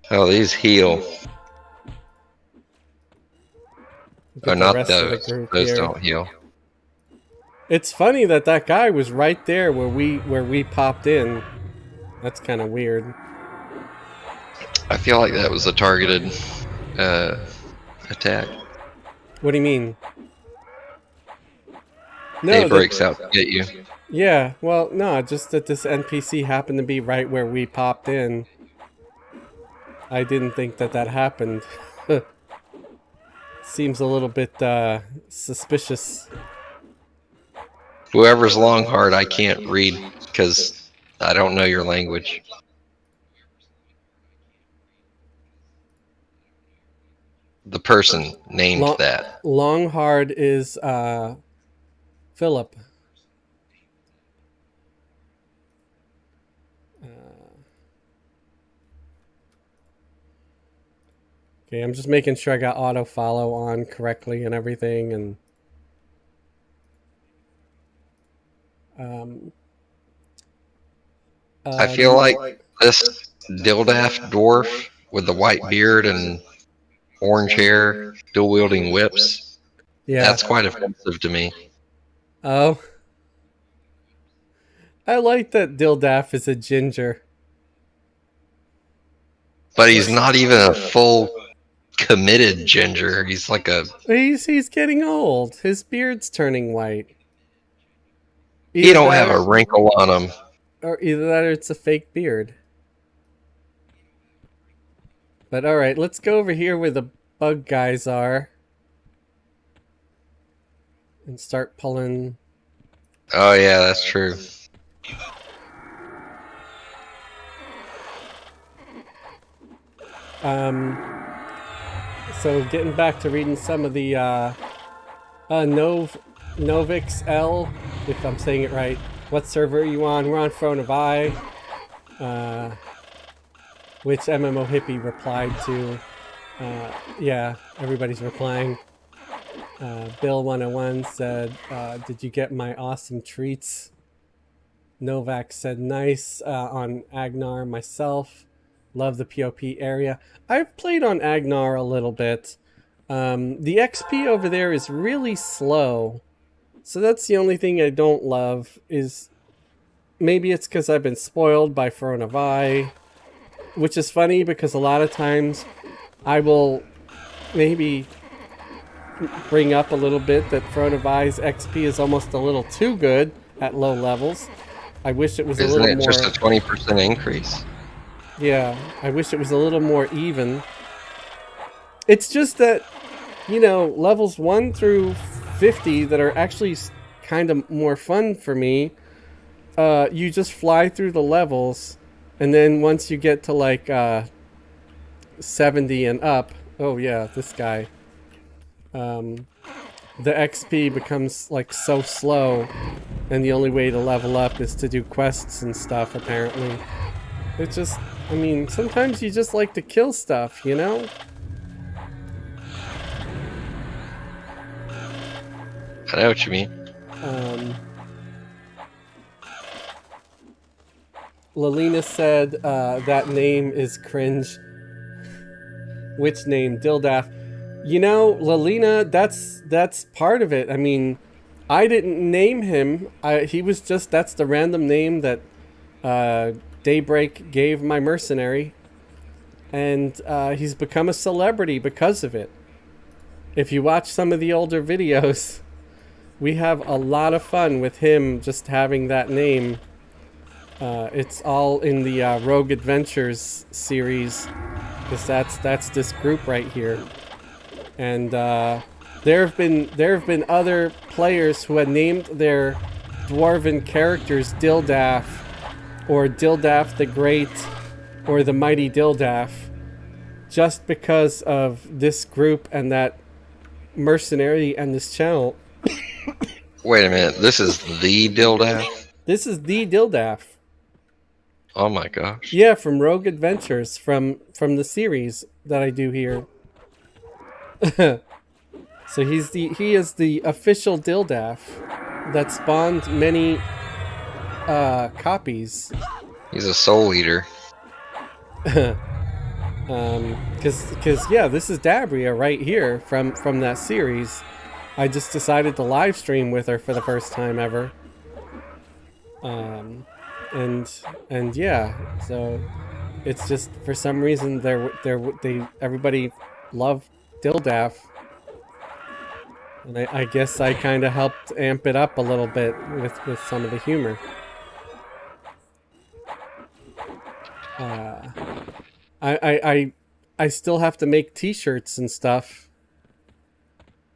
Oh, these heal. Get Oh, the not rest of the those. group Those here. don't heal. It's funny that that guy was right there where we popped in. That's kind of weird. I feel like that was a targeted attack. What do you mean? Day breaks out to get you. Yeah, well, no, just that this NPC happened to be right where we popped in. I didn't think that that happened. Seems a little bit suspicious. Whoever's Longhard, I can't read because I don't know your language. The person named that. Longhard is Philip. Okay, I'm just making sure I got auto follow on correctly and everything, and I feel like this Dildaf dwarf with the white beard and orange hair, dual wielding whips. yeah, That's quite offensive to me. Oh, I like that Dildaf is a ginger. But he's not even a full committed ginger. He's like a. He's getting old. His beard's turning white. He don't have a wrinkle on him. Or either that or it's a fake beard. But alright, let's go over here where the bug guys are. And start pulling. Oh yeah, that's true. So getting back to reading some of the Novix L, if I'm saying it right. What server are you on? We're on Throne of Eye. Which MMO hippie replied to. Yeah, everybody's replying. Bill 101 said, did you get my awesome treats? Novak said, nice. On Agnar myself. Love the POP area. I've played on Agnar a little bit. The XP over there is really slow. So that's the only thing I don't love. Is maybe it's because I've been spoiled by Throne of Eye. Which is funny because a lot of times I will maybe bring up a little bit that Throne of Eye's XP is almost a little too good at low levels. I wish it was a little more... Isn't it just a 20% increase? Yeah, I wish it was a little more even. It's just that, you know, levels 1 through 50 that are actually kind of more fun for me, you just fly through the levels, and then once you get to like 70 and up, oh yeah, this guy, the XP becomes like so slow, and the only way to level up is to do quests and stuff, apparently. It's just, I mean, sometimes you just like to kill stuff, you know? I know what you mean. Lalina said that name is cringe. Which name? Dildaf. You know, Lalina, that's part of it. I mean, I didn't name him. He was just, that's the random name that Daybreak gave my mercenary. And he's become a celebrity because of it. If you watch some of the older videos, we have a lot of fun with him just having that name. It's all in the Rogue Adventures series, because that's this group right here. And there have been other players who had named their dwarven characters Dildaf, or Dildaf the Great, or the Mighty Dildaf, just because of this group and that mercenary and this channel. Wait a minute, this is the Dildaf? This is the Dildaf. Oh my gosh. Yeah, from Rogue Adventures, from the series that I do here. So he is the official Dildaf that spawned many copies. He's a soul eater. Cause yeah, this is Dabria right here from that series. I just decided to live stream with her for the first time ever. And yeah, so it's just for some reason everybody loved Dildaf, and I guess I kind of helped amp it up a little bit with some of the humor. I still have to make T-shirts and stuff,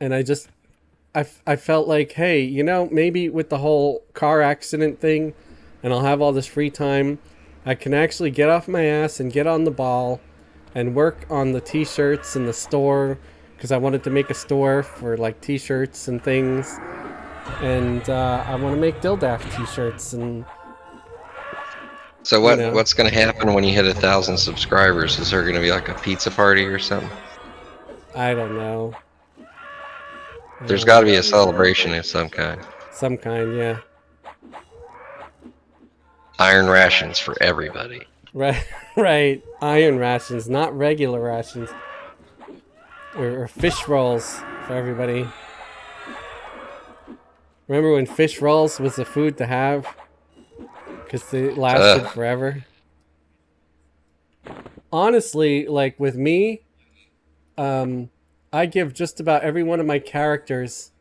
and I felt like, hey, you know, maybe with the whole car accident thing, and I'll have all this free time, I can actually get off my ass and get on the ball and work on the T-shirts in the store, because I wanted to make a store for like T-shirts and things, and I want to make Dildaf T-shirts. And so what's going to happen when you hit 1,000 subscribers? Is there going to be like a pizza party or something? I don't know. There's got to be a celebration of some kind. Some kind, yeah. Iron rations for everybody. Right, right. Iron rations, not regular rations. Or fish rolls for everybody. Remember when fish rolls was the food to have? Because they lasted forever. Honestly, like with me, I give just about every one of my characters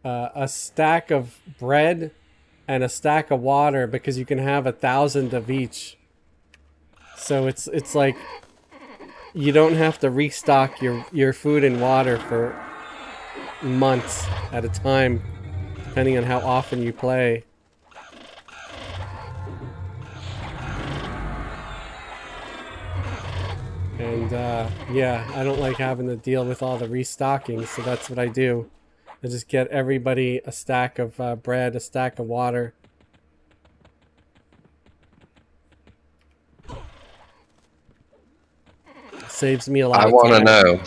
a stack of bread and a stack of water, because you can have 1,000 of each. So it's like you don't have to restock your food and water for months at a time, depending on how often you play. And yeah, I don't like having to deal with all the restocking, so that's what I do. I just get everybody a stack of bread, a stack of water. Saves me a lot of time. I want to know,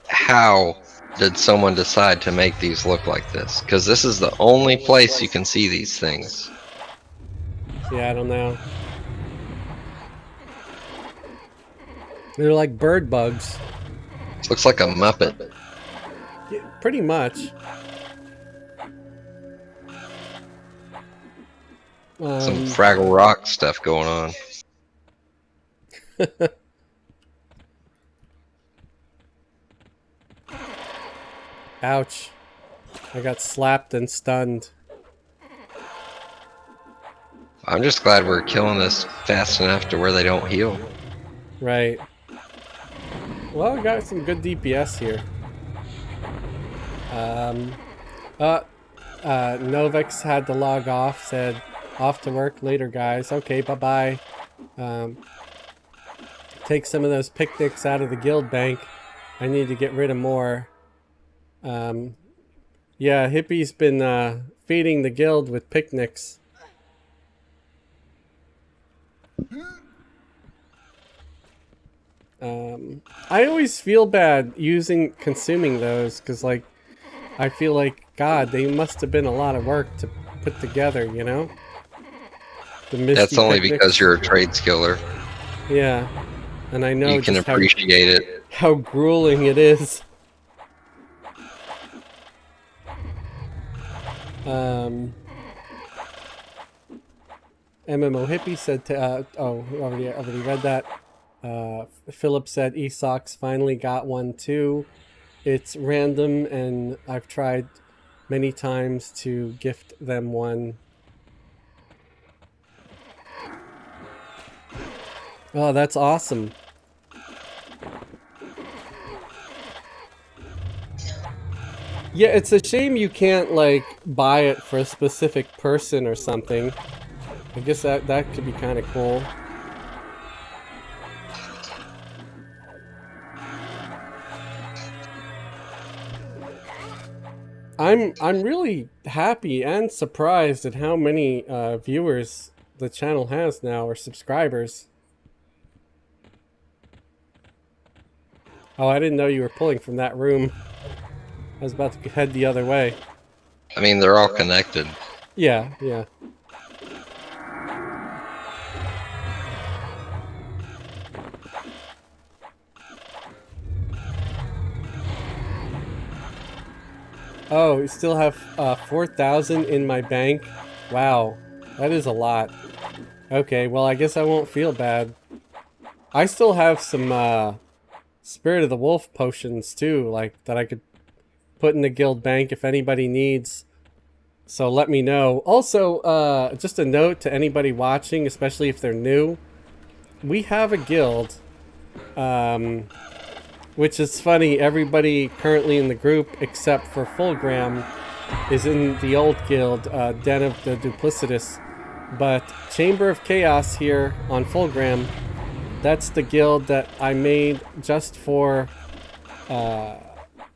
how did someone decide to make these look like this? Because this is the only place you can see these things. Yeah, I don't know. They're like bird bugs. This looks like a Muppet. Yeah, pretty much. Some Fraggle Rock stuff going on. Ouch. I got slapped and stunned. I'm just glad we're killing this fast enough to where they don't heal. Right. Well, we got some good DPS here. Novex had to log off, said, off to work later, guys. Okay, bye-bye. Take some of those picnics out of the guild bank. I need to get rid of more. Yeah, Hippie's been feeding the guild with picnics. I always feel bad consuming those, because like I feel like, God, they must have been a lot of work to put together, you know? The Misty That's only picnics. because you're a trade skiller. Yeah, and I know You can just appreciate it. how grueling it is. MMO Hippie said, already read that. Philip said Esox finally got one too. It's random, and I've tried many times to gift them one. Oh, that's awesome. Yeah, it's a shame you can't, like, buy it for a specific person or something. I guess that could be kind of cool. I'm really happy and surprised at how many viewers the channel has now, or subscribers. Oh, I didn't know you were pulling from that room. I was about to head the other way. I mean, they're all connected. Yeah, yeah. Oh, you still have 4,000 in my bank? Wow, that is a lot. Okay, well, I guess I won't feel bad. I still have some Spirit of the Wolf potions too, like, that I could put in the guild bank if anybody needs. So let me know. Also, just a note to anybody watching, especially if they're new. We have a guild, which is funny. Everybody currently in the group, except for Fulgram, is in the old guild, Den of the Duplicitous. But Chamber of Chaos here on Fulgram, that's the guild that I made just for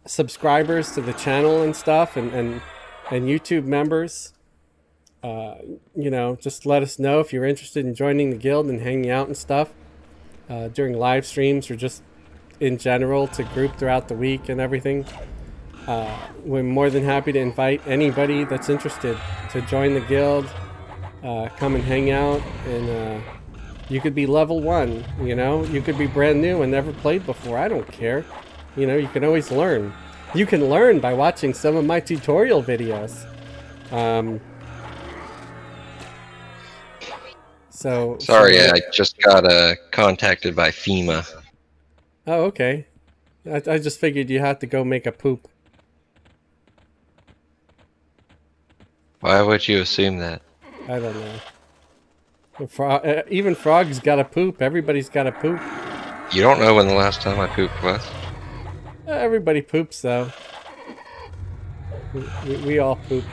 subscribers to the channel and stuff, and YouTube members. You know, just let us know if you're interested in joining the guild and hanging out and stuff during live streams, or just in general to group throughout the week and everything. We're more than happy to invite anybody that's interested to join the guild. Come and hang out, and you could be level 1, you know? You could be brand new and never played before. I don't care. You know, you can always learn. You can learn by watching some of my tutorial videos. Sorry, I just got contacted by FEMA. Oh, okay. I just figured you had to go make a poop. Why would you assume that? I don't know. Even frogs gotta poop. Everybody's gotta poop. You don't know when the last time I pooped was? Everybody poops, though. We all poop.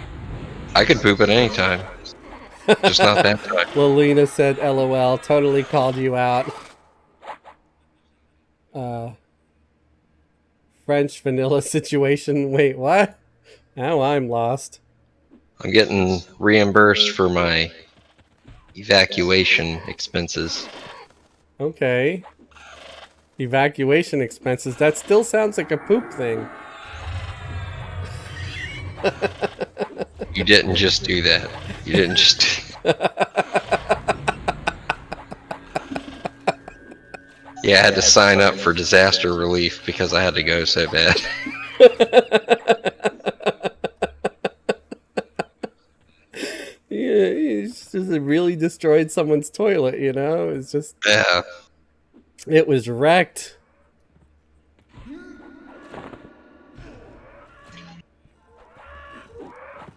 I could poop at any time. Just not that time. Lilina said, LOL, totally called you out. French vanilla situation. Wait, what? Now I'm lost. I'm getting reimbursed for my evacuation expenses. Okay. Evacuation expenses. That still sounds like a poop thing. You didn't just do that. You didn't just... Yeah, I had to sign up for disaster relief because I had to go so bad. Yeah, it's just it really destroyed someone's toilet, you know? It's just... Yeah. It was wrecked. You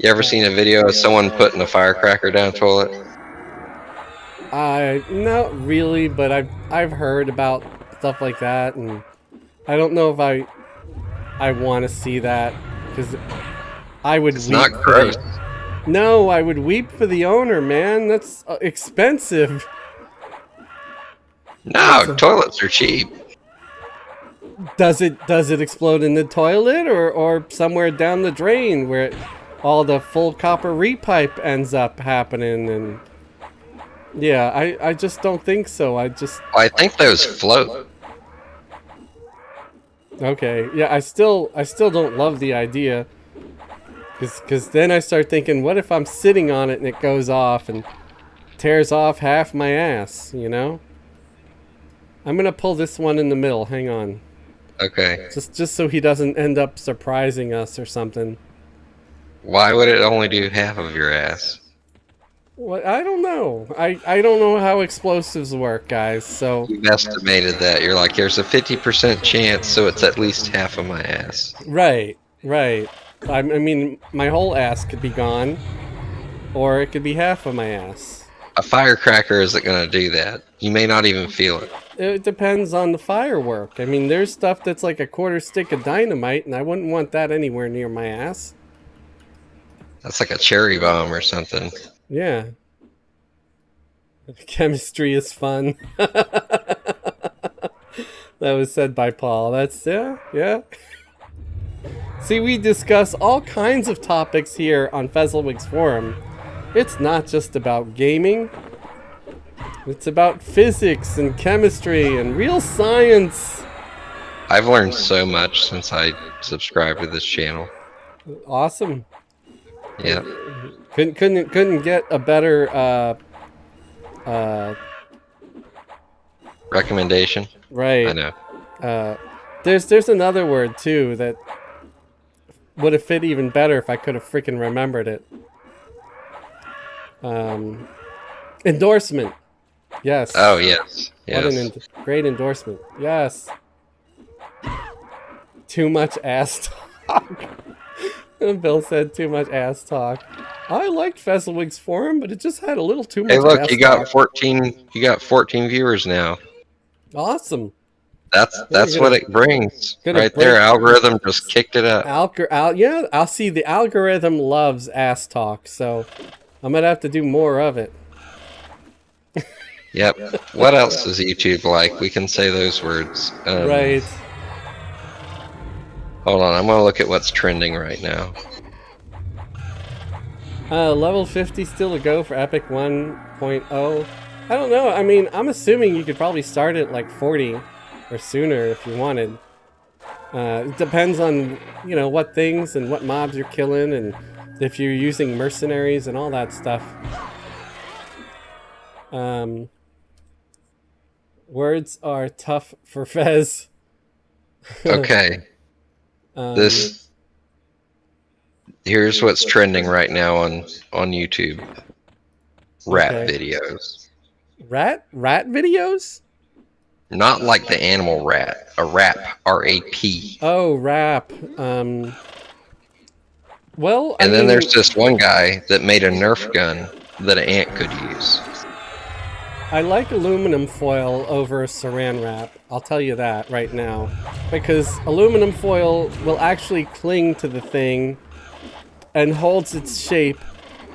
ever seen a video of someone putting a firecracker down a toilet? Not really, but I've heard about stuff like that, and I don't know if I want to see that, because I would It's weep. not gross. No, I would weep for the owner, man. That's expensive. No, toilets are cheap. Does it explode in the toilet, or somewhere down the drain where all the full copper repipe ends up happening? And yeah, I just don't think so. I think those float. Okay, yeah, I still don't love the idea, because then I start thinking, what if I'm sitting on it and it goes off, and tears off half my ass, you know? I'm gonna pull this one in the middle. Hang on. Okay. Just so he doesn't end up surprising us or something. Why would it only do half of your ass? What? I don't know. I don't know how explosives work, guys. So You've estimated that. You're like, there's a 50% chance, so it's at least half of my ass. right, right. I mean, my whole ass could be gone, or it could be half of my ass. A firecracker isn't going to do that. You may not even feel it. It depends on the firework. I mean, there's stuff that's like a quarter stick of dynamite, and I wouldn't want that anywhere near my ass. That's like a cherry bomb or something. Yeah. Chemistry is fun. That was said by Paul. That's, yeah. See, we discuss all kinds of topics here on Fezzelwig's Forum. It's not just about gaming. It's about physics and chemistry and real science. I've learned so much since I subscribed to this channel. Awesome. Yeah. Couldn't get a better Recommendation? right. I know. There's another word too that would have fit even better if I could have freaking remembered it. Endorsement. Yes. Oh, yes. What an Yes. great endorsement. Yes. Too much ass talk. Bill said too much ass talk. I liked Fezzelwig's Forum, but it just had a little too much Hey, look, ass you got talk. 14. You got 14 viewers now. Awesome. That's what it brings gonna right break- there. Algorithm just kicked it up. Yeah, I'll see the algorithm loves ass talk, so I'm gonna have to do more of it. Yep. What else does YouTube like? We can say those words. Right. Hold on, I'm gonna look at what's trending right now. Level 50 still to go for Epic 1.0. I don't know. I mean, I'm assuming you could probably start at like 40 or sooner if you wanted. It depends on, you know, what things and what mobs you're killing and if you're using mercenaries and all that stuff. Words are tough for Fez. Okay. Here's what's trending right now on YouTube. Rat Okay. videos. Rat videos? Not like the animal rat. A rap. R-A-P. Oh, rap. Well, And I then mean, there's this one guy that made a Nerf gun that an ant could use. I like aluminum foil over saran wrap. I'll tell you that right now. Because aluminum foil will actually cling to the thing and holds its shape.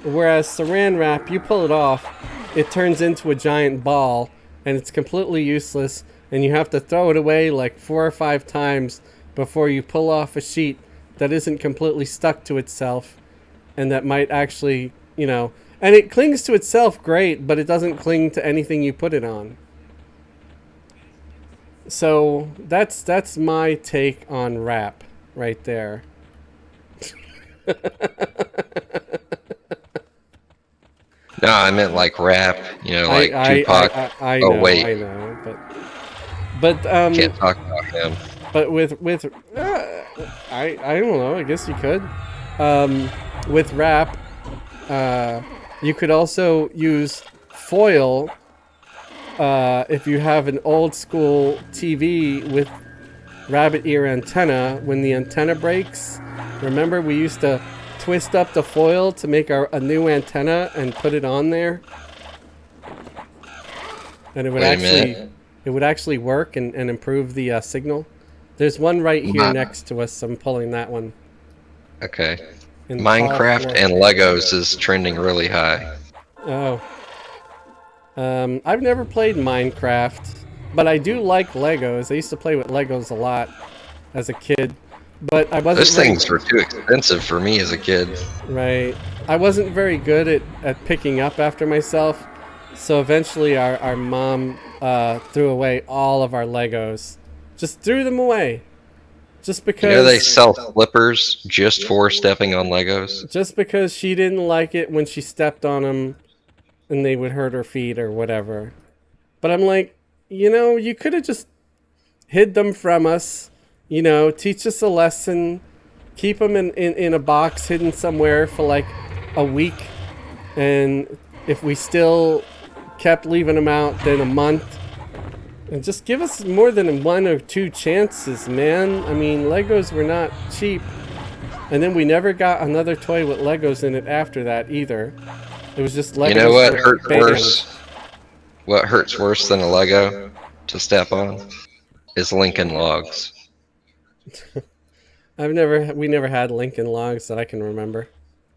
Whereas saran wrap, you pull it off, it turns into a giant ball and it's completely useless and you have to throw it away like 4 or 5 times before you pull off a sheet that isn't completely stuck to itself and that might actually, you know, and it clings to itself great, but it doesn't cling to anything you put it on. So that's my take on rap right there. No, I meant like rap, you know, like Tupac. I Oh, know, wait. I know, but Can't talk about him. but with I don't know. I guess you could. With rap, you could also use foil if you have an old school TV with rabbit ear antenna. When the antenna breaks, remember we used to twist up the foil to make a new antenna and put it on there, and it would Wait a minute. actually work and improve the signal. There's one right here Wow. next to us. I'm pulling that one. Okay. In the Minecraft top and Legos is trending really high. floor. Oh. I've never played Minecraft, but I do like Legos. I used to play with Legos a lot as a kid, but I wasn't Those things were too expensive for me as a kid. right. I wasn't very good at picking up after myself, so eventually our mom threw away all of our Legos. Just threw them away. Just You because know they sell flippers just for stepping on Legos? just because she didn't like it when she stepped on them and they would hurt her feet or whatever. But I'm like, you could have just hid them from us, teach us a lesson, keep them in a box hidden somewhere for like a week. And if we still kept leaving them out, then a month. And just give us more than one or two chances, man. I mean, Legos were not cheap. And then we never got another toy with Legos in it after that either. It was just Legos. You know what with hurts bands. worse? What hurts worse than a Lego to step on is Lincoln Logs. We never had Lincoln Logs that I can remember.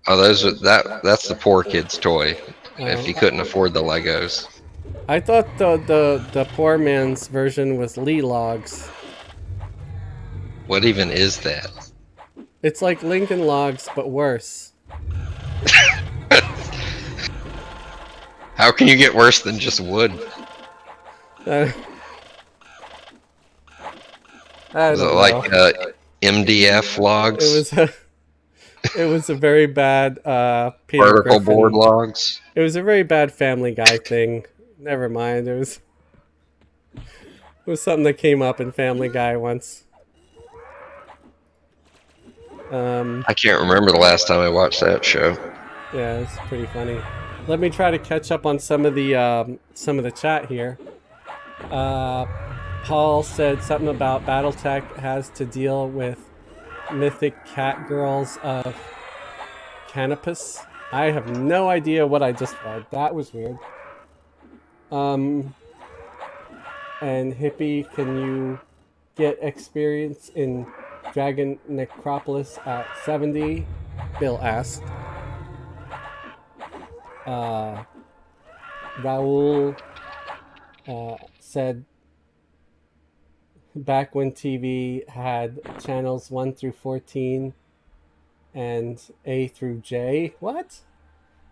Oh, that's the poor kid's toy. If you couldn't afford the Legos. I thought the poor man's version was Lee Logs. What even is that? It's like Lincoln Logs, but worse. How can you get worse than just wood? I Is it don't like know. MDF logs? It was a very bad Peter Particle Griffin. board logs? It was a very bad Family Guy thing. Never mind. It was something that came up in Family Guy once. I can't remember the last time I watched that show. Yeah, it's pretty funny. Let me try to catch up on some of the chat here. Paul said something about BattleTech has to deal with mythic cat girls of Canopus. I have no idea what I just read. That was weird. And Hippie, can you get experience in Dragon Necropolis at 70? Bill asked. Raul said back when TV had channels 1 through 14 and A through J. What?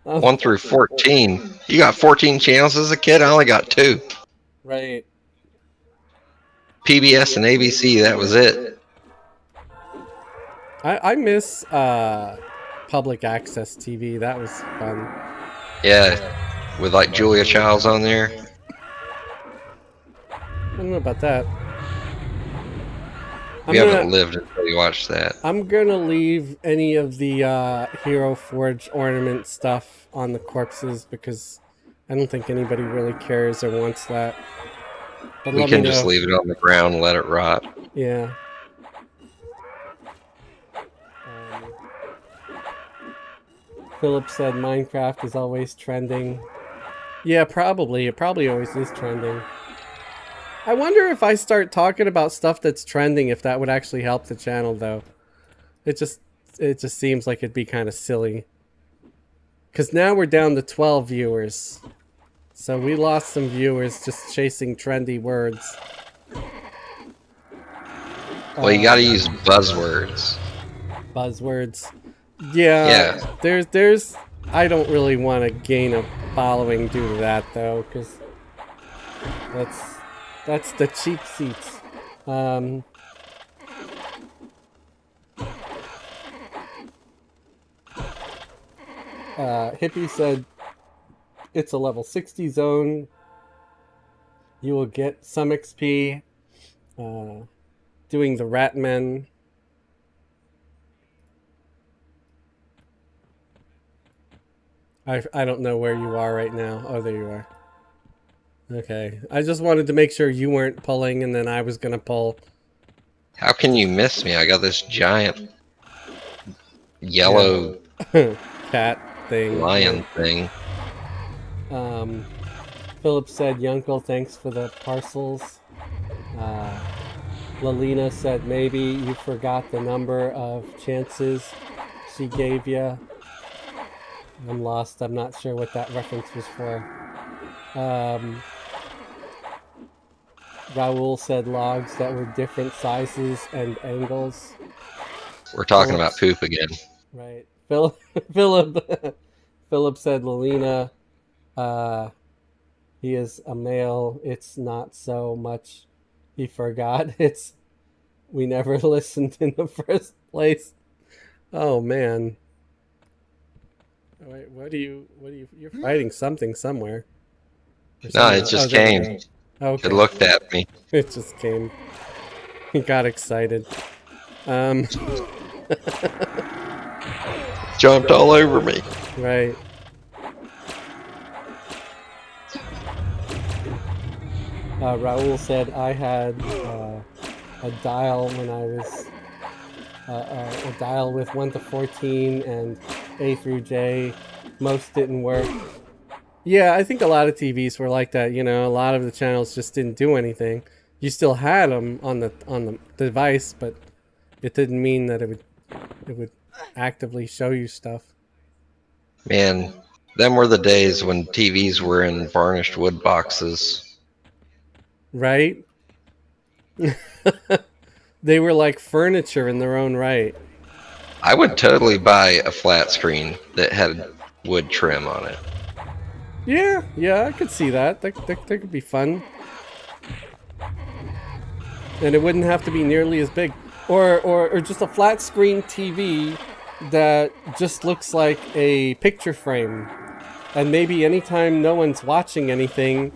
1 through 14. You got 14 channels as a kid? I only got 2. Right. PBS and ABC, that was it. I miss public access TV. That was fun. Yeah, with like Julia Childs on there. I don't know about that. We haven't lived until you watched that. I'm gonna leave any of the Hero Forge ornament stuff on the corpses because I don't think anybody really cares or wants that. But We can just leave it on the ground and let it rot. Yeah. Philip said Minecraft is always trending. Yeah, probably. It probably always is trending. I wonder if I start talking about stuff that's trending, if that would actually help the channel, though. It just seems like it'd be kind of silly. Because now we're down to 12 viewers. So we lost some viewers just chasing trendy words. Well, you gotta use buzzwords. Buzzwords. Yeah. There's I don't really want to gain a following due to that, though, because that's the cheap seats. Hippie said it's a level 60 zone. You will get some XP doing the Ratmen. I don't know where you are right now. Oh, there you are. Okay. I just wanted to make sure you weren't pulling and then I was going to pull. How can you miss me? I got this giant yellow cat thing. Lion thing. Philip said, Yunkel, thanks for the parcels. Lalina said, maybe you forgot the number of chances she gave you. I'm lost. I'm not sure what that reference was for. Raul said logs that were different sizes and angles. We're talking about poop again. Right. Philip said Lalina, he is a male. It's not so much he forgot. It's we never listened in the first place. Oh man. Wait, you're fighting something somewhere. Or No, someone it else. Oh, just there we came. go. It Okay. looked at me. It just came. He got excited. Um, Jumped all over me. right. Raul said I had a dial when I was a dial with 1 to 14 and A through J. Most didn't work. Yeah, I think a lot of TVs were like that. You know, a lot of the channels just didn't do anything. You still had them on the device, but it didn't mean that it would actively show you stuff. Man, them were the days when TVs were in varnished wood boxes. Right? They were like furniture in their own right. I would totally buy a flat screen that had wood trim on it. Yeah, I could see that. That could be fun. And it wouldn't have to be nearly as big. Or just a flat screen TV that just looks like a picture frame. And maybe anytime no one's watching anything,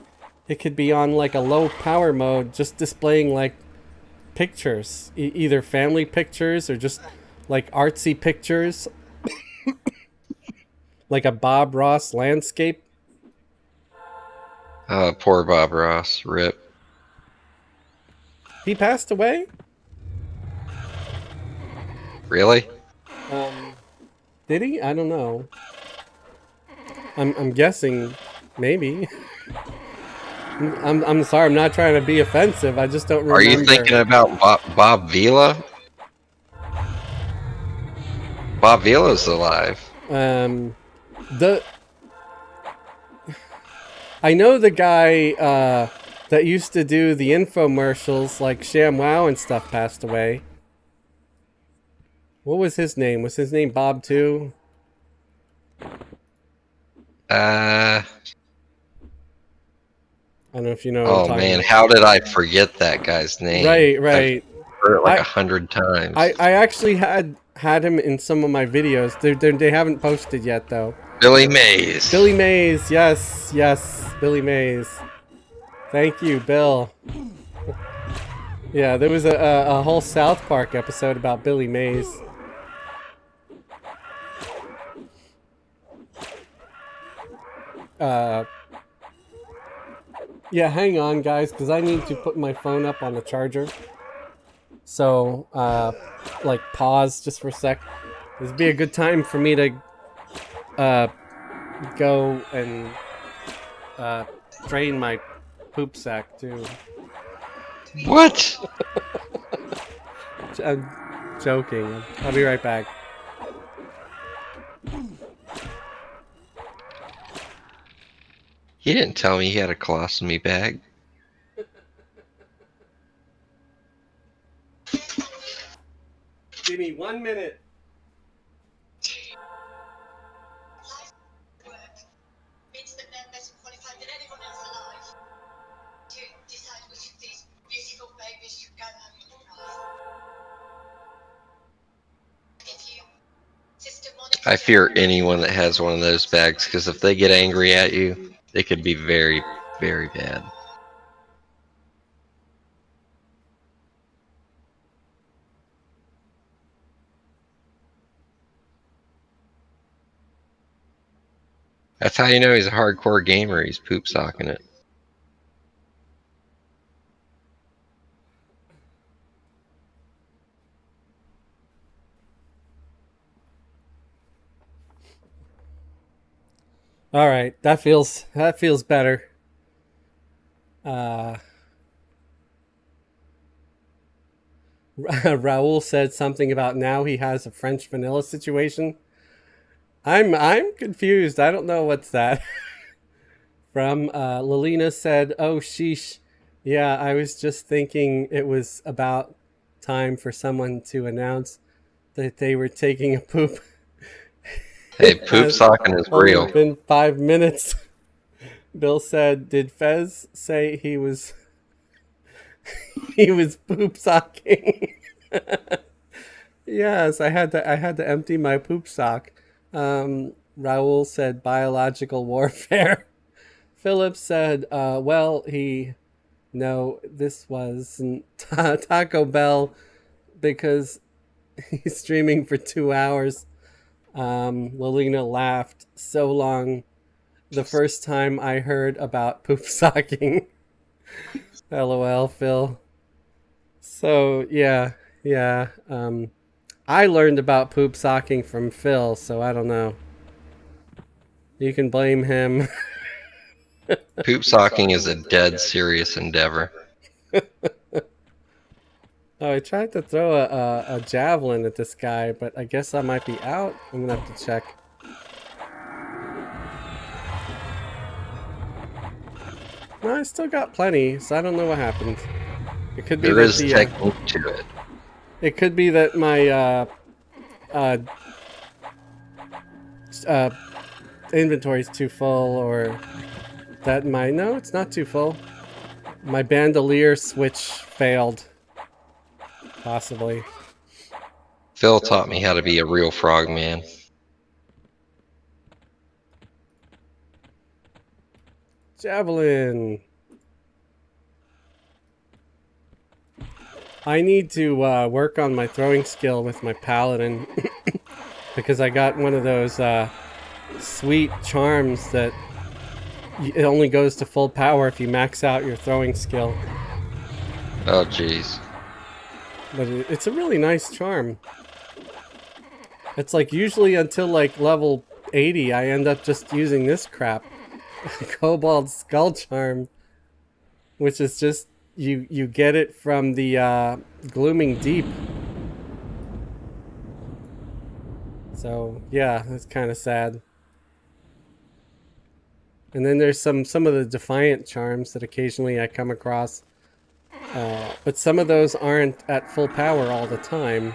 it could be on like a low power mode, just displaying like pictures, either family pictures or just like artsy pictures, like a Bob Ross landscape. Poor Bob Ross. Rip. He passed away. Really? Did he? I don't know. I'm guessing, maybe. I'm sorry. I'm not trying to be offensive. I just don't remember. Are you thinking about Bob Vila? Bob Vila's alive. The I know the guy that used to do the infomercials like ShamWow and stuff passed away. What was his name? Was his name Bob too? I don't know if you know what I'm Oh talking man, about. how did I forget that guy's name? Right. I've heard it like I- 100 times. I actually had him in some of my videos. They haven't posted yet though. Billy Mays. Billy Mays, yes, Billy Mays. Thank you, Bill. Yeah, there was a whole South Park episode about Billy Mays. Yeah, hang on, guys, because I need to put my phone up on the charger. So, like, pause just for a sec. This would be a good time for me to go and drain my poop sack, too. What? I'm joking. I'll be right back. He didn't tell me he had a colostomy bag. Give me 1 minute. I fear anyone that has one of those bags because if they get angry at you, they could be very, very bad. That's how you know he's a hardcore gamer. He's poop socking it. All right, that feels better. Raul said something about now he has a French vanilla situation. I'm confused. I don't know what's that. From Lilina said, "Oh sheesh, yeah, I was just thinking it was about time for someone to announce that they were taking a poop." Hey, poop socking is Only real. been 5 minutes. Bill said, "Did Fez say he was he was poop socking?" Yes, I had to empty my poop sock. Raul said biological warfare. Philip said, well, no, this was Taco Bell because he's streaming for 2 hours. Lolina laughed so long the first time I heard about poop socking. LOL, Phil. So, yeah. I learned about poop socking from Phil, so I don't know. You can blame him. Poop socking is a dead serious endeavor. Oh, I tried to throw a javelin at this guy, but I guess I might be out. I'm gonna have to check. No, I still got plenty, so I don't know what happened. It could be There that is technique to it. it could be that my uh, inventory's too full, or that no, it's not too full. My bandolier switch failed. Possibly. Phil taught me how to be a real frogman. Javelin. I need to work on my throwing skill with my paladin because I got one of those sweet charms that it only goes to full power if you max out your throwing skill. Oh, jeez. But it's a really nice charm. It's like usually until like level 80, I end up just using this crap. Cobalt Skull Charm, which is just, you get it from the Glooming Deep. So, yeah, that's kind of sad. And then there's some of the Defiant charms that occasionally I come across. But some of those aren't at full power all the time.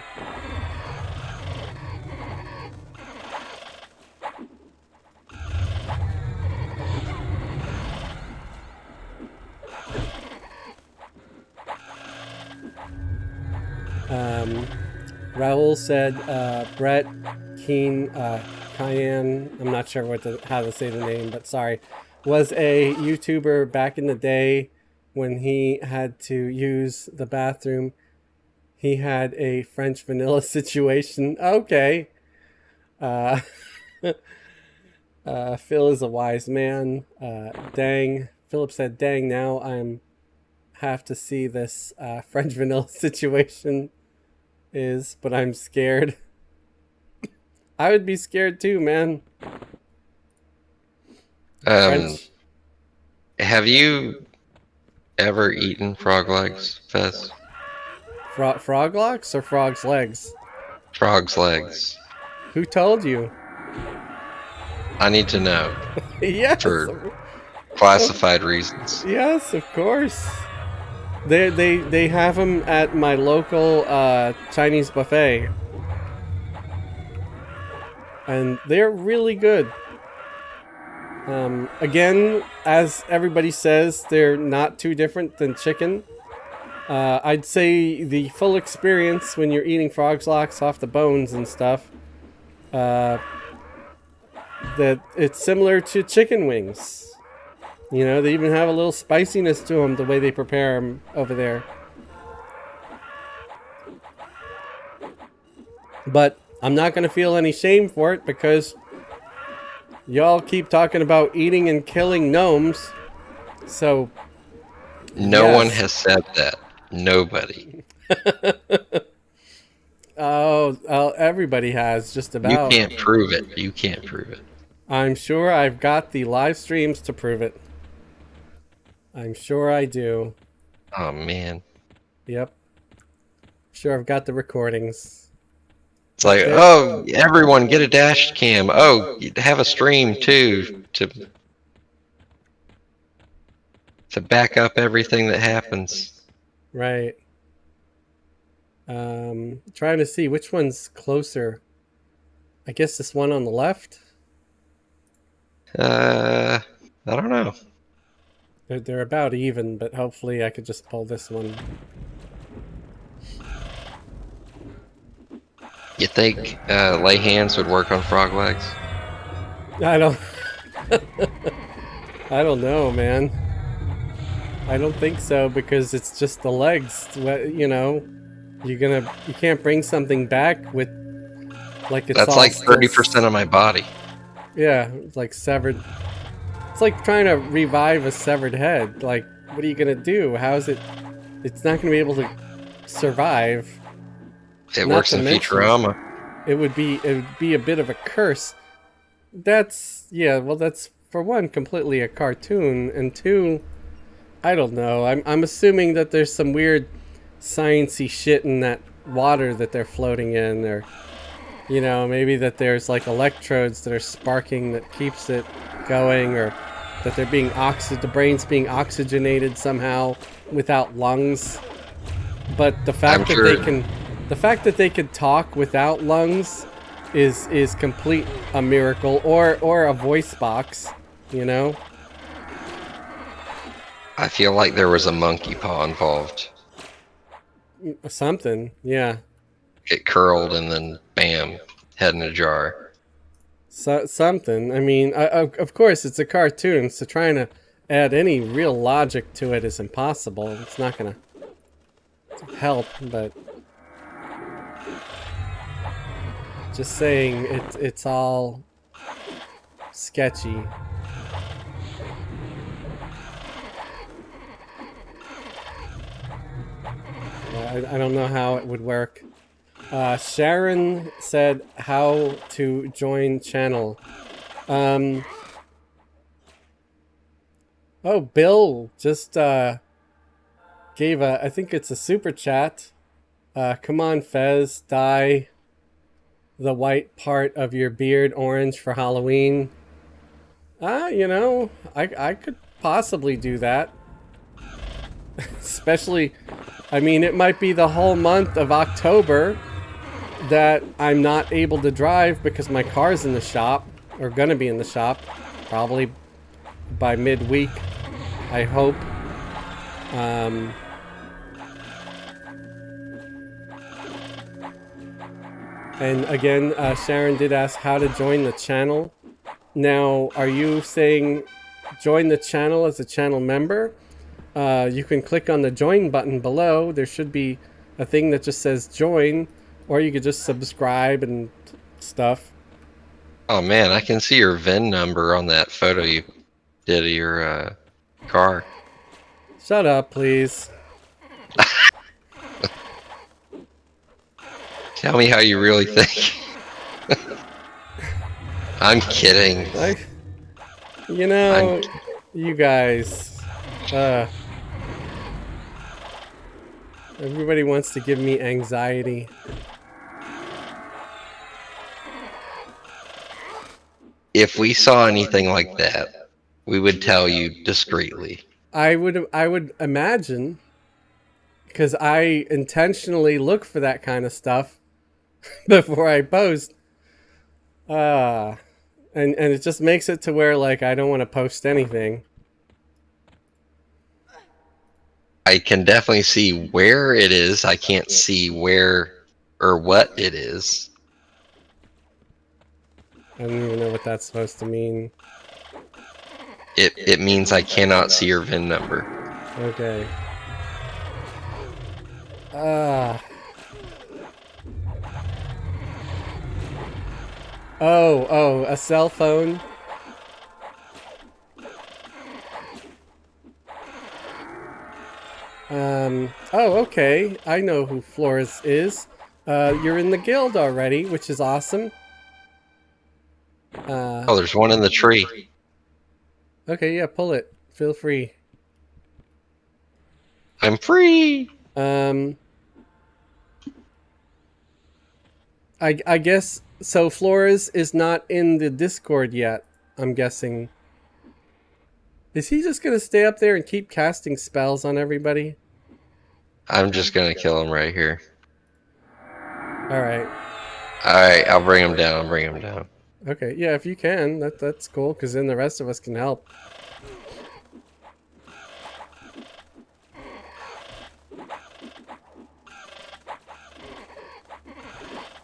Raul said Brett Keen Cayenne, I'm not sure how to say the name, but sorry, was a YouTuber back in the day when he had to use the bathroom. He had a French vanilla situation. Okay. Phil is a wise man. Dang. Philip said, dang, now I'm have to see this French vanilla situation but I'm scared. I would be scared too, man. French. Have you ever eaten frog legs, Fez? Frog locks or frog's legs? Frog's legs. Who told you? I need to know. Yes. For classified reasons. Yes, of course. They have them at my local Chinese buffet, and they're really good. Again, as everybody says, they're not too different than chicken. I'd say the full experience when you're eating frog's locks off the bones and stuff, that it's similar to chicken wings. You know, they even have a little spiciness to them the way they prepare them over there. But I'm not going to feel any shame for it because y'all keep talking about eating and killing gnomes. So, no one has said that. Nobody. Oh, everybody has, just about. You can't prove it. You can't prove it. I'm sure I've got the live streams to prove it. I'm sure I do. Oh, man. Yep. Sure, I've got the recordings. It's like, oh, everyone get a dash cam. Oh, have a stream too to back up everything that happens. Right. Trying to see which one's closer. I guess this one on the left. I don't know. They're about even, but hopefully I could just pull this one. You think lay hands would work on frog legs? I don't. I don't know, man. I don't think so because it's just the legs. You know, you can't bring something back with like it's That's all like still. 30% of my body. Yeah, it's like severed. It's like trying to revive a severed head. Like, what are you gonna do? How's it? It's not gonna be able to survive. It Not works to in mention, Futurama. it would be a bit of a curse. That's yeah. Well, that's for one completely a cartoon, and two, I don't know. I'm assuming that there's some weird sciencey shit in that water that they're floating in, or maybe that there's like electrodes that are sparking that keeps it going, or that they're being the brain's being oxygenated somehow without lungs. But I'm sure. the fact that they can talk without lungs is complete a miracle, or a voice box, you know. I feel like there was a monkey paw involved. Something, yeah. It curled and then bam, head in a jar. So something. I mean, of course, it's a cartoon, so trying to add any real logic to it is impossible. It's not gonna help, but just saying, it's all sketchy. I don't know how it would work. Sharon said how to join channel. Oh, Bill just gave I think it's a super chat. Come on, Fez, dye the white part of your beard orange for Halloween. I could possibly do that. Especially, I mean, it might be the whole month of October that I'm not able to drive because my car's in the shop, or gonna be in the shop, probably by midweek, I hope. And again, Sharon did ask how to join the channel. Now, are you saying join the channel as a channel member? You can click on the join button below. There should be a thing that just says join, or you could just subscribe and stuff. Oh man, I can see your VIN number on that photo you did of your car. Shut up, please. Tell me how you really think. I'm kidding. You guys. Everybody wants to give me anxiety. If we saw anything like that, we would tell you discreetly. I would imagine, because I intentionally look for that kind of stuff before I post. And it just makes it to where like I don't want to post anything. I can definitely see where it is. I can't see where or what it is. I don't even know what that's supposed to mean. It means I cannot see your VIN number. Okay. Oh, a cell phone. Oh, okay. I know who Flores is. You're in the guild already, which is awesome. Oh, there's one in the tree. Okay, yeah, pull it. Feel free. I'm free. I guess so. Flores is not in the Discord yet. I'm guessing. Is he just gonna stay up there and keep casting spells on everybody? I'm just gonna kill him right here. Alright. Alright, I'll bring him down. Bring him down. Okay, yeah, if you can, that's cool, because then the rest of us can help.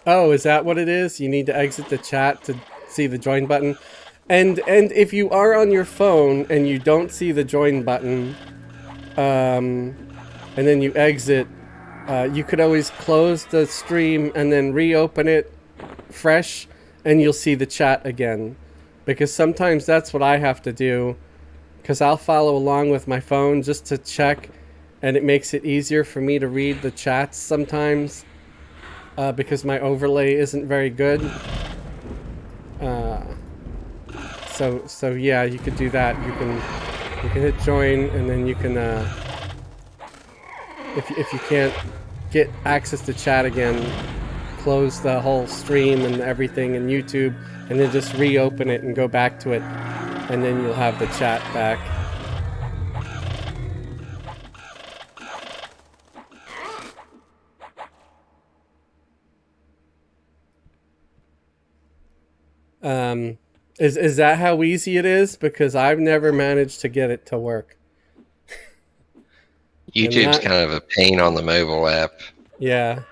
Oh, is that what it is? You need to exit the chat to see the join button? And if you are on your phone and you don't see the join button, and then you exit, you could always close the stream and then reopen it fresh, and you'll see the chat again. Because sometimes that's what I have to do, because I'll follow along with my phone just to check, and it makes it easier for me to read the chats sometimes, because my overlay isn't very good. So yeah, you could do that. You can hit join, and then you can if you can't get access to chat again, close the whole stream and everything in YouTube, and then just reopen it and go back to it, and then you'll have the chat back. Is that how easy it is? Because I've never managed to get it to work. YouTube's kind of a pain on the mobile app. Yeah.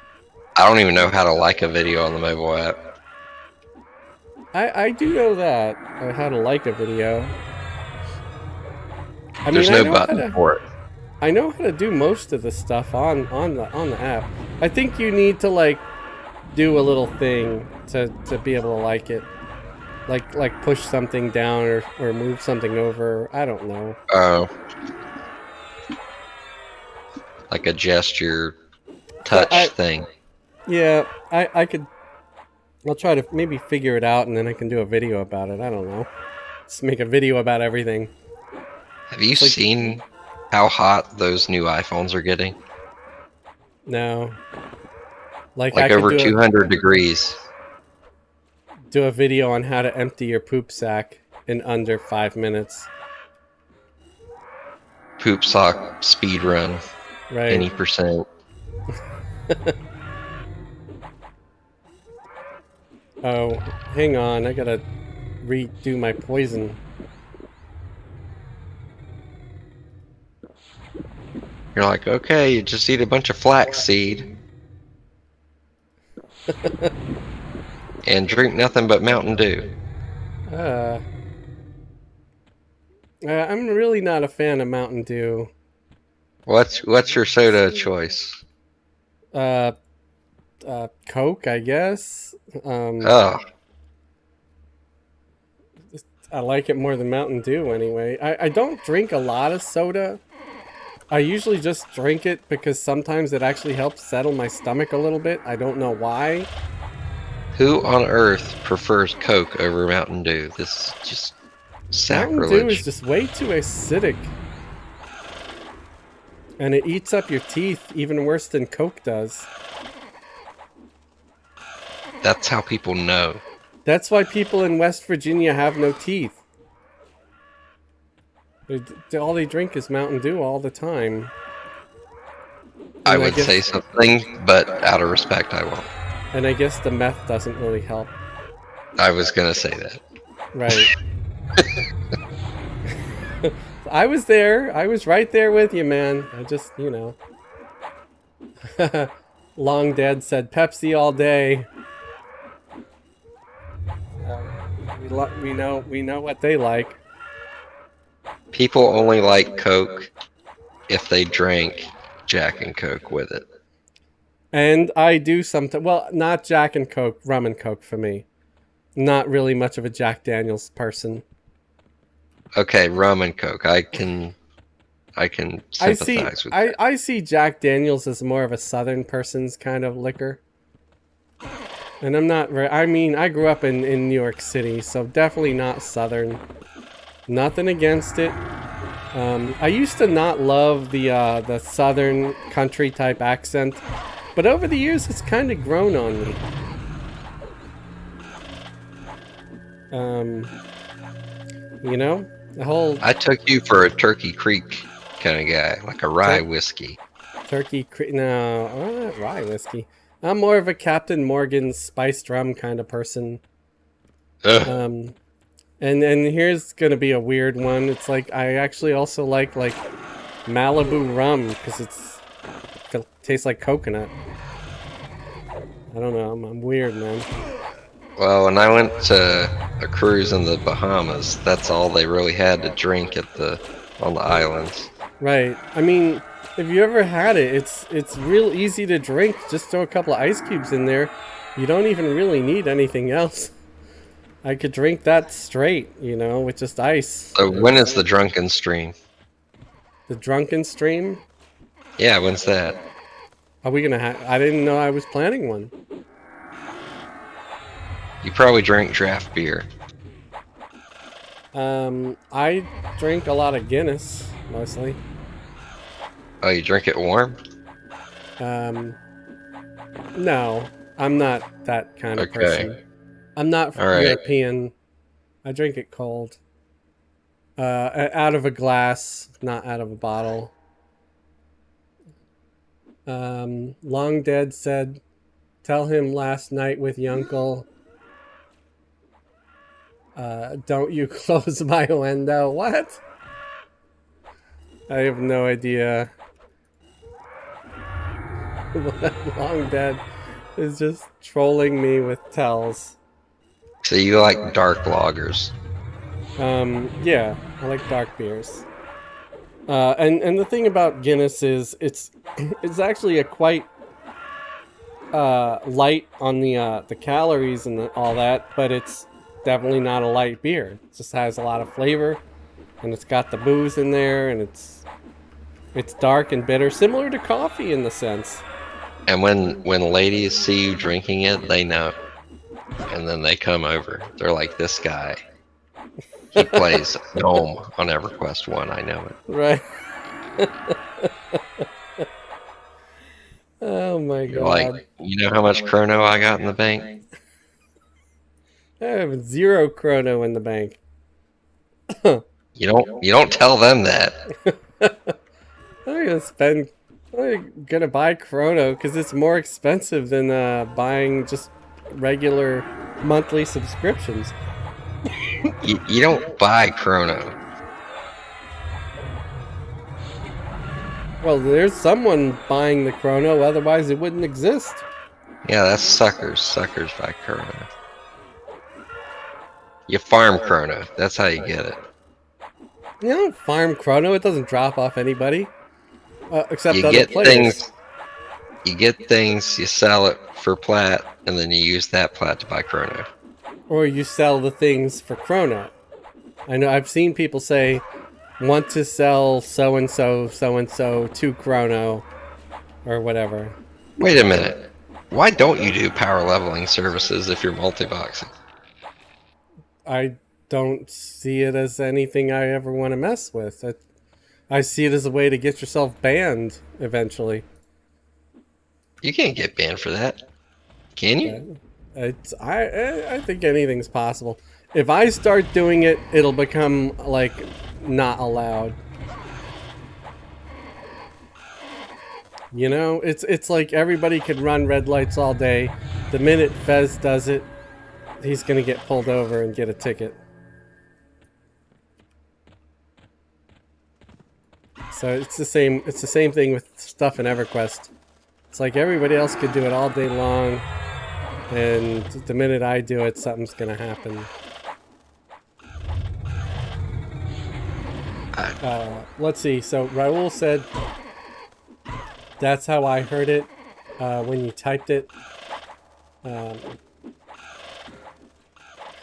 I don't even know how to like a video on the mobile app. I do know that, how to like a video. There's no button for it. I know how to do most of the stuff on the app. I think you need to like do a little thing to be able to like it. Like push something down or move something over. I don't know. Oh. Like a gesture touch thing. Yeah, I'll try to maybe figure it out, and then I can do a video about it. I don't know. Just make a video about everything. Have you seen how hot those new iPhones are getting? No. Like over 200 degrees. Do a video on how to empty your poop sack in under 5 minutes. Poop sock speed run. Right. 80%. Oh, hang on. I gotta redo my poison. You're like, okay, you just eat a bunch of flaxseed. And drink nothing but Mountain Dew. I'm really not a fan of Mountain Dew. What's your soda choice? Coke, I guess. Oh. I like it more than Mountain Dew anyway. I don't drink a lot of soda. I usually just drink it because sometimes it actually helps settle my stomach a little bit. I don't know why. Who on earth prefers Coke over Mountain Dew? This is just sacrilege. Mountain Dew is just way too acidic. And it eats up your teeth even worse than Coke does. That's how people know. That's why people in West Virginia have no teeth. All they drink is Mountain Dew all the time. I would say something, but out of respect, I won't. And I guess the meth doesn't really help. I was gonna say that. Right. I was there. I was right there with you, man. I just, you know. Long Dead said Pepsi all day. We know what they like. People only like Coke if they drank Jack and Coke with it. And I do sometimes. Well, not Jack and Coke, rum and Coke for me. Not really much of a Jack Daniels person. Okay, rum and Coke. I can sympathize with that. I see Jack Daniels as more of a Southern person's kind of liquor. And I'm not very... I mean, I grew up in New York City, so definitely not Southern. Nothing against it. I used to not love the Southern country type accent, but over the years it's kind of grown on me. You know, the whole... I took you for a Turkey Creek kind of guy, like a rye whiskey. Turkey Creek... No, rye whiskey. I'm more of a Captain Morgan spiced rum kind of person. Ugh. And here's gonna be a weird one. It's like I actually also like Malibu rum because it tastes like coconut. I don't know. I'm weird, man. Well, when I went to a cruise in the Bahamas, that's all they really had to drink on the islands. Right. I mean, if you ever had it, it's real easy to drink. Just throw a couple of ice cubes in there. You don't even really need anything else. I could drink that straight, with just ice. So when is the drunken stream? The drunken stream. Yeah, when's that? Are we gonna have? I didn't know I was planning one. You probably drink draft beer. I drink a lot of Guinness mostly. Oh, you drink it warm? Um, no, I'm not that kind of Okay. person. I'm not All right. European. I drink it cold. Out of a glass, not out of a bottle. Long Dead said, "Tell him last night with Yunkel. Don't you close my window." What? I have no idea. Long Dead is just trolling me with tells. So you like dark lagers? Yeah, I like dark beers. And the thing about Guinness is it's actually a quite light on the calories and all that, but it's definitely not a light beer. It just has a lot of flavor, and it's got the booze in there, and it's dark and bitter, similar to coffee in the sense. And when ladies see you drinking it, they know. And then they come over. They're like, this guy. He plays Gnome on EverQuest 1, I know it. Right. Oh my god. Like, you know how much chrono I got in the bank? I have 0 chrono in the bank. You don't tell them that. I'm gonna buy chrono because it's more expensive than buying just regular monthly subscriptions. You don't buy chrono. Well, there's someone buying the chrono, otherwise it wouldn't exist. Yeah, that's suckers. Suckers buy chrono. You farm chrono. That's how you get it. You don't farm chrono, it doesn't drop off anybody. Except You other get players. things. You get things. You sell it for plat, and then you use that plat to buy chrono. Or you sell the things for chrono. I know I've seen people say, want to sell so-and-so to chrono, or whatever. Wait a minute. Why don't you do power leveling services if you're multi-boxing? I don't see it as anything I ever want to mess with. I see it as a way to get yourself banned eventually. You can't get banned for that, can you? I think anything's possible. If I start doing it, it'll become like not allowed. It's like everybody could run red lights all day. The minute Fez does it, he's gonna get pulled over and get a ticket. So it's the same thing with stuff in EverQuest. It's like everybody else could do it all day long, and the minute I do it, something's gonna happen. Let's see. So Raul said, "That's how I heard it when you typed it."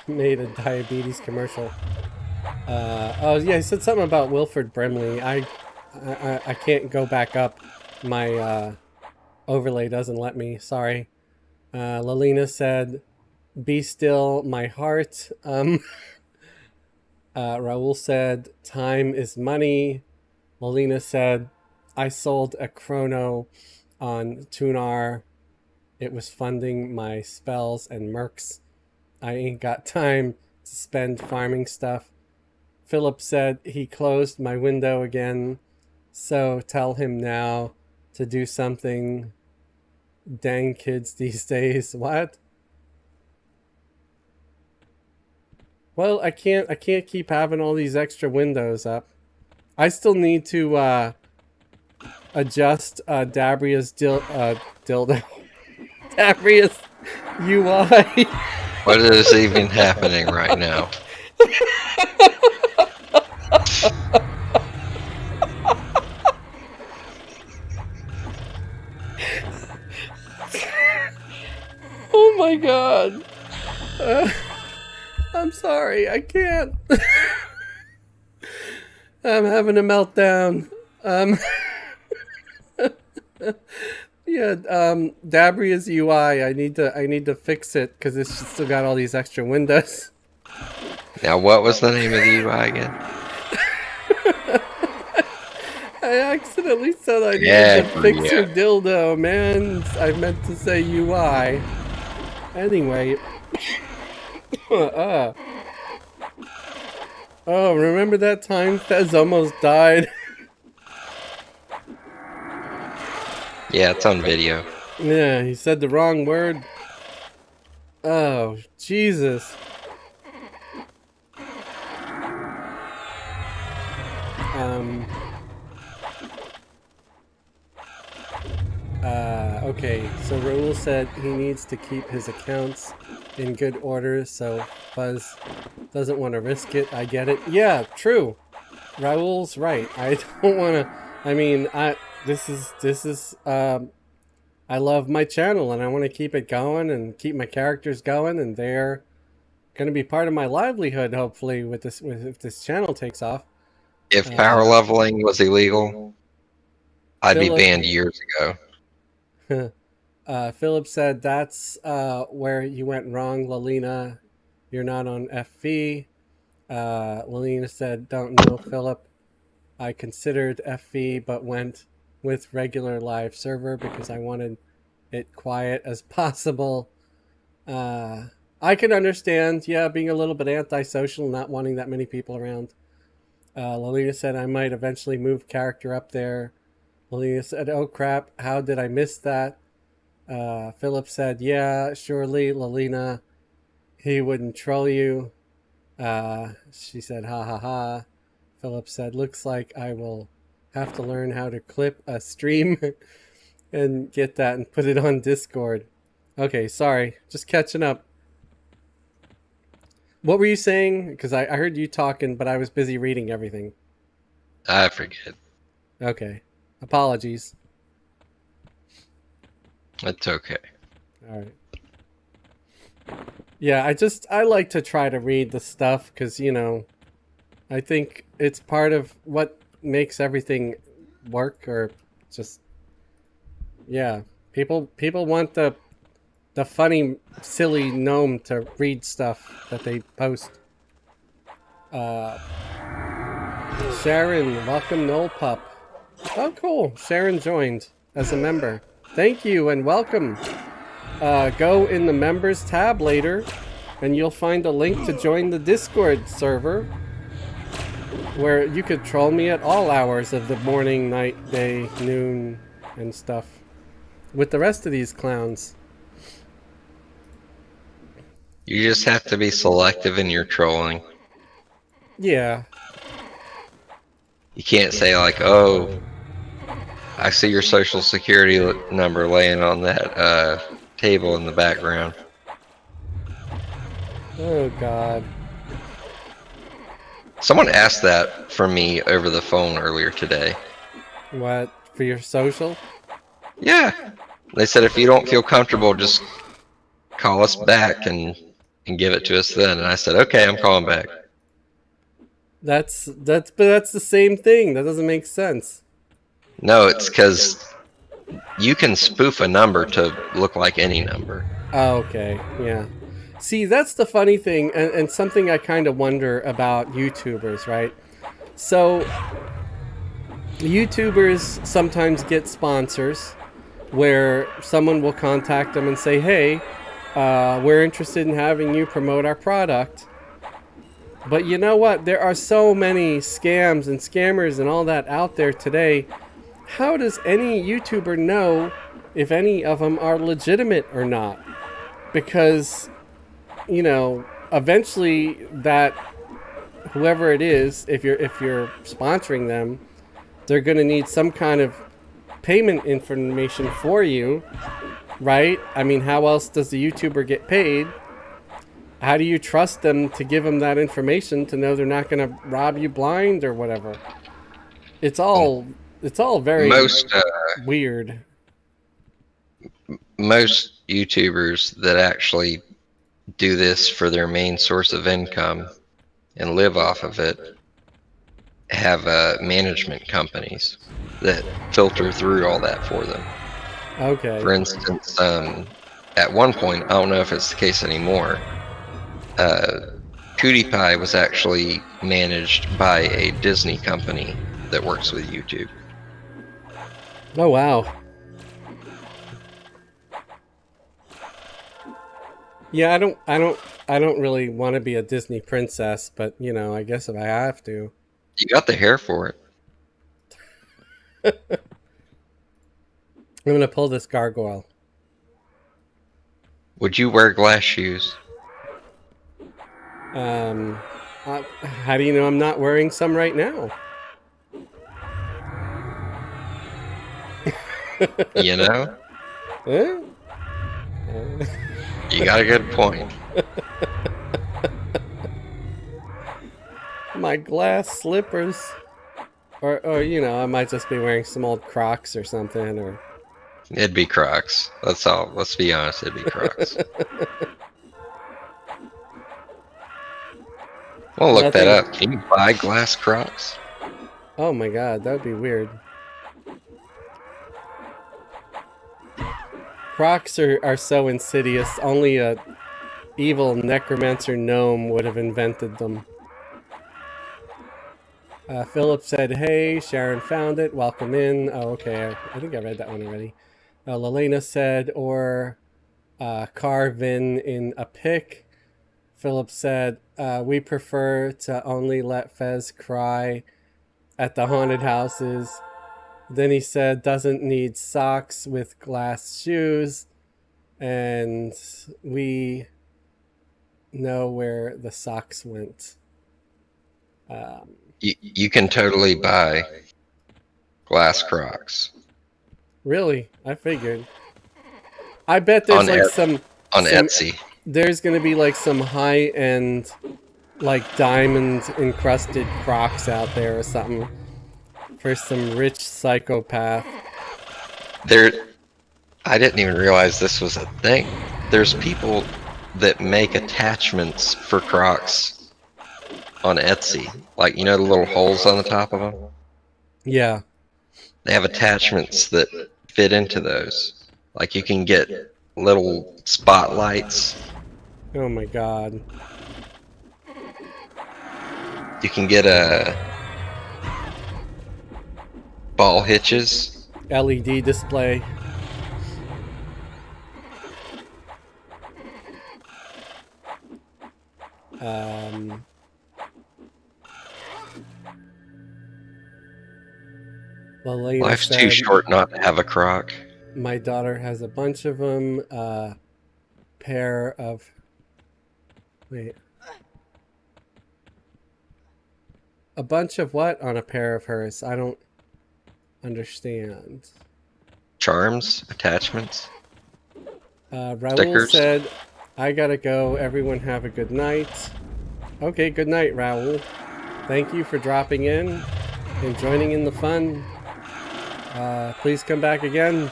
Made a diabetes commercial. Oh yeah, he said something about Wilford Brimley. I can't go back up. My overlay doesn't let me. Sorry. Lalina said, "Be still, my heart." Raul said, "Time is money." Lalina said, "I sold a chrono on Tunar. It was funding my spells and mercs. I ain't got time to spend farming stuff." Philip said, "He closed my window again, so tell him now to do something. Dang kids these days." What? Well, I can't keep having all these extra windows up. I still need to adjust Dabria's dildo. Dabria's UI What is even happening right now? Oh my god. I'm sorry, I can't. I'm having a meltdown. Um, yeah, Dabria's UI. I need to fix it because it's still got all these extra windows. Now, what was the name of the UI again? I accidentally said I needed to fix your Dabria. dildo, man. I meant to say UI. Anyway. uh. Oh, remember that time Fez almost died? Yeah, it's on video. Yeah, he said the wrong word. Oh, Jesus. Um. Okay, so Raul said he needs to keep his accounts in good order, so Fuzz doesn't want to risk it. I get it. Yeah, true. Raul's right. I don't want to. I mean, this is. I love my channel, and I want to keep it going and keep my characters going, and they're going to be part of my livelihood. Hopefully, with this, if this channel takes off. If power leveling was illegal, I'd be Philip, banned years ago. Philip said that's where you went wrong, Lalina. You're not on FV. Lalina said, "Don't know, Philip. I considered FV, but went with regular live server because I wanted it quiet as possible." I can understand, yeah, being a little bit antisocial, not wanting that many people around. Lalina said, "I might eventually move character up there." Lalina said, "Oh crap, how did I miss that?" Philip said, "Yeah, surely, Lalina, he wouldn't troll you." She said, "Ha ha ha." Philip said, "Looks like I will have to learn how to clip a stream and get that and put it on Discord." Okay, sorry, just catching up. What were you saying? Because I heard you talking, but I was busy reading everything. I forget. Okay, apologies. It's okay. All right. Yeah, I like to try to read the stuff because, I think it's part of what makes everything work, or just, yeah. People want the funny, silly gnome to read stuff that they post. Sharon, welcome, Knoll Pup. Oh, cool. Sharon joined as a member. Thank you and welcome. Go in the members tab later, and you'll find a link to join the Discord server, where you could troll me at all hours of the morning, night, day, noon, and stuff, with the rest of these clowns. You just have to be selective in your trolling. Yeah. You can't say like, "Oh, I see your social security number laying on that table in the background." Oh, God. Someone asked that from me over the phone earlier today. What? For your social? Yeah. They said if you don't feel comfortable, just call us back and give it to us then. And I said, okay, I'm calling back. But that's the same thing. That doesn't make sense. No, it's because you can spoof a number to look like any number. Oh, okay. Yeah. See, that's the funny thing, and something I kind of wonder about YouTubers, right? So, YouTubers sometimes get sponsors where someone will contact them and say, hey, we're interested in having you promote our product. But you know what? There are so many scams and scammers and all that out there today. How does any YouTuber know if any of them are legitimate or not? Because, eventually that whoever it is, if you're sponsoring them, they're going to need some kind of payment information for you, right? I mean, how else does the YouTuber get paid? how do you trust them to give them that information to know they're not going to rob you blind or whatever? It's all it's all very Most weird. most YouTubers that actually do this for their main source of income and live off of it have management companies that filter through all that for them. Okay. For instance, at one point, I don't know if it's the case anymore, PewDiePie was actually managed by a Disney company that works with YouTube. Oh wow. Yeah, I don't really want to be a Disney princess, but you know, I guess if I have to. You got the hair for it. I'm going to pull this gargoyle. Would you wear glass shoes? Um how do you know I'm not wearing some right now? You know? Huh? You got a good point. My glass slippers. Or you know, I might just be wearing some old Crocs or something. Or It'd be Crocs. That's all. Let's be honest, it'd be Crocs. We'll look that nothing. up. Can you buy glass Crocs? Oh my god, that would be weird. Crocs are so insidious. Only a evil necromancer gnome would have invented them. Philip said, "Hey, Sharon found it. Welcome in." Oh, okay. I think I read that one already. Lelena said, "Or carve in a pic." Philip said, "We prefer to only let Fez cry at the haunted houses." Then he said, "Doesn't need socks with glass shoes." And we know where the socks went. You can totally buy glass Crocs Really? I figured. I bet there's on like on some Etsy. there's gonna be like some high end like diamond encrusted Crocs out there or something for some rich psychopath. There, I didn't even realize this was a thing. There's people that make attachments for Crocs on Etsy. Like, you know the little holes on the top of them? Yeah. They have attachments that fit into those. Like, you can get little spotlights. Oh my god. You can get ball hitches. LED display. Um, Lelena Life's said, too short not to have a Croc. my daughter has a bunch of them. Pair of. Wait. A bunch of what on a pair of hers? I don't understand. Charms, attachments, Raul stickers. said, I gotta go. Everyone have a good night. Okay, good night, Raul. Thank you for dropping in and joining in the fun. Please come back again.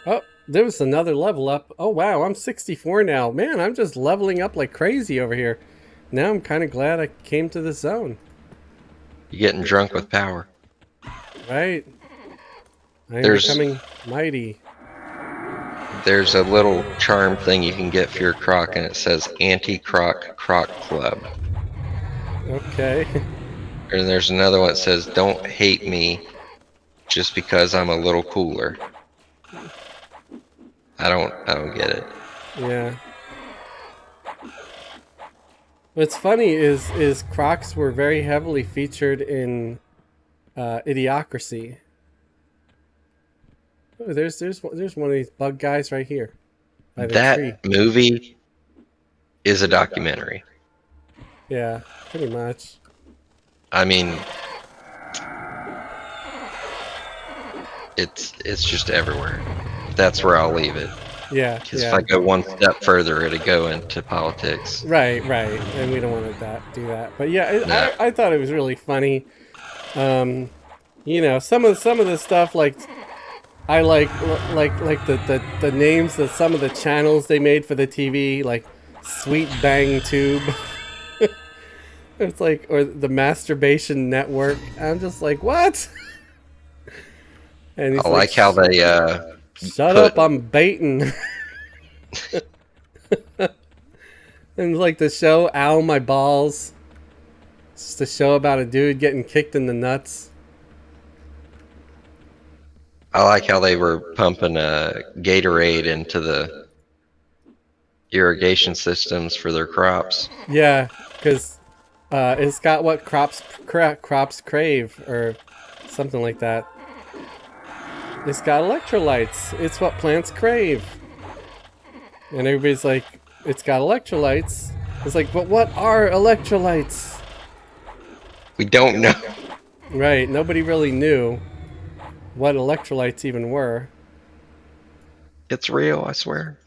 Oh, there was another level up. Oh, wow, I'm 64 now. Man, I'm just leveling up like crazy over here. Now I'm kind of glad I came to the zone. You're getting drunk with power. Right? I am There's- becoming mighty. There's a little charm thing you can get for your Croc, and it says Anti-Croc Croc Club. Okay. And there's another one that says Don't hate me just because I'm a little cooler. I don't get it. Yeah. What's funny is Crocs were very heavily featured in Idiocracy. Oh, there's one of these bug guys right here by the That tree. movie is a documentary. Yeah, pretty much. I mean, it's just everywhere. That's where I'll leave it. Yeah, Because if I yeah. go one step further, it'll go into politics. Right, right. And we don't want to do that. But yeah, No. I thought it was really funny. Um, some of the stuff like I like the names of some of the channels they made for the TV, like Sweet Bang Tube. It's like, or the Masturbation Network. I'm just like, what? And I he's like, like how they shut put. up, I'm baiting. And like the show Ow My Balls. It's just a show about a dude getting kicked in the nuts. I like how they were pumping Gatorade into the irrigation systems for their crops. Yeah, because it's got what crops crave or something like that. It's got electrolytes. It's what plants crave. And everybody's like, it's got electrolytes. It's like, but what are electrolytes? We don't know. Right, nobody really knew what electrolytes even were. It's real, I swear.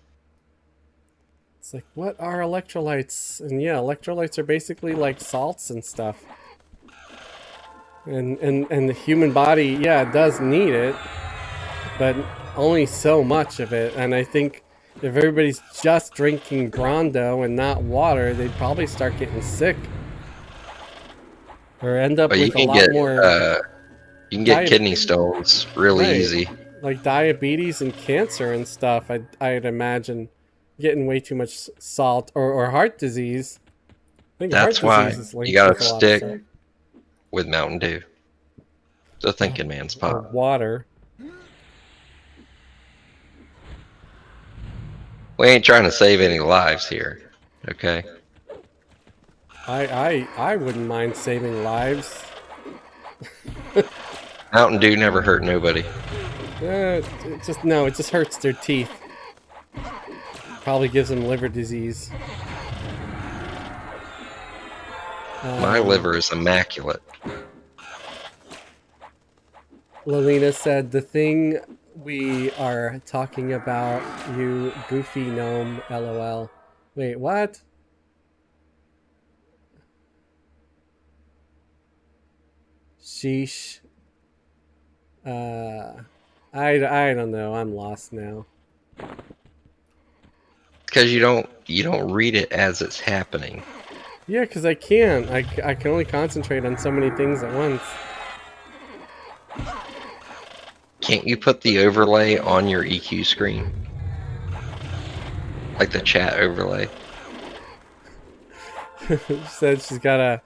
It's like, what are electrolytes? And yeah, electrolytes are basically like salts and stuff. And the human body, yeah, it does need it, but only so much of it. And I think if everybody's just drinking Brondo and not water, they'd probably start getting sick. Or end up But with a lot more you can get kidney stones really right, easy. like diabetes and cancer and stuff. I'd imagine getting way too much salt or heart disease. I think That's heart why disease is linked you gotta with a lot of stick stuff. with Mountain Dew. The thinking man's Or pop. water. We ain't trying to save any lives here, okay? I wouldn't mind saving lives. Mountain Dew never hurt nobody. It just hurts their teeth. Probably gives them liver disease. My liver is immaculate. Lalina said, the thing we are talking about, you goofy gnome, lol. Wait, what? Sheesh. I don't know. I'm lost now. Because you don't read it as it's happening. Yeah, because I can't. I can only concentrate on so many things at once. Can't you put the overlay on your EQ screen? Like the chat overlay? She said she's got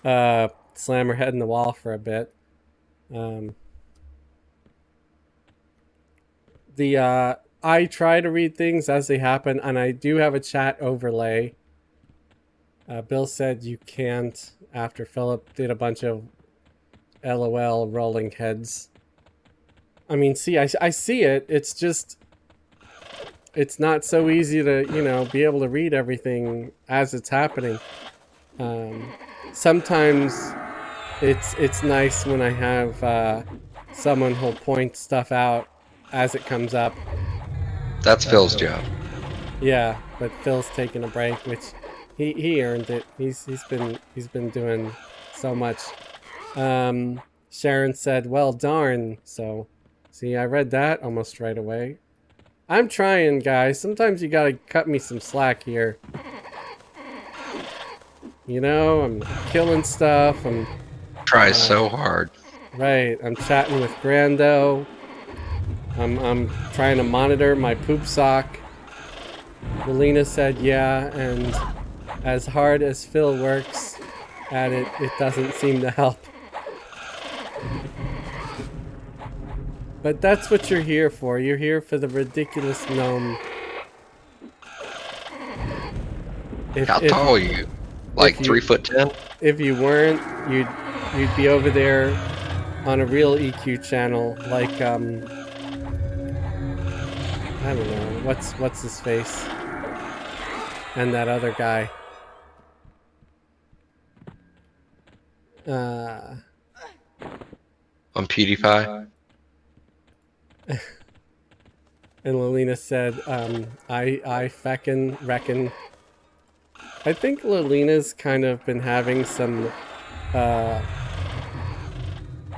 to slam her head in the wall for a bit. I try to read things as they happen, and I do have a chat overlay. Bill said you can't after Philip did a bunch of LOL rolling heads. I mean, see, I see it. It's just, it's not so easy to, be able to read everything as it's happening. Sometimes it's nice when I have someone who'll point stuff out as it comes up. That's Phil's job. Yeah, but Phil's taking a break, which he earned it. He's been doing so much. Sharon said, "Well, darn." So, see, I read that almost right away. I'm trying, guys. Sometimes you gotta cut me some slack here. I'm killing stuff. Try so hard. Right. I'm chatting with Grando. I'm trying to monitor my poop sock. Melina said, yeah, and as hard as Phil works at it, it doesn't seem to help. But that's what you're here for. You're here for the ridiculous gnome. How tall are you? Like 3'10"? If you weren't, you'd be over there on a real EQ channel, like I don't know, what's his face? And that other guy. On PewDiePie? And Lolina said, I feckin' reckon. I think Lolina's kind of been having some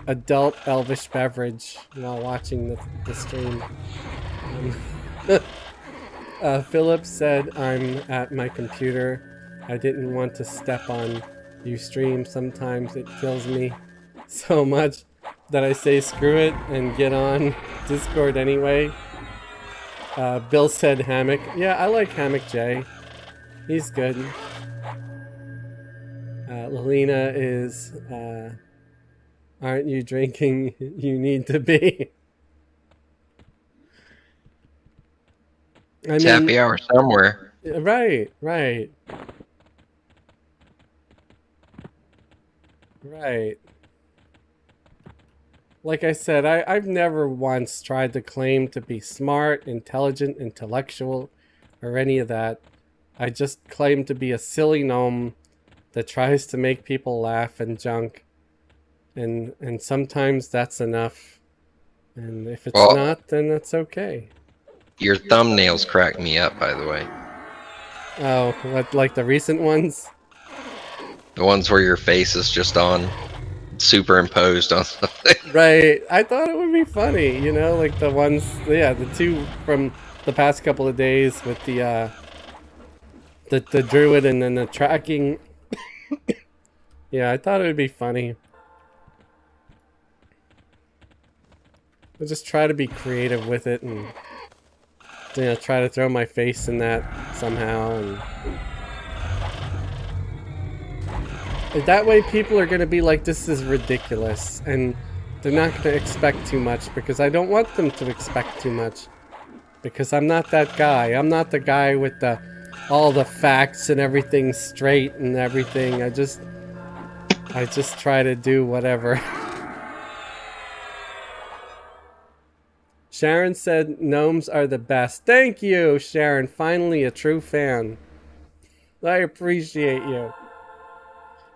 adult elvish beverage while watching the stream. Philip said, I'm at my computer. I didn't want to step on you stream. Sometimes it kills me so much that I say screw it and get on Discord anyway. Bill said Hammock. Yeah, I like Hammock J. He's good. Lolina is, aren't you drinking? You need to be. It's happy hour somewhere. Right. Like I said, I've never once tried to claim to be smart, intelligent, intellectual, or any of that. I just claim to be a silly gnome that tries to make people laugh and junk. And sometimes that's enough. And if it's not, then that's okay. Your thumbnails crack me up, by the way. Oh, what, like the recent ones? The ones where your face is just on, superimposed on something. Right. I thought it would be funny, you know, like the ones, yeah, the two from the past couple of days with the druid and then the tracking. Yeah, I thought it would be funny. I'll just try to be creative with it and, you know, try to throw my face in that somehow. And that way people are going to be like, this is ridiculous. And they're not going to expect too much because I don't want them to expect too much. Because I'm not that guy. I'm not the guy with all the facts and everything straight and everything. I just try to do whatever. Sharon said gnomes are the best. Thank you, Sharon. Finally, a true fan. I appreciate you.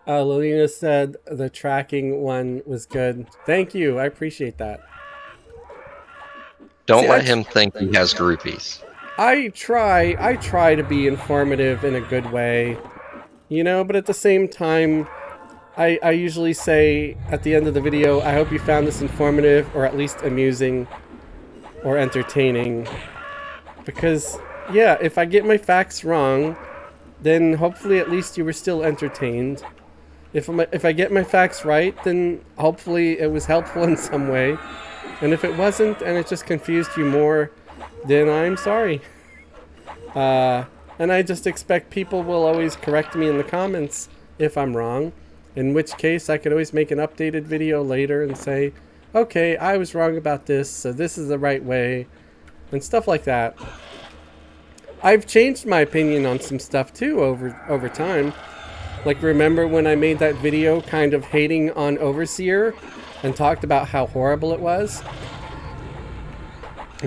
Lolina said the tracking one was good. Thank you. I appreciate that. Don't let him think he has groupies. I try to be informative in a good way, you know, but at the same time, I usually say at the end of the video, I hope you found this informative or at least amusing or entertaining. Because, yeah, if I get my facts wrong, then hopefully at least you were still entertained. If I get my facts right, then hopefully it was helpful in some way. And if it wasn't and it just confused you more, then I'm sorry. And I just expect people will always correct me in the comments if I'm wrong. In which case I could always make an updated video later and say, okay, I was wrong about this, so this is the right way. And stuff like that. I've changed my opinion on some stuff too over time. Like, remember when I made that video kind of hating on Overseer and talked about how horrible it was?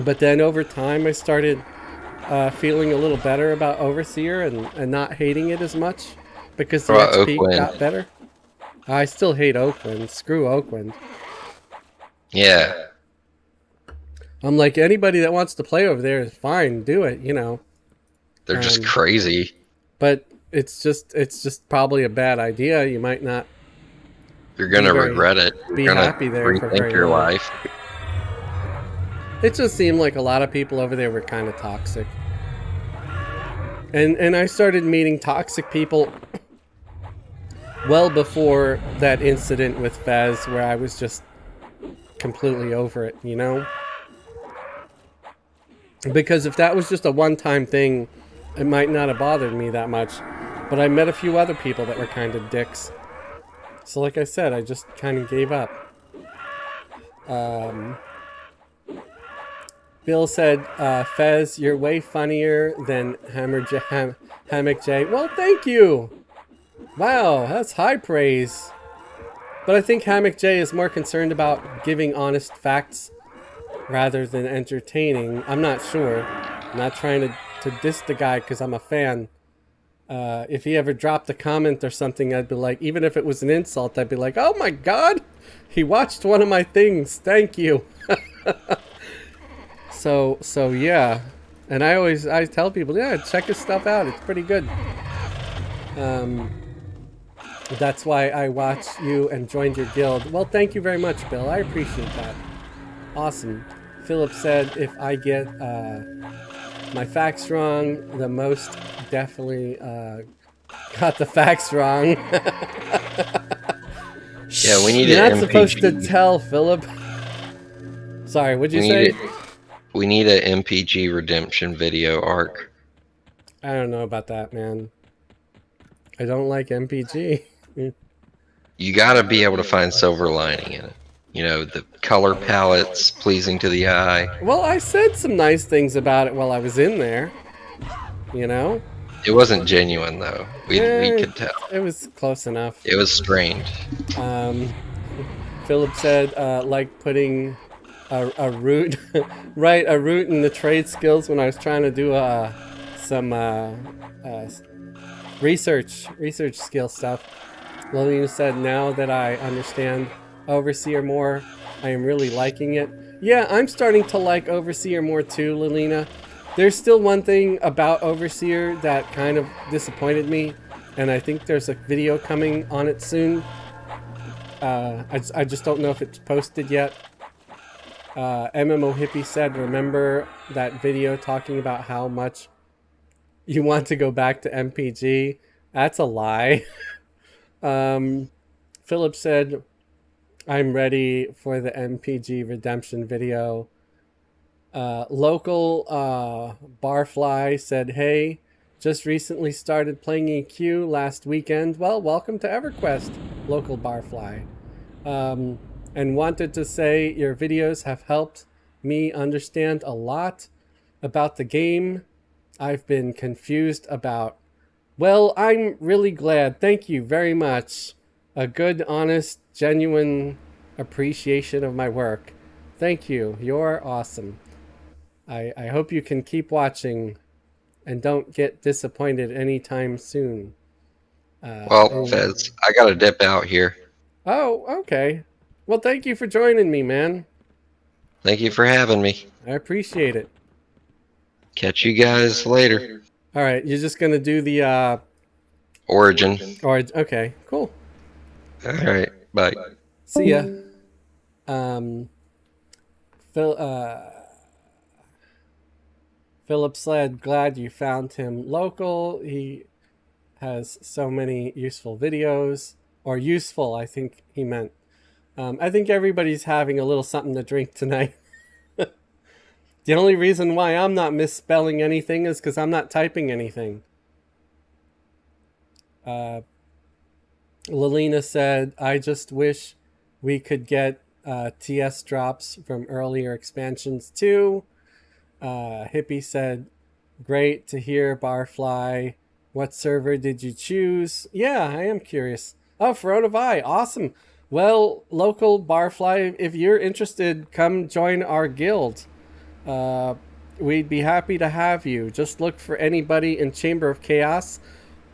But then over time I started feeling a little better about Overseer and not hating it as much because the XP got better. I still hate Oakland. Screw Oakland. Yeah. I'm like, anybody that wants to play over there is fine. Do it, you know. They're just crazy. But it's just probably a bad idea. You might not. You're gonna regret it. Be happy there for very your long. life. It just seemed like a lot of people over there were kind of toxic. And I started meeting toxic people well before that incident with Fez where I was just completely over it, you know? Because if that was just a one-time thing, it might not have bothered me that much. But I met a few other people that were kind of dicks. So like I said, I just kind of gave up. Bill said, Fez, you're way funnier than Hammock J. Well, thank you! Wow, that's high praise. But I think Hammock J is more concerned about giving honest facts rather than entertaining. I'm not sure. I'm not trying to diss the guy because I'm a fan. If he ever dropped a comment or something, I'd be like, even if it was an insult, I'd be like, oh my god, he watched one of my things, thank you. So yeah, and I tell people, yeah, check his stuff out. It's pretty good. Um, that's why I watched you and joined your guild. Well, thank you very much, Bill. I appreciate that. Awesome. Philip said if I get my facts wrong, the most definitely got the facts wrong. Yeah, we need You're an not supposed to tell, Philip. Sorry, what'd you say? We need an MPG redemption video arc. I don't know about that, man. I don't like MPG. You gotta be able to find silver lining in it. You know, the color palettes pleasing to the eye. Well, I said some nice things about it while I was in there. You know? It wasn't genuine though. We could tell. It was close enough. It was strained. Philip said, like putting a root, right, a root in the trade skills when I was trying to do some research skill stuff. Lillian said, now that I understand Overseer more, I am really liking it. Yeah, I'm starting to like Overseer more too, Lilina. There's still one thing about Overseer that kind of disappointed me, and I think there's a video coming on it soon. I just don't know if it's posted yet. MMO Hippie said, remember that video talking about how much you want to go back to MPG? That's a lie. Philip said, I'm ready for the MPG redemption video. Local Barfly said, hey, just recently started playing EQ last weekend. Well, welcome to Everquest, local Barfly. And wanted to say your videos have helped me understand a lot about the game. I've been confused about. Well, I'm really glad. Thank you very much. A good, honest, genuine appreciation of my work. Thank you. You're awesome. I hope you can keep watching and don't get disappointed anytime soon. Well, Fez, I gotta dip out here. Oh, okay. Well, thank you for joining me, man. Thank you for having me. I appreciate it. Catch you guys later. All right, you're just gonna do the Origin. Okay, cool. All right, bye. See ya. Philip said, glad you found him local. He has so many useful videos, or useful, I think he meant. I think everybody's having a little something to drink tonight. The only reason why I'm not misspelling anything is because I'm not typing anything. Lilina said, I just wish we could get TS drops from earlier expansions too. Hippie said, great to hear, Barfly. What server did you choose? Yeah, I am curious. Oh, Throne of Eye. Awesome. Well, local Barfly, if you're interested, come join our guild. We'd be happy to have you. Just look for anybody in Chamber of Chaos.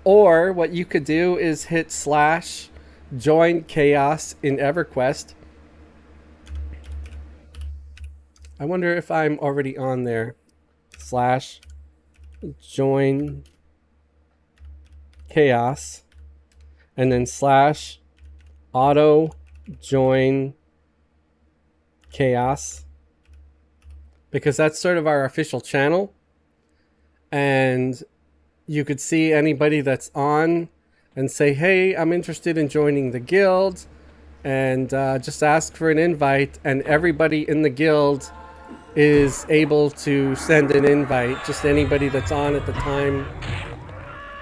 Or what you could do is hit / join chaos in EverQuest. I wonder if I'm already on there. / join chaos. And then / auto join chaos. Because that's sort of our official channel. And you could see anybody that's on and say, hey, I'm interested in joining the guild. And just ask for an invite. And everybody in the guild is able to send an invite. Just anybody that's on at the time.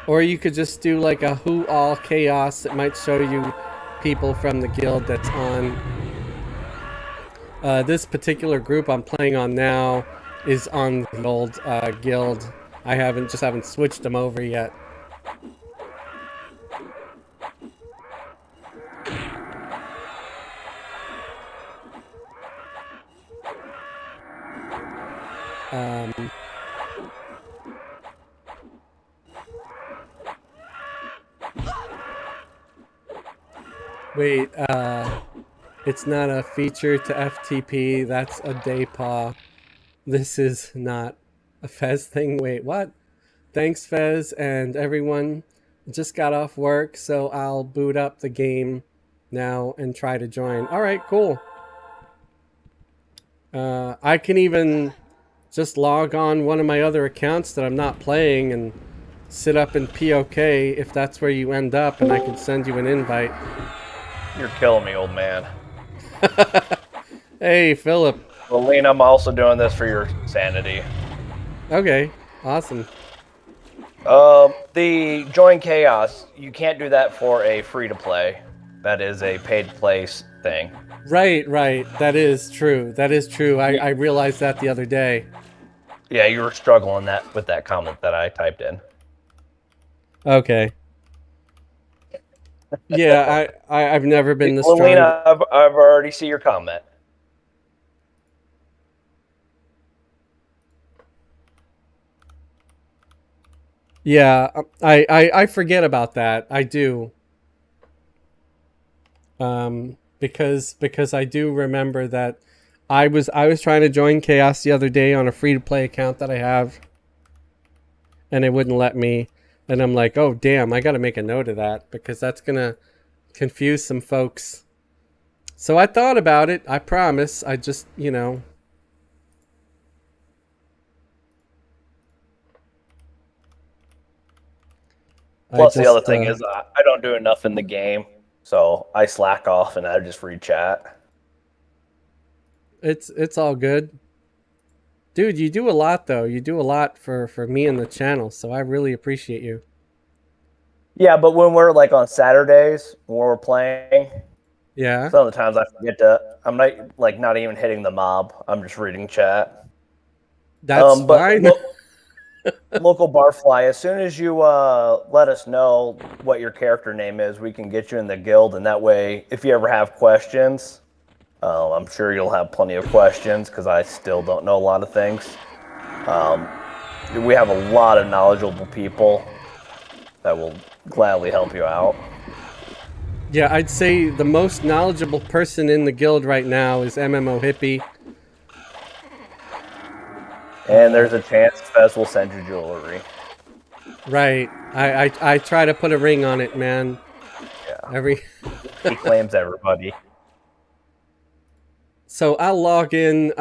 Or you could just do like a who all chaos. It might show you people from the guild that's on. This particular group I'm playing on now is on the old guild. I haven't switched them over yet. Wait, it's not a feature to FTP, that's a day paw. This is not a Fez thing. Wait, what? Thanks, Fez, and everyone. Just got off work, so I'll boot up the game now and try to join. All right, cool. I can even just log on one of my other accounts that I'm not playing and sit up in POK if that's where you end up, and I can send you an invite. You're killing me, old man. Hey, Philip. Well, Lena, I'm also doing this for your sanity. Okay, awesome. The join chaos, you can't do that for a free-to-play. That is a paid-play thing. Right. That is true. I realized that the other day. Yeah, you were struggling with that comment that I typed in. Okay. Yeah, I've never been this strong. Lena, I've already see your comment. Yeah, I forget about that. I do. Because I do remember that I was trying to join Chaos the other day on a free to play account that I have, and it wouldn't let me. And I'm like, oh damn, I got to make a note of that because that's gonna confuse some folks. So I thought about it. I promise. I just, Plus, the other thing is I don't do enough in the game, so I slack off and I just read chat. It's all good. Dude, you do a lot though. You do a lot for me and the channel, so I really appreciate you. Yeah, but when we're like on Saturdays when we're playing, yeah, some of the times I forget to. I'm not even hitting the mob. I'm just reading chat. That's fine. Local Barfly, as soon as you let us know what your character name is, we can get you in the guild, and that way, if you ever have questions, I'm sure you'll have plenty of questions because I still don't know a lot of things. We have a lot of knowledgeable people that will gladly help you out. Yeah, I'd say the most knowledgeable person in the guild right now is MMO Hippie. And there's a chance Fez will send you jewelry. Right. I try to put a ring on it, man. Yeah. He claims everybody. So I'll log in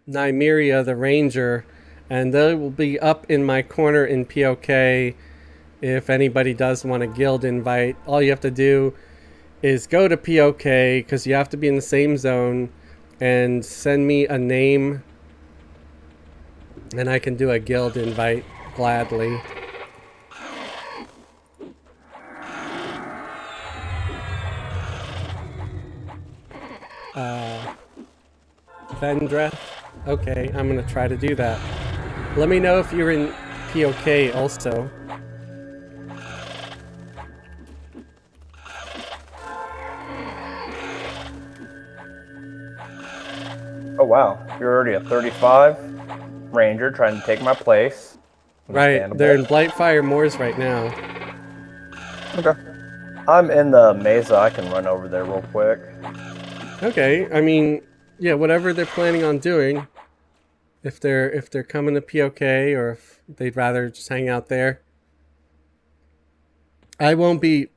Nymeria the Ranger, and they will be up in my corner in POK if anybody does want a guild invite. All you have to do is go to POK, because you have to be in the same zone, and send me a name, and I can do a guild invite gladly. Vendreth? Okay, I'm gonna try to do that. Let me know if you're in POK also. Oh wow, you're already a 35 Ranger trying to take my place. Right, they're in Blightfire Moors right now. Okay. I'm in the mesa, I can run over there real quick. Okay, I mean, yeah, whatever they're planning on doing. If they're coming to POK, or if they'd rather just hang out there. I won't be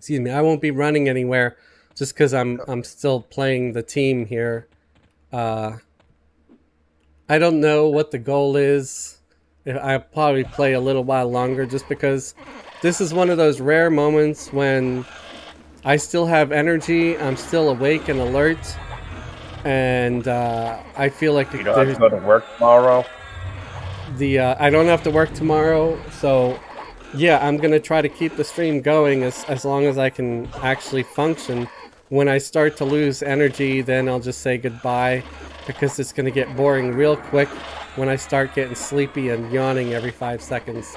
running anywhere just because I'm still playing the team here. I don't know what the goal is. I'll probably play a little while longer just because this is one of those rare moments when I still have energy, I'm still awake and alert, and I feel like you don't have to go to work tomorrow. I don't have to work tomorrow, so yeah, I'm gonna try to keep the stream going as long as I can actually function. When I start to lose energy, then I'll just say goodbye, because it's gonna get boring real quick when I start getting sleepy and yawning every 5 seconds.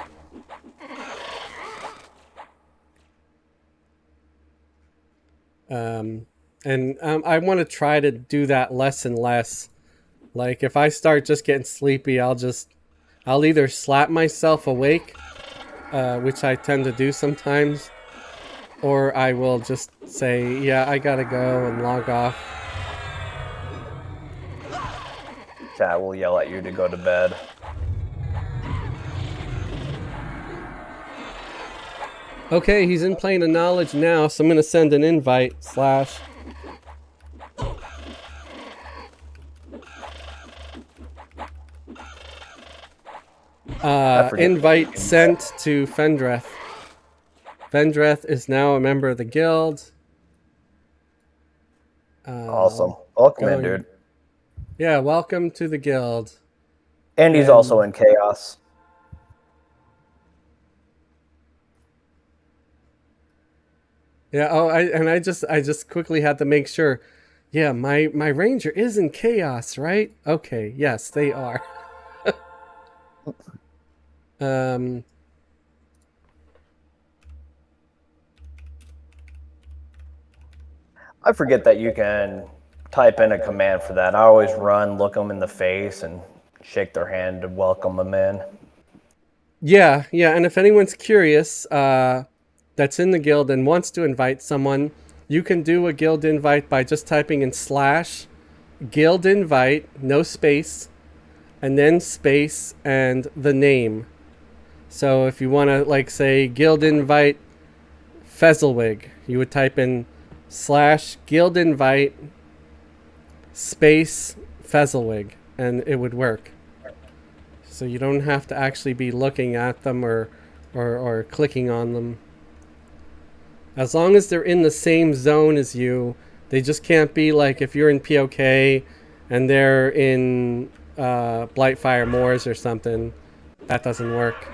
I want to try to do that less and less. Like, if I start just getting sleepy, I'll either slap myself awake, which I tend to do sometimes, or I will just say, yeah, I gotta go, and log off. Chat will yell at you to go to bed. Okay, he's in plane of knowledge now, so I'm going to send an invite / invite sent to Fendreth. Fendreth is now a member of the guild. Awesome. Welcome in, dude. Yeah, welcome to the guild. And he's also in chaos. Yeah. Oh, I just quickly had to make sure. Yeah, my ranger is in chaos, right? Okay. Yes, they are. I forget that you can type in a command for that. I always run, look them in the face, and shake their hand to welcome them in. Yeah, and if anyone's curious, that's in the guild and wants to invite someone, you can do a guild invite by just typing in / guild invite, no space, and then space and the name. So if you want to, like, say guild invite Fezzelwig, you would type in / guild invite space Fezzelwig, and it would work. So you don't have to actually be looking at them or clicking on them. As long as they're in the same zone as you, they just can't be like if you're in POK and they're in Blightfire Moors or something. That doesn't work.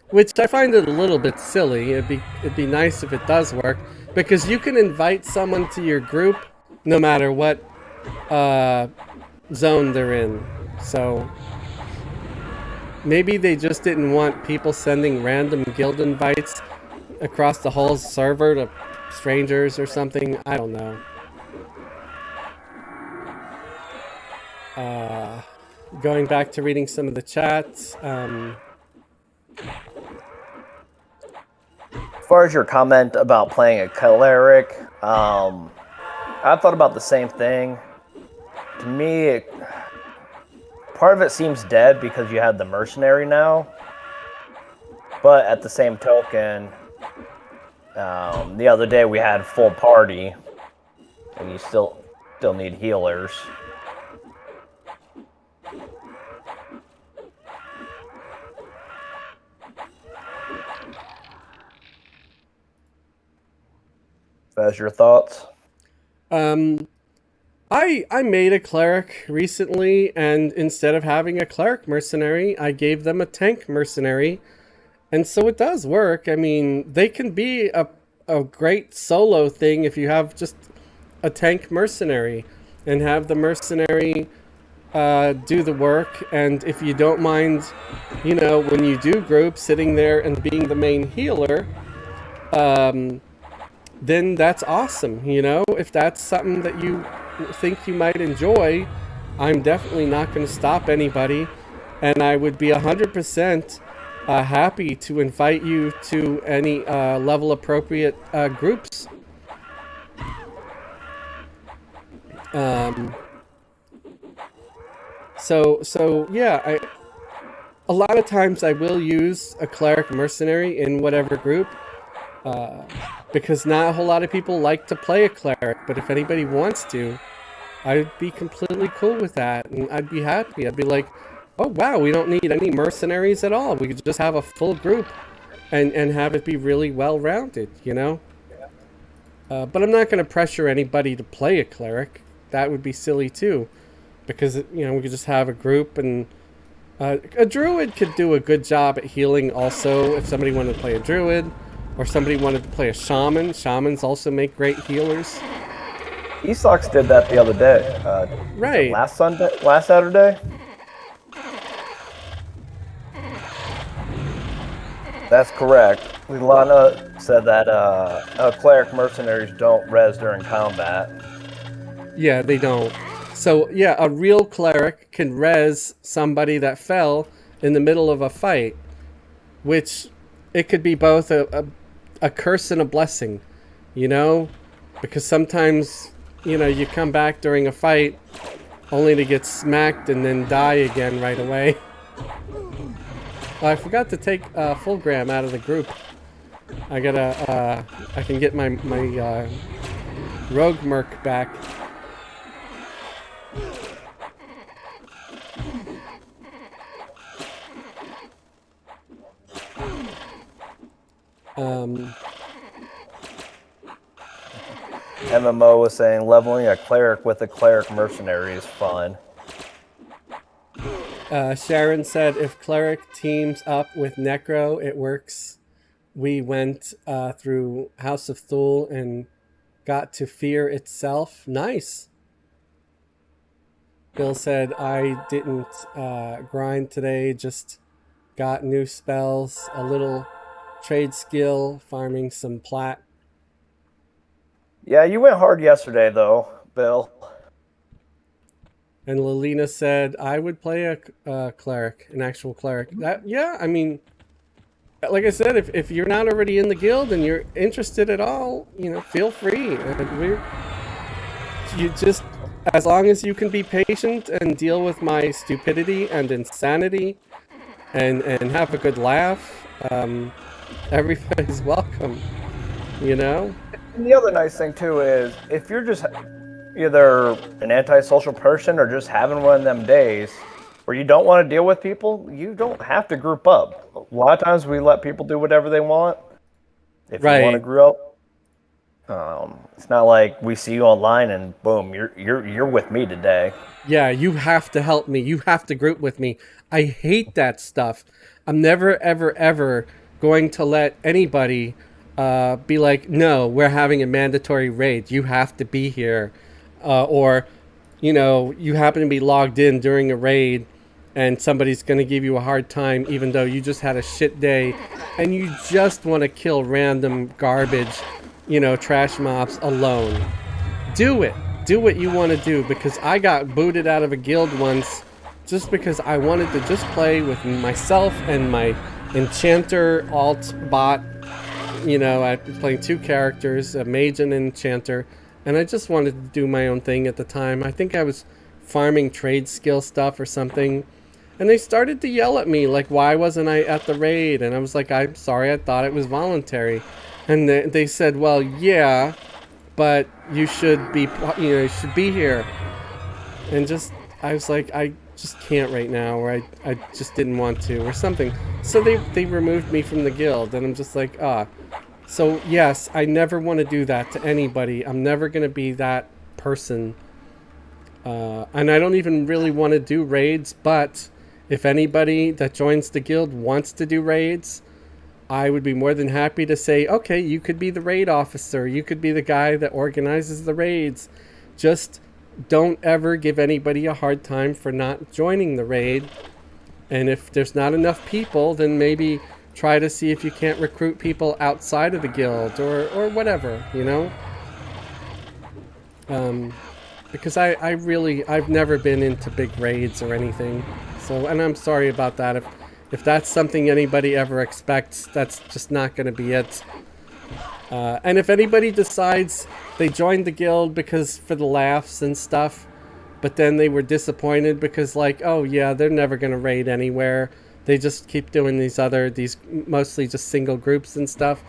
Which I find it a little bit silly. It'd be nice if it does work, because you can invite someone to your group no matter what zone they're in. So maybe they just didn't want people sending random guild invites across the whole server to strangers or something. I don't know. Going back to reading some of the chats. As far as your comment about playing a cleric, I thought about the same thing. To me, part of it seems dead because you have the mercenary now. But at the same token, the other day we had full party, and you still need healers. That's your thoughts? I made a cleric recently, and instead of having a cleric mercenary, I gave them a tank mercenary. And so it does work. I mean, they can be a great solo thing if you have just a tank mercenary and have the mercenary do the work. And if you don't mind, you know, when you do group, sitting there and being the main healer, then that's awesome. You know, if that's something that you think you might enjoy, I'm definitely not going to stop anybody, and I would be 100% happy to invite you to any level appropriate groups. So yeah, a lot of times I will use a cleric mercenary in whatever group, because not a whole lot of people like to play a cleric, but if anybody wants to, I'd be completely cool with that, and I'd be happy. I'd be like, oh wow, we don't need any mercenaries at all. We could just have a full group and have it be really well-rounded, you know? But I'm not going to pressure anybody to play a cleric. That would be silly too, because, you know, we could just have a group, and a druid could do a good job at healing also if somebody wanted to play a druid. Or somebody wanted to play a shaman. Shamans also make great healers. Esox did that the other day. Right. Last Saturday? That's correct. Lana said that cleric mercenaries don't res during combat. Yeah, they don't. So, yeah, a real cleric can res somebody that fell in the middle of a fight, which it could be both a curse and a blessing, you know? Because sometimes you come back during a fight only to get smacked and then die again right away. Oh, I forgot to take Fulgram out of the group. I gotta, I can get my Rogue Merc back. MMO was saying leveling a cleric with a cleric mercenary is fun. Sharon said if cleric teams up with necro, it works. We went through House of Thule and got to fear itself. Nice. Bill said I didn't grind today, just got new spells, a little trade skill, farming some plat. Yeah, you went hard yesterday, though, Bill. And Lilina said I would play a cleric, an actual cleric. Yeah, I mean, like I said, if you're not already in the guild and you're interested at all, feel free. You just, as long as you can be patient and deal with my stupidity and insanity, and have a good laugh, everybody's welcome. And the other nice thing too is if you're just either an antisocial person or just having one of them days where you don't want to deal with people, you don't have to group up. A lot of times we let people do whatever they want. If you want to group up, it's not like we see you online and boom, you're with me today. Yeah, you have to help me. You have to group with me. I hate that stuff. I'm never, ever, ever going to let anybody be like, no, we're having a mandatory raid. You have to be here. Or, you happen to be logged in during a raid and somebody's going to give you a hard time even though you just had a shit day and you just want to kill random garbage, trash mobs alone. Do it. Do what you want to do, because I got booted out of a guild once just because I wanted to just play with myself and my enchanter alt bot. I was playing two characters, a mage and an enchanter, and I just wanted to do my own thing at the time. I think I was farming trade skill stuff or something, and they started to yell at me like, why wasn't I at the raid? And I was like, I'm sorry, I thought it was voluntary. And they said, well, yeah, but you should be, you should be here. And I was like, I just can't right now, or I just didn't want to, or something. So they removed me from the guild, and I'm just like, So yes, I never want to do that to anybody. I'm never going to be that person. And I don't even really want to do raids, but if anybody that joins the guild wants to do raids, I would be more than happy to say, okay, you could be the raid officer. You could be the guy that organizes the raids. Just don't ever give anybody a hard time for not joining the raid. And if there's not enough people, then maybe try to see if you can't recruit people outside of the guild or whatever, because I've never been into big raids or anything. So, and I'm sorry about that. If that's something anybody ever expects, that's just not going to be it. And if anybody decides they joined the guild because for the laughs and stuff, but then they were disappointed because like, oh yeah, they're never going to raid anywhere. They just keep doing these mostly just single groups and stuff.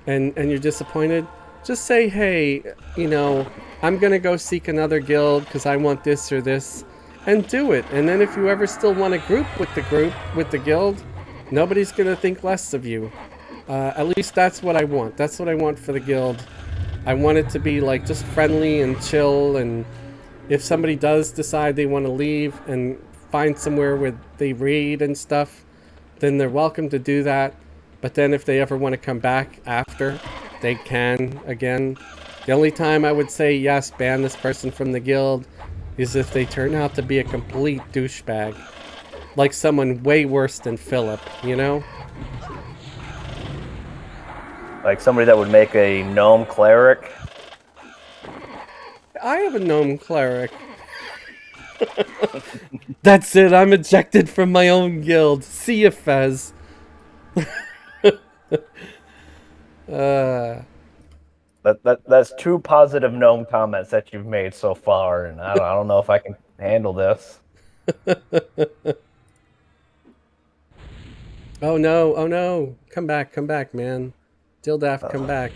And you're disappointed. Just say, hey, I'm going to go seek another guild because I want this or this. And do it. And then if you ever still want to group with the guild, nobody's going to think less of you. At least that's what I want. That's what I want for the guild. I want it to be like just friendly and chill, and if somebody does decide they want to leave and find somewhere where they raid and stuff, then they're welcome to do that. But then if they ever want to come back after, they can again. The only time I would say yes, ban this person from the guild, is if they turn out to be a complete douchebag. Like someone way worse than Philip, Like somebody that would make a gnome cleric. I have a gnome cleric. That's it, I'm ejected from my own guild. See ya, Fez. Like That's two positive gnome comments that you've made so far, and I don't know if I can handle this. Oh no, oh no. Come back, man. Dildaff, come back.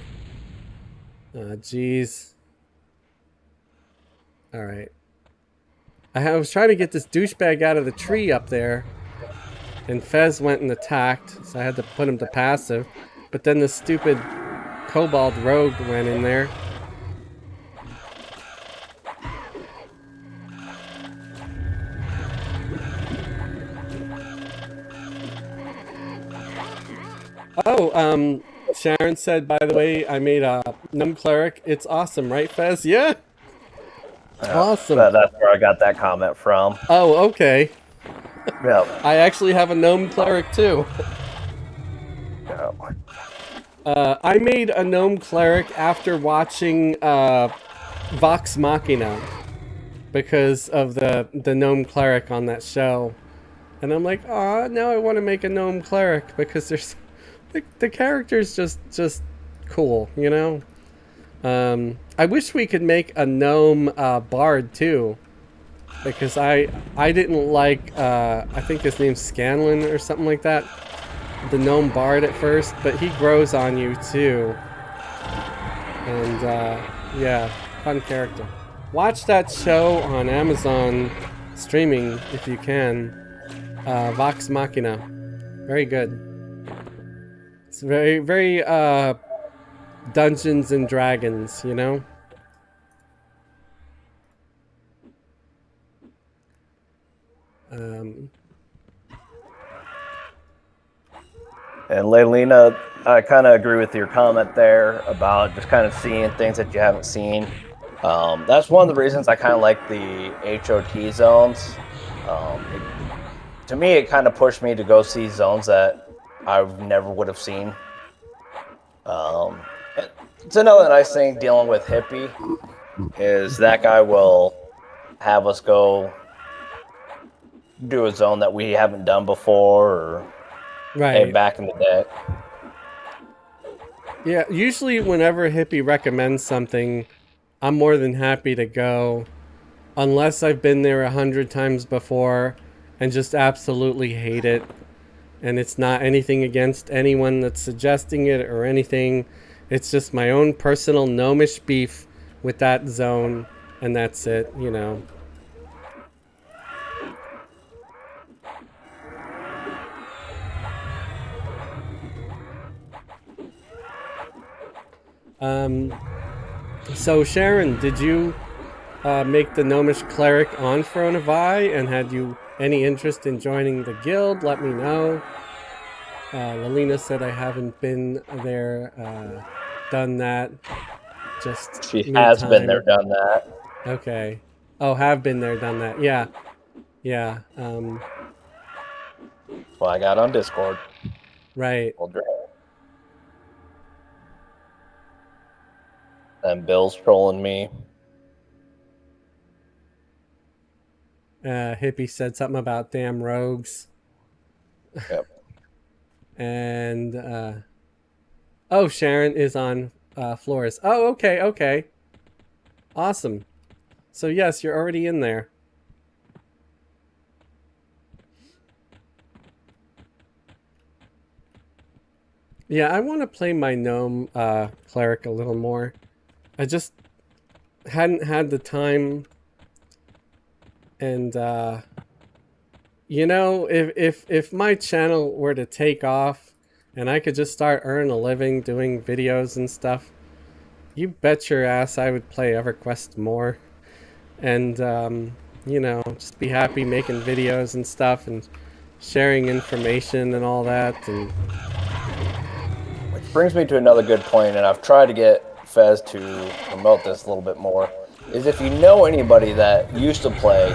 Jeez. Alright. I was trying to get this douchebag out of the tree up there. And Fez went and attacked, so I had to put him to passive. But then the stupid kobold rogue went in there. Oh, Sharon said, by the way, I made a Gnome Cleric. It's awesome, right, Fez? Yeah? Awesome. That's where I got that comment from. Oh, okay. Yeah. I actually have a Gnome Cleric, too. I made a Gnome Cleric after watching Vox Machina because of the Gnome Cleric on that show. And I'm like, oh, now I want to make a Gnome Cleric because there's the character's just cool, you know? I wish we could make a Gnome Bard too. Because I didn't like, I think his name's Scanlan or something like that. The Gnome Bard at first, but he grows on you too. And yeah, fun character. Watch that show on Amazon streaming if you can. Vox Machina. Very good. It's very Dungeons and Dragons, you know? And Leilina, I kind of agree with your comment there about just kind of seeing things that you haven't seen. That's one of the reasons I kind of like the HOT zones. To me, it kind of pushed me to go see zones that I never would have seen. It's another nice thing dealing with Hippie is that guy will have us go do a zone that we haven't done before, or Right. back in the day. Yeah, usually whenever Hippie recommends something, I'm more than happy to go. Unless I've been there 100 times before and just absolutely hate it. And it's not anything against anyone that's suggesting it or anything. It's just my own personal gnomish beef with that zone, and that's it, you know. So Sharon, did you make the gnomish cleric on Fronavi, and had you any interest in joining the guild? Let me know. Lalina said I haven't been there, done that. Just She need has been time. there, done that. Okay. Oh, have been there, done that. Yeah. Yeah. Well, I got on Discord. Right. And Bill's trolling me. Hippie said something about damn rogues. Yep. And oh, Sharon is on Flores. Oh, okay, okay. Awesome. So yes, you're already in there. Yeah, I want to play my gnome cleric a little more. I just hadn't had the time. And you know, if my channel were to take off and I could just start earning a living doing videos and stuff, you bet your ass I would play Everquest more. And you know, just be happy making videos and stuff and sharing information and all that. And Which brings me to another good point, and I've tried to get Fez to promote this a little bit more, is if you know anybody that used to play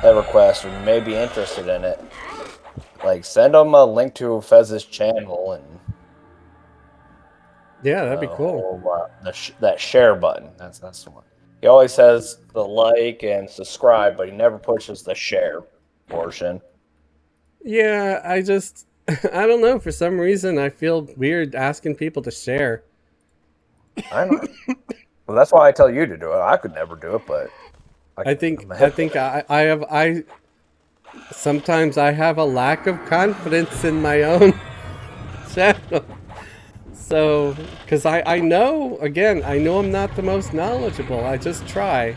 EverQuest or may be interested in it, like send them a link to Fez's channel and yeah, that'd be cool. or, that share button. That's the one. He always says the like and subscribe, but he never pushes the share portion. Yeah, I just I don't know, for some reason I feel weird asking people to share. I know. Well, that's why I tell you to do it. I could never do it, but I think I'm a I hip. think I sometimes I have a lack of confidence in my own channel. So, because I know, again, I know I'm not the most knowledgeable. I just try.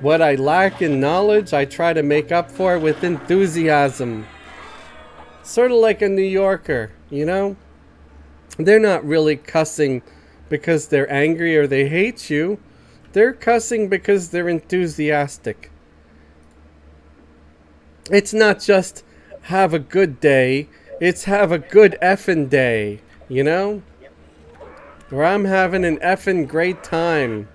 What I lack in knowledge, I try to make up for with enthusiasm. Sort of like a New Yorker, you know? They're not really cussing because they're angry or they hate you. They're cussing because they're enthusiastic. It's not just have a good day, it's have a good effing day, you know? Where I'm having an effing great time.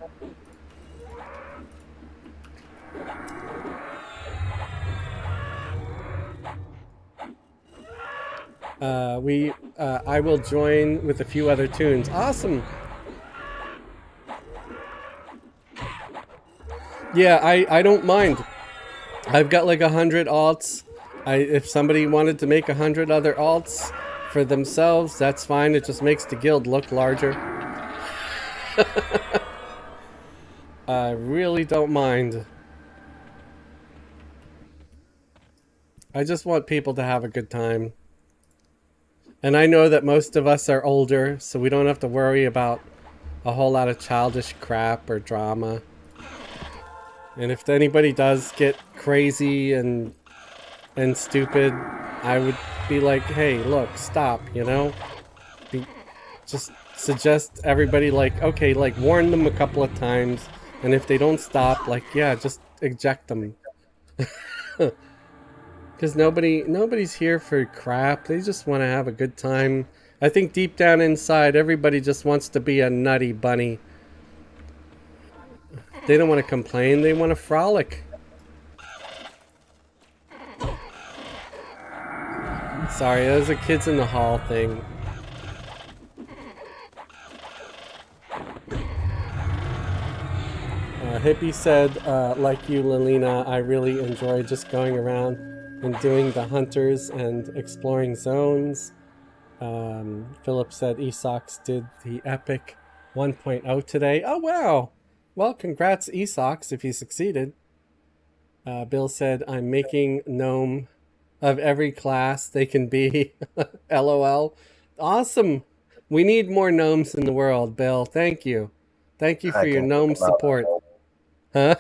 I will join with a few other tunes. Awesome. Yeah, I don't mind. I've got like 100 alts. If somebody wanted to make 100 other alts for themselves, that's fine. It just makes the guild look larger. I really don't mind. I just want people to have a good time. And I know that most of us are older, so we don't have to worry about a whole lot of childish crap or drama. And if anybody does get crazy and stupid, I would be like, hey, look, stop, you know? Just suggest everybody, like, okay, like, warn them a couple of times. And if they don't stop, like, yeah, just eject them. Because nobody's here for crap. They just want to have a good time. I think deep down inside, everybody just wants to be a nutty bunny. They don't want to complain. They want to frolic. Sorry, that was a kids in the hall thing. Hippie said, like you, Lilina, I really enjoy just going around and doing the hunters and exploring zones. Philip said Esox did the epic 1.0 today. Oh, wow. Well, congrats, Esox, if you succeeded. Bill said, I'm making gnome of every class they can be. LOL. Awesome. We need more gnomes in the world, Bill. Thank you. Thank you for I your can kick gnome 'em out. support. Huh?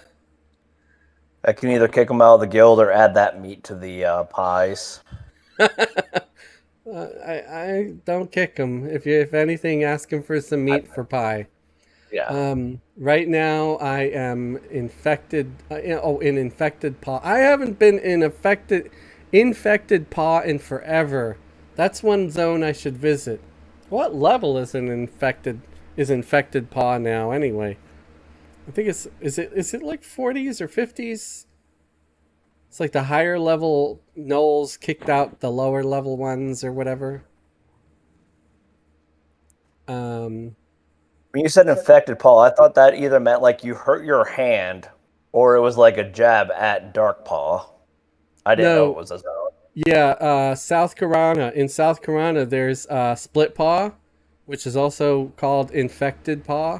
I can either kick them out of the guild or add that meat to the pies. I don't kick him. If anything, ask him for some meat for pie. Yeah. Right now I am infected. In infected paw. I haven't been in infected paw in forever. That's one zone I should visit. What level is infected paw now? Anyway, I think is it like 40s or 50s? It's like the higher level gnolls kicked out the lower level ones or whatever. When you said infected, Paul, I thought that either meant like you hurt your hand or it was like a jab at Dark Paw. I didn't know it No, was a zone. yeah, South Carolina. In South Carolina, there's Split Paw, which is also called Infected Paw.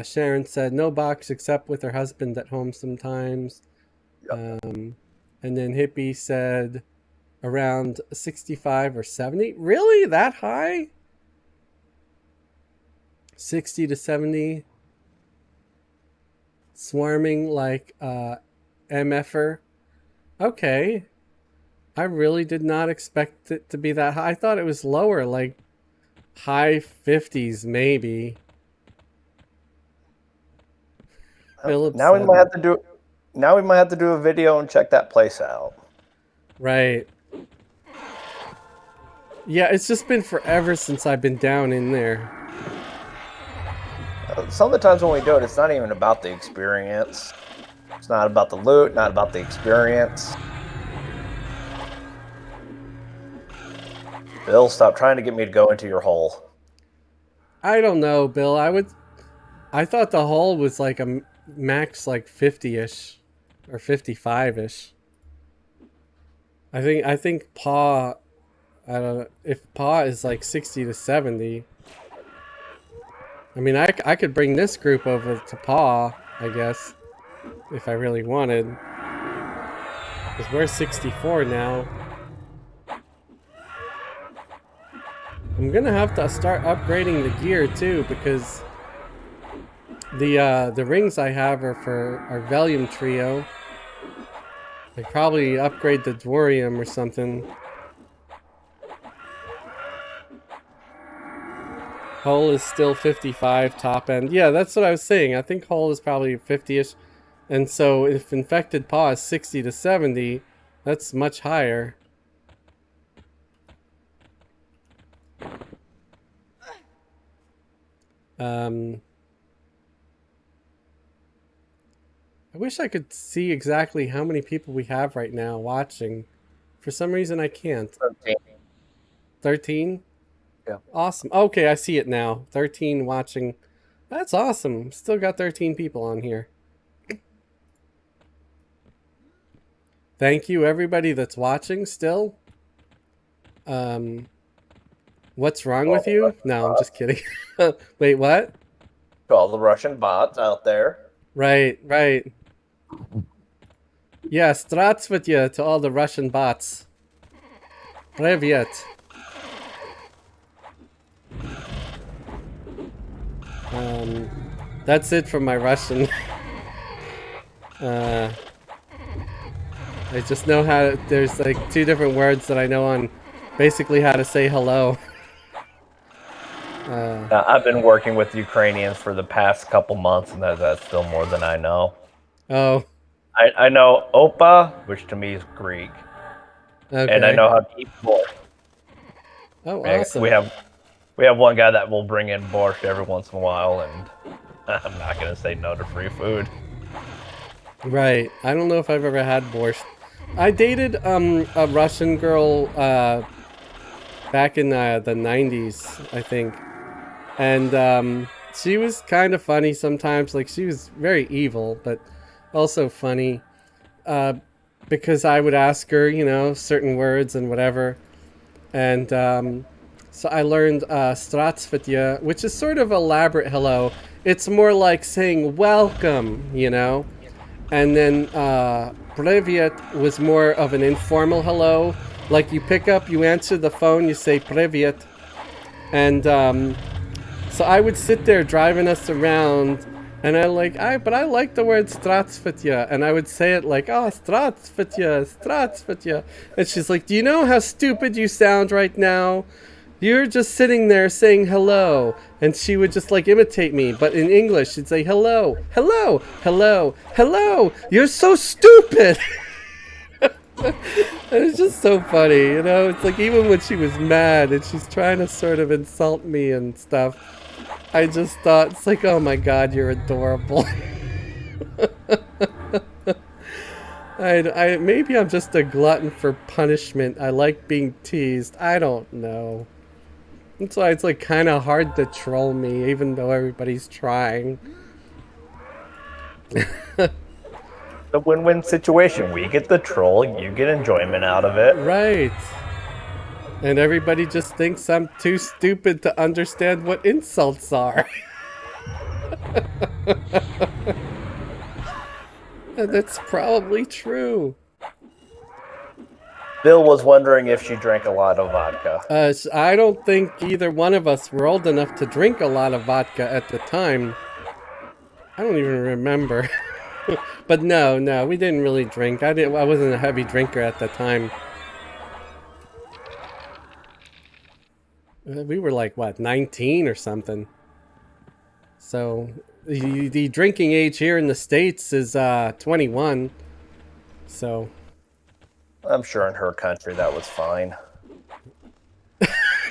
Sharon said no box except with her husband at home sometimes. Yep. And then Hippie said around 65 or 70. Really? That high? 60 to 70? Swarming like MFer? Okay. I really did not expect it to be that high. I thought it was lower, like high 50s maybe. Philip Now we said, might have to do. Now we might have to do a video and check that place out. right. Yeah, it's just been forever since I've been down in there. Some of the times when we do it, it's not even about the experience. It's not about the loot, not about the experience. Bill, stop trying to get me to go into your hole. I don't know, Bill. I thought the hull was like a max like 50-ish or 55-ish. I think Paw. I don't know if Paw is like 60 to 70. I mean, I could bring this group over to Paw, I guess, if I really wanted. Because we're 64 now. I'm gonna have to start upgrading the gear too, because the rings I have are for our Valium trio. I probably upgrade the Dwarium or something. Hull is still 55 top end. Yeah, that's what I was saying. I think Hull is probably 50-ish. And so if Infected Paw is 60 to 70, that's much higher. I wish I could see exactly how many people we have right now watching. For some reason I can't. 13. 13? Yeah. Awesome. Okay, I see it now. 13 watching. That's awesome. Still got 13 people on here. Thank you, everybody that's watching still. What's wrong with you? No, I'm just kidding. Wait, what? To all the Russian bots out there. Right. Yeah, Stratsvitya to all the Russian bots. Привет. That's it for my Russian. I just know how to, there's like 2 different words that I know on basically how to say hello. I've been working with Ukrainians for the past couple months, and that's still more than I know. Oh, I know Opa, which to me is Greek, okay. and I know how to eat borscht. Oh, awesome. We have one guy that will bring in borscht every once in a while, and I'm not gonna say no to free food. Right. I don't know if I've ever had borscht. I dated a Russian girl back in the 90s, I think. And she was kind of funny sometimes. Like, she was very evil, but also funny. Because I would ask her, you know, certain words and whatever. And so I learned Stratsvitya, which is sort of elaborate hello. It's more like saying welcome, you know. And then Privyet was more of an informal hello. Like, you pick up, you answer the phone, you say Privyet. And so I would sit there driving us around, and I like the word Stratsvitya, and I would say it like, oh, Stratsvitya. And she's like, do you know how stupid you sound right now? You're just sitting there saying hello. And she would just like imitate me, but in English she'd say hello, hello, hello, hello. You're so stupid. And it's just so funny, you know? It's like, even when she was mad and she's trying to sort of insult me and stuff, I just thought, it's like, oh my god, you're adorable. Maybe I'm just a glutton for punishment. I like being teased. I don't know. That's why it's like kind of hard to troll me, even though everybody's trying. The win-win situation. We get the troll, you get enjoyment out of it. Right. And everybody just thinks I'm too stupid to understand what insults are. And that's probably true. Bill was wondering if she drank a lot of vodka. I don't think either one of us were old enough to drink a lot of vodka at the time. I don't even remember. But no, we didn't really drink. I wasn't a heavy drinker at the time. We were like, what, 19 or something. So the drinking age here in the States is 21. So I'm sure in her country that was fine.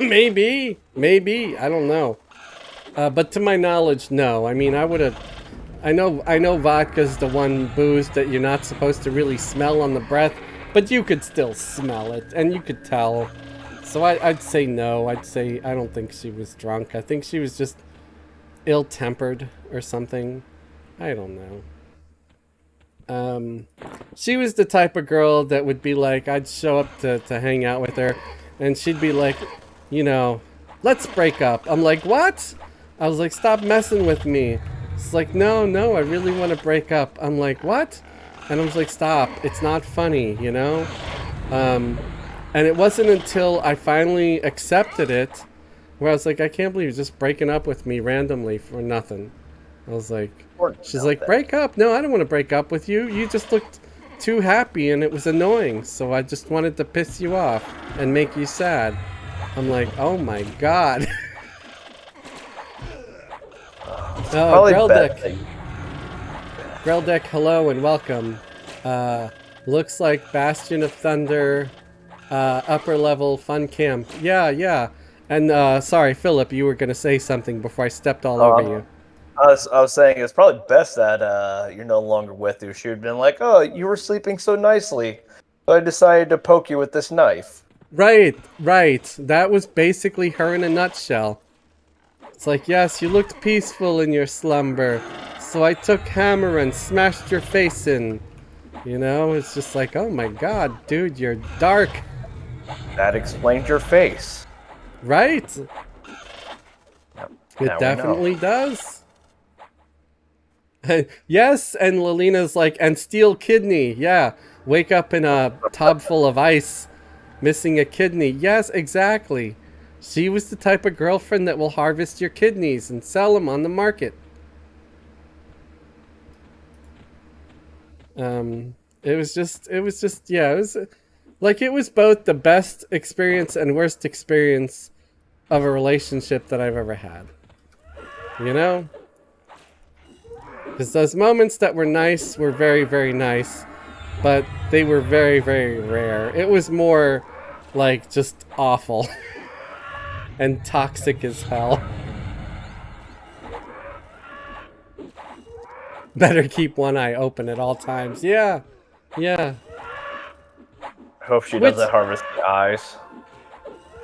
maybe, I don't know. But to my knowledge, no. I mean, I know vodka's the one booze that you're not supposed to really smell on the breath, but you could still smell it, and you could tell. So I'd say no. I'd say I don't think she was drunk. I think she was just ill-tempered or something. I don't know. She was the type of girl that would be like, I'd show up to hang out with her, and she'd be like, you know, let's break up. I'm like, what? I was like, stop messing with me. It's like, no, no, I really want to break up. I'm like, what? And I was like, stop. It's not funny, you know? And it wasn't until I finally accepted it where I was like, I can't believe you're just breaking up with me randomly for nothing. I was like, she's like, break up? No, I don't want to break up with you. You just looked too happy and it was annoying. So I just wanted to piss you off and make you sad. I'm like, oh my God. Oh, Greldek. Greldek, hello and welcome. Looks like Bastion of Thunder, upper level fun camp. Yeah, yeah. And sorry, Philip, you were going to say something before I stepped all over you. I was saying it's probably best that you're no longer with her. She would have been like, oh, you were sleeping so nicely, so I decided to poke you with this knife. Right, right. That was basically her in a nutshell. It's like, yes, you looked peaceful in your slumber, so I took hammer and smashed your face in. You know, it's just like, oh my God, dude, you're dark. That explains your face. Right? It Now definitely does. Yes, and Lilina's like, and steal kidney. Yeah, wake up in a tub full of ice, missing a kidney. Yes, exactly. She was the type of girlfriend that will harvest your kidneys and sell them on the market. It was just, yeah, it was like, it was both the best experience and worst experience of a relationship that I've ever had. You know? Because those moments that were nice were very, very nice, but they were very, very rare. It was more like just awful and toxic as hell. Better keep one eye open at all times. Yeah, yeah. I hope she doesn't harvest the eyes.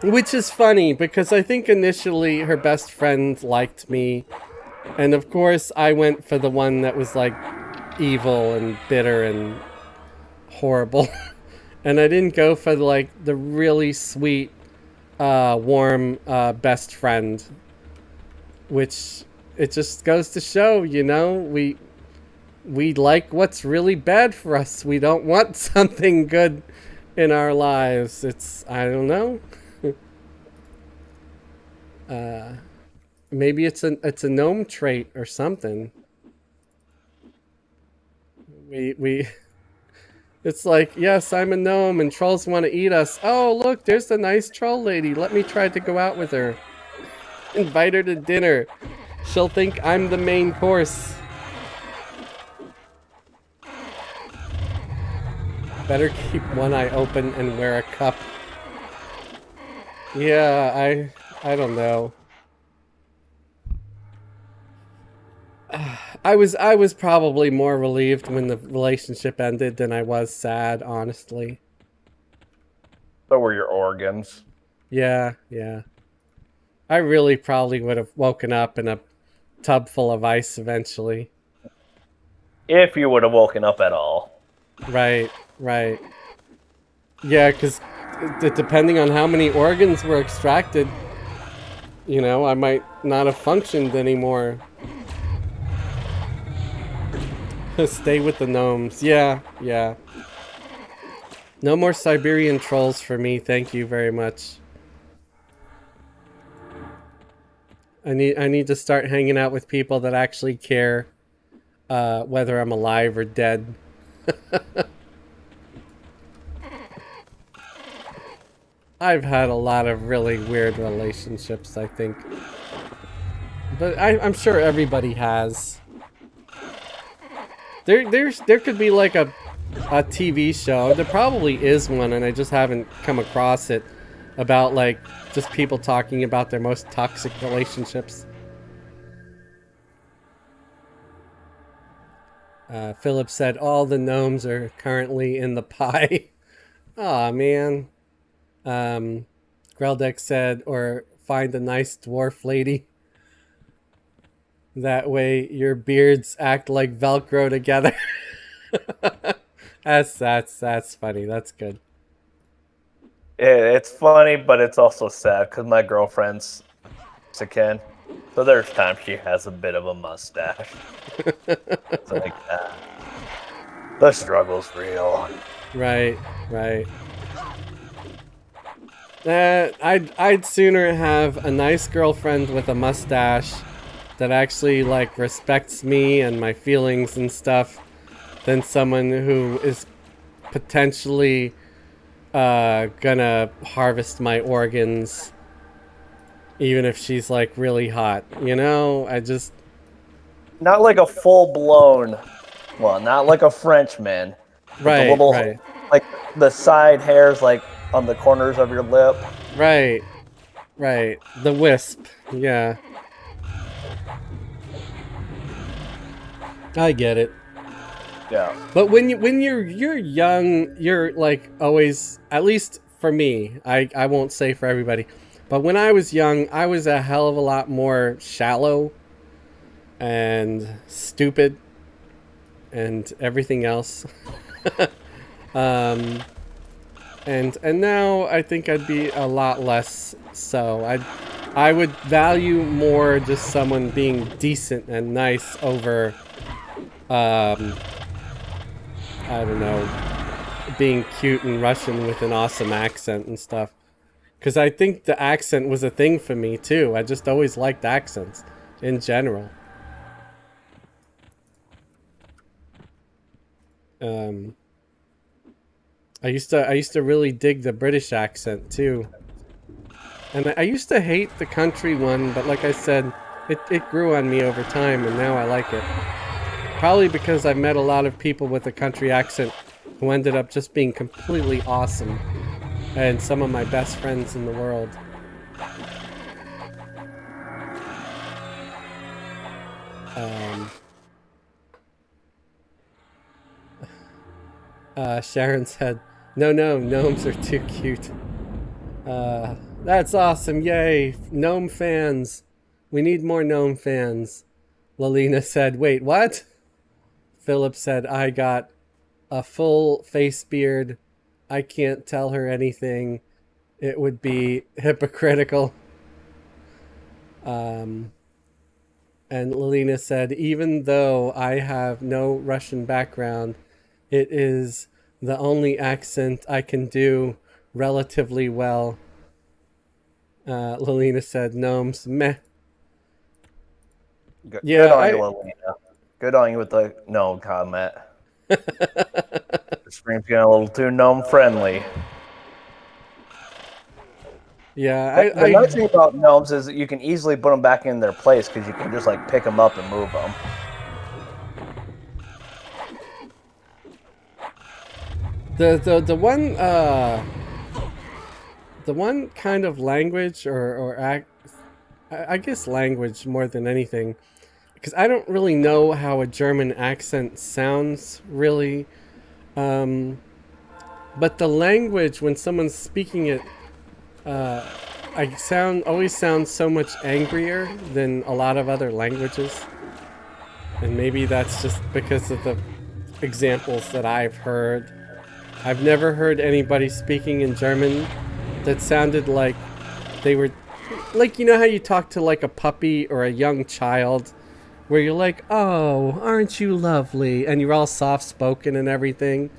Which is funny, because I think initially her best friend liked me. And of course, I went for the one that was like evil and bitter and horrible. And I didn't go for like the really sweet, warm best friend. Which, it just goes to show, you know, we like what's really bad for us. We don't want something good in our lives. It's, I don't know. Maybe it's a gnome trait or something. It's like, yes, I'm a gnome and trolls want to eat us. Oh, look, there's the nice troll lady. Let me try to go out with her. Invite her to dinner. She'll think I'm the main course. Better keep one eye open and wear a cup. Yeah, I don't know. I was probably more relieved when the relationship ended than I was sad, honestly. So were your organs. Yeah, yeah. I really probably would have woken up in a tub full of ice eventually. If you would have woken up at all. Right, right. Yeah, because depending on how many organs were extracted, you know, I might not have functioned anymore. Stay with the gnomes. Yeah, yeah. No more Siberian trolls for me, thank you very much. I need to start hanging out with people that actually care whether I'm alive or dead. I've had a lot of really weird relationships, I think. But I'm sure everybody has. There could be like a TV show. There probably is one, and I just haven't come across it. About like just people talking about their most toxic relationships. Philip said all the gnomes are currently in the pie. Aw, man. Greldek said, or find a nice dwarf lady. That way your beards act like Velcro together. That's funny. That's good. It's funny, but it's also sad because my girlfriend's Mexican, so there's times she has a bit of a mustache. It's like the struggle's real. Right, right. I'd sooner have a nice girlfriend with a mustache that actually like respects me and my feelings and stuff than someone who is potentially gonna harvest my organs even if she's like really hot. You know, I just Not like a full blown, well, not like a Frenchman, but the right, little, right, like the side hairs, like on the corners of your lip. right, right. The wisp. Yeah, I get it. Yeah. But when you're young, you're like always, at least for me, I won't say for everybody, but when I was young, I was a hell of a lot more shallow and stupid and everything else. um, and now I think I'd be a lot less so. I would value more just someone being decent and nice over I don't know, being cute and Russian with an awesome accent and stuff. Because I think the accent was a thing for me too. I just always liked accents in general. Um, I used to really dig the British accent too, and I used to hate the country one, but like I said, it grew on me over time, and now I like it. Probably because I've met a lot of people with a country accent who ended up just being completely awesome, and some of my best friends in the world. Um, Sharon said, "No, no, gnomes are too cute." That's awesome! Yay, gnome fans! We need more gnome fans. Lalina said, "Wait, what?" Philip said, "I got a full face beard. I can't tell her anything. It would be hypocritical." Um, and Lalina said, "Even though I have no Russian background, it is the only accent I can do relatively well." Lalina said, "Gnomes, meh." Good Yeah, on you, Lelina. Good on you with the no comment. The stream's getting a little too gnome friendly. yeah, The nice thing about gnomes is that you can easily put them back in their place because you can just like pick them up and move them. the one kind of language or act, I guess language more than anything, because I don't really know how a German accent sounds really. Um, but the language when someone's speaking it, I always sound so much angrier than a lot of other languages, and maybe that's just because of the examples that I've heard. I've never heard anybody speaking in German that sounded like they were like, you know how you talk to like a puppy or a young child where you're like, "Oh, aren't you lovely?" and you're all soft spoken and everything.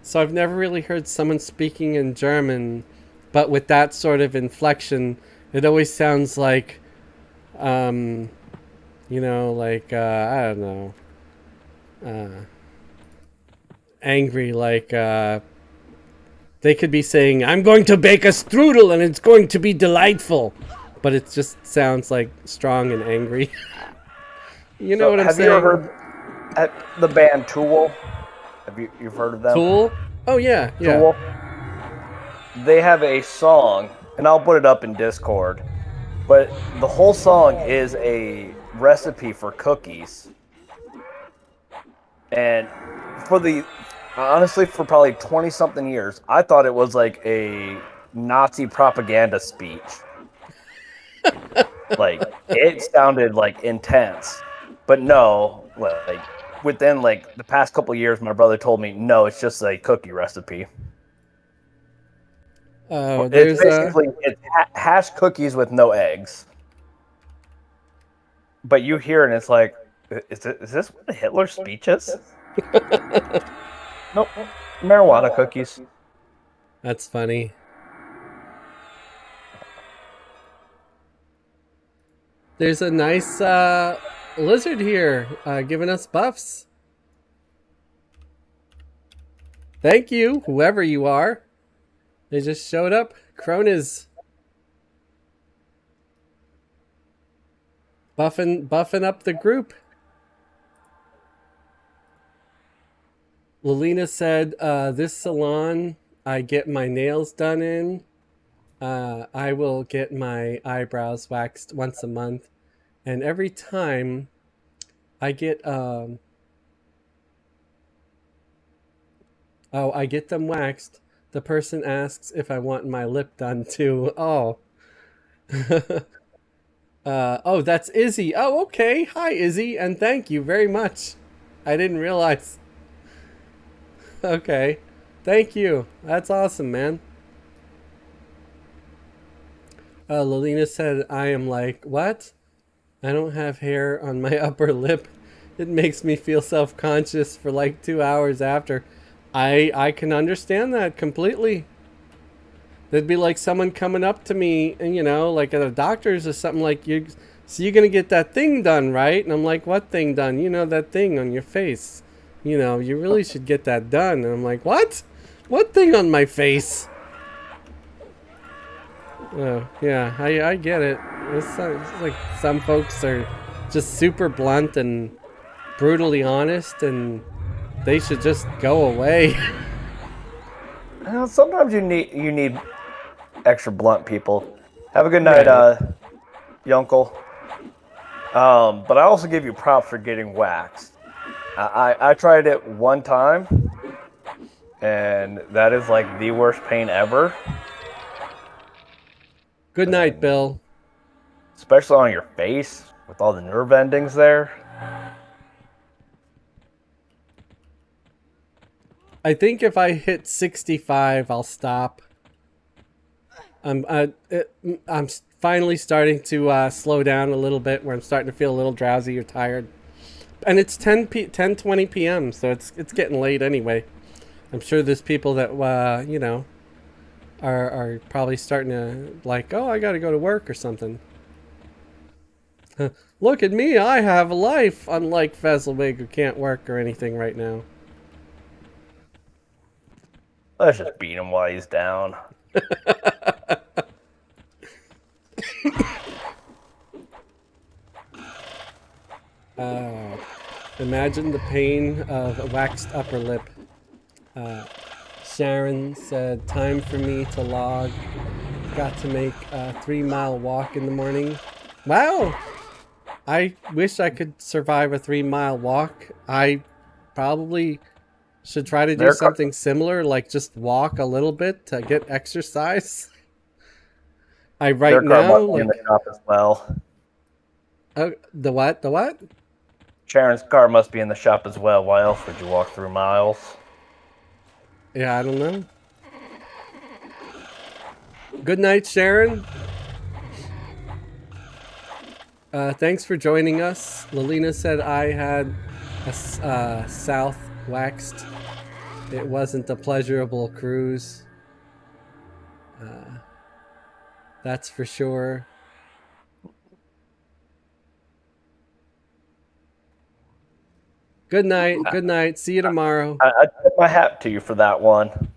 So I've never really heard someone speaking in German, but with that sort of inflection, it always sounds like, um, like I don't know, angry. Like they could be saying, "I'm going to bake a strudel and it's going to be delightful," but it just sounds like strong and angry. You know what I'm Have saying? you ever heard the band Tool? You've heard of them? Tool? Oh yeah, yeah. Tool. They have a song, and I'll put it up in Discord. But the whole song is a recipe for cookies. And honestly, for probably 20 something years, I thought it was like a Nazi propaganda speech. Like, it sounded like intense. But no, like, within like the past couple of years, my brother told me, no, it's just a cookie recipe. Oh, It's there's a. basically hash cookies with no eggs. But you hear it and it's like, is this one of Hitler's speeches? Nope. Marijuana cookies. That's funny. There's a nice lizard here giving us buffs. Thank you, whoever you are. They just showed up. Krona's buffing up the group. Lelina said, this salon I get my nails done in. I will get my eyebrows waxed once a month. And every time I get I get them waxed, the person asks if I want my lip done too. Oh. Oh, that's Izzy. Oh, okay. Hi, Izzy, and thank you very much. I didn't realize. Okay. Thank you. That's awesome, man. Lelina said, I am like, what? I don't have hair on my upper lip. It makes me feel self-conscious for like 2 hours after. I can understand that completely. There'd be like someone coming up to me and, you know, like at a doctor's or something like, so you're going to get that thing done, right? And I'm like, what thing done? You know, that thing on your face. You know, you really should get that done. And I'm like, what? What thing on my face? Oh, yeah, I get it. It's like some folks are just super blunt and brutally honest, and they should just go away. Sometimes you need extra blunt people. Have a good night, Right. Yunkel. But I also give you props for getting waxed. I tried it one time, and that is like the worst pain ever. Good night, Bill. Especially on your face with all the nerve endings there. I think if I hit 65, I'll stop. I'm finally starting to slow down a little bit, where I'm starting to feel a little drowsy or tired. And it's 10:20 p.m., so it's getting late anyway. I'm sure there's people that you know, are probably starting to like, oh, I got to go to work or something. Look at me, I have a life, unlike Fezzelwig, who can't work or anything right now. Let's just beat him while he's down. Imagine the pain of a waxed upper lip. Sharon said, time for me to log. Got to make a 3-mile walk in the morning. Wow! I wish I could survive a 3-mile walk. I probably should try to do something similar, like just walk a little bit to get exercise. Right Their car now, must be in the shop as well. the what? The what? Sharon's car must be in the shop as well. Why else would you walk through miles? Yeah, I don't know. Good night, Sharon. Thanks for joining us. Lelina said I had a south waxed. It wasn't a pleasurable cruise. That's for sure. Good night. Good night. See you tomorrow. I tip my hat to you for that one.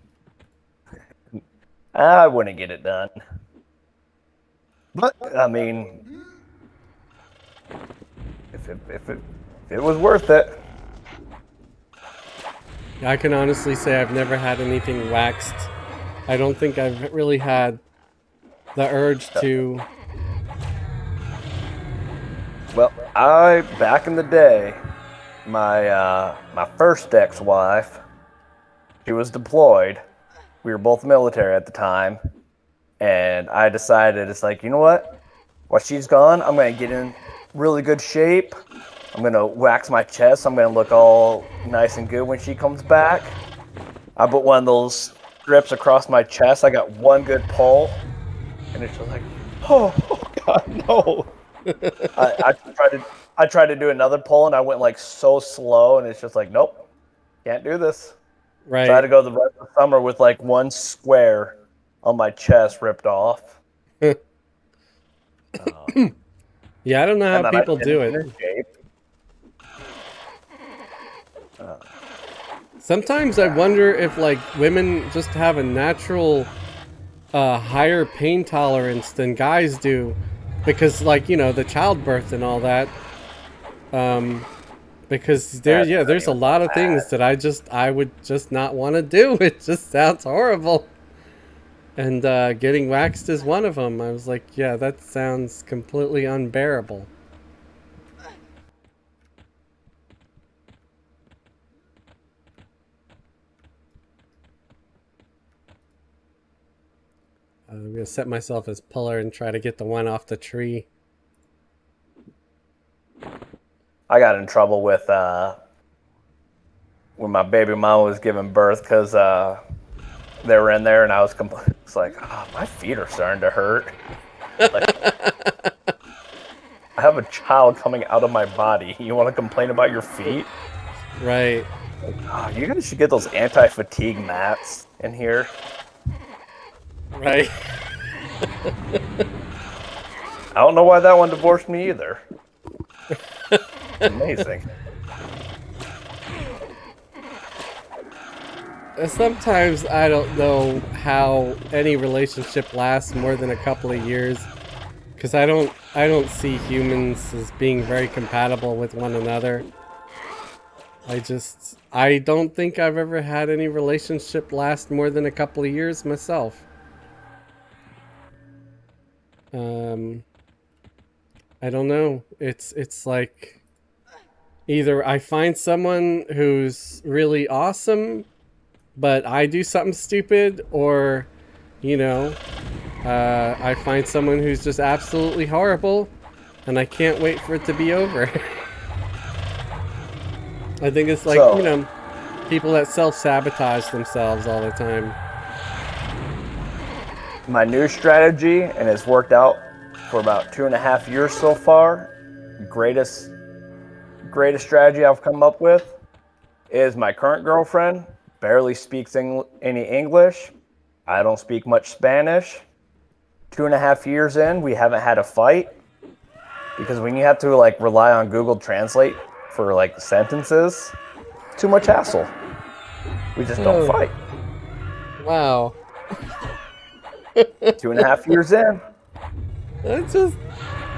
I wouldn't get it done. But, I mean, if it was worth it. I can honestly say I've never had anything waxed. I don't think I've really had the urge to. Well, back in the day, my first ex-wife, she was deployed. We were both military at the time, and I decided, it's like, you know what? While she's gone, I'm gonna get in really good shape, I'm gonna wax my chest. I'm gonna look all nice and good when she comes back. I put one of those strips across my chest. I got one good pull, and it's just like, oh God, no. I tried to do another pull, and I went like so slow, and it's just like, nope, can't do this. So I had Right. to go the rest of the summer with like one square on my chest ripped off. Yeah, I don't know how And then I people do finished it. in shape. Sometimes I wonder if like women just have a natural higher pain tolerance than guys do, because like the childbirth and all that. Because there's a lot of things that I would just not want to do. It just sounds horrible. And getting waxed is one of them. I was like, yeah, that sounds completely unbearable. I'm gonna set myself as puller and try to get the one off the tree. I got in trouble with when my baby mama was giving birth because they were in there and I was it's like, oh, my feet are starting to hurt. Like, I have a child coming out of my body. You want to complain about your feet? Right. Oh, you guys should get those anti-fatigue mats in here. Right. I don't know why that one divorced me either. Amazing. Sometimes I don't know how any relationship lasts more than a couple of years, because I don't see humans as being very compatible with one another. I don't think I've ever had any relationship last more than a couple of years myself. I don't know. It's like either I find someone who's really awesome, but I do something stupid, or I find someone who's just absolutely horrible, and I can't wait for it to be over. I think it's like, So, people that self-sabotage themselves all the time. my new strategy, and it's worked out for about 2.5 years so far. Greatest strategy I've come up with is my current girlfriend barely speaks any English. I don't speak much Spanish. 2.5 years in, we haven't had a fight because when you have to like rely on Google Translate for like sentences, it's too much hassle. We just don't fight. Wow. 2.5 years in.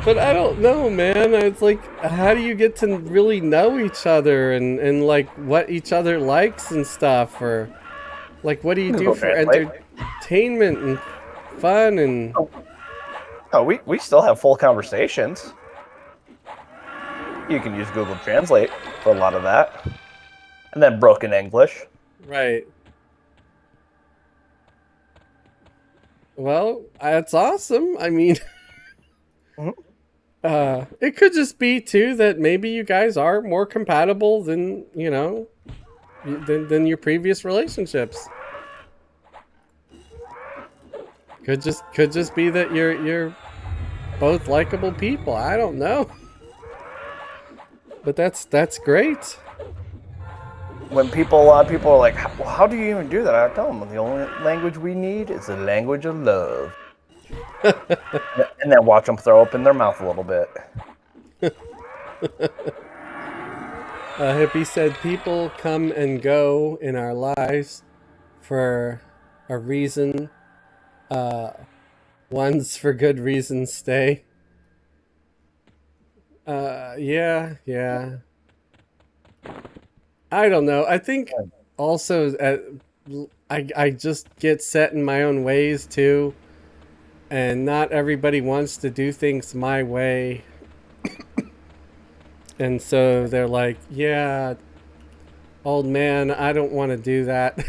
But I don't know, man. It's like, how do you get to really know each other and like what each other likes and stuff, or like what do you do Google for Translate. entertainment and fun and Oh, we still have full conversations. You can use Google Translate for a lot of that. And then broken English. right. Well, that's awesome. I mean, it could just be too that maybe you guys are more compatible than than your previous relationships. Could just be that you're both likable people. I don't know, but that's great. When a lot of people are like, well, how do you even do that? I tell them the only language we need is the language of love. And then watch them throw up in their mouth a little bit. Hippie said, "People come and go in our lives for a reason. Ones for good reasons stay." Yeah. I don't know. I think also I just get set in my own ways too, and not everybody wants to do things my way. And so they're like, "Yeah, old man, I don't want to do that.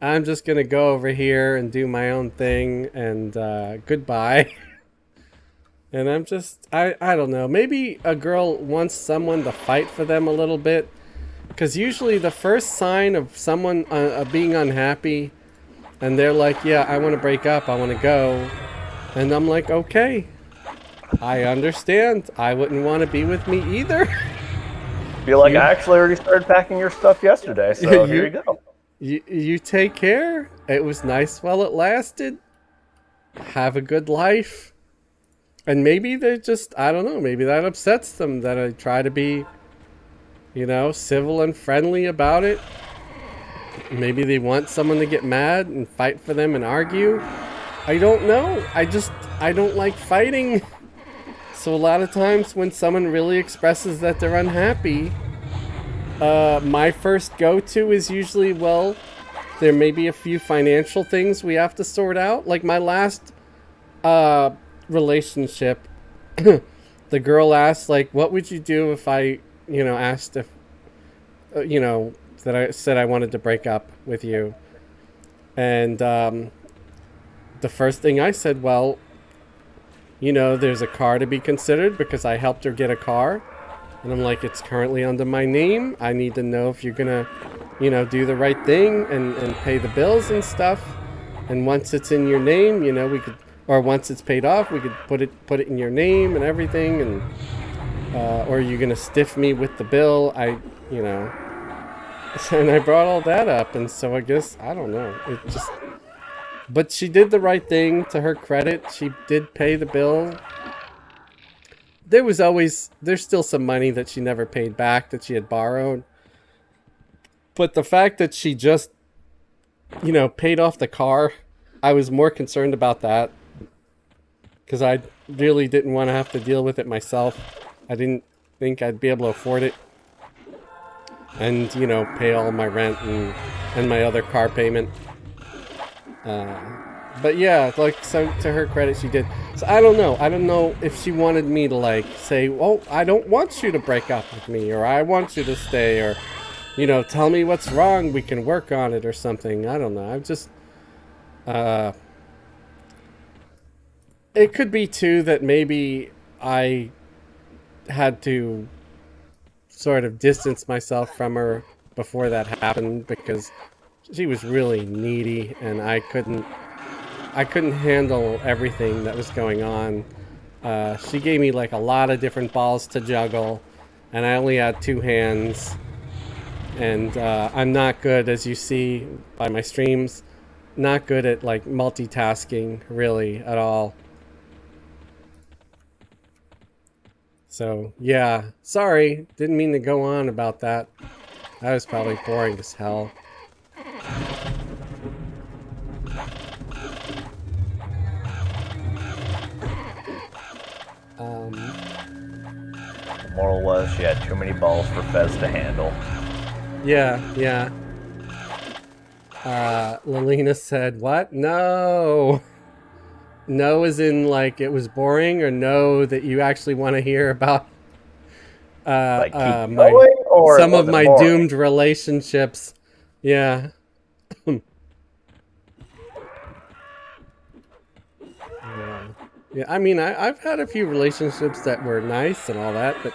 I'm just gonna go over here and do my own thing, and goodbye." And I'm just, I don't know. Maybe a girl wants someone to fight for them a little bit. Because usually the first sign of someone being unhappy, and they're like, yeah, I want to break up, I want to go. And I'm like, okay, I understand. I wouldn't want to be with me either. Feel like You, I actually already started packing your stuff yesterday, so here you, you go. you take care. It was nice while it lasted. Have a good life. And maybe they just, I don't know, maybe that upsets them that I try to be, civil and friendly about it. Maybe they want someone to get mad and fight for them and argue. I don't know. I don't like fighting. So a lot of times when someone really expresses that they're unhappy, my first go-to is usually, well, there may be a few financial things we have to sort out. Like my last relationship, the girl asked, like, what would you do if I, asked if, that I said I wanted to break up with you. And the first thing I said, well, there's a car to be considered because I helped her get a car. And I'm like, it's currently under my name. I need to know if you're going to, do the right thing and pay the bills and stuff. And once it's in your name, we could, or once it's paid off, we could put it in your name and everything. And, or you're going to stiff me with the bill. And I brought all that up. And so I guess, I don't know. But she did the right thing, to her credit. She did pay the bill. There's still some money that she never paid back that she had borrowed. But the fact that she just, paid off the car, I was more concerned about that. Because I really didn't want to have to deal with it myself. I didn't think I'd be able to afford it. And, pay all my rent and my other car payment. But yeah, so to her credit, she did. So I don't know if she wanted me to say, oh, I don't want you to break up with me, or I want you to stay, or, tell me what's wrong, we can work on it or something. I don't know. I'm just, it could be too that maybe I had to sort of distance myself from her before that happened, because she was really needy and I couldn't handle everything that was going on. She gave me a lot of different balls to juggle, and I only had 2 hands. And I'm not good, as you see by my streams, not good at multitasking really at all. So yeah, sorry, didn't mean to go on about that. That was probably boring as hell. The moral was she had too many balls for Fez to handle. Yeah. Lelina said, what? No. No as in it was boring, or no that you actually want to hear about Keep going, or some of my boring? doomed relationships. Yeah. Yeah, I mean, I've had a few relationships that were nice and all that, but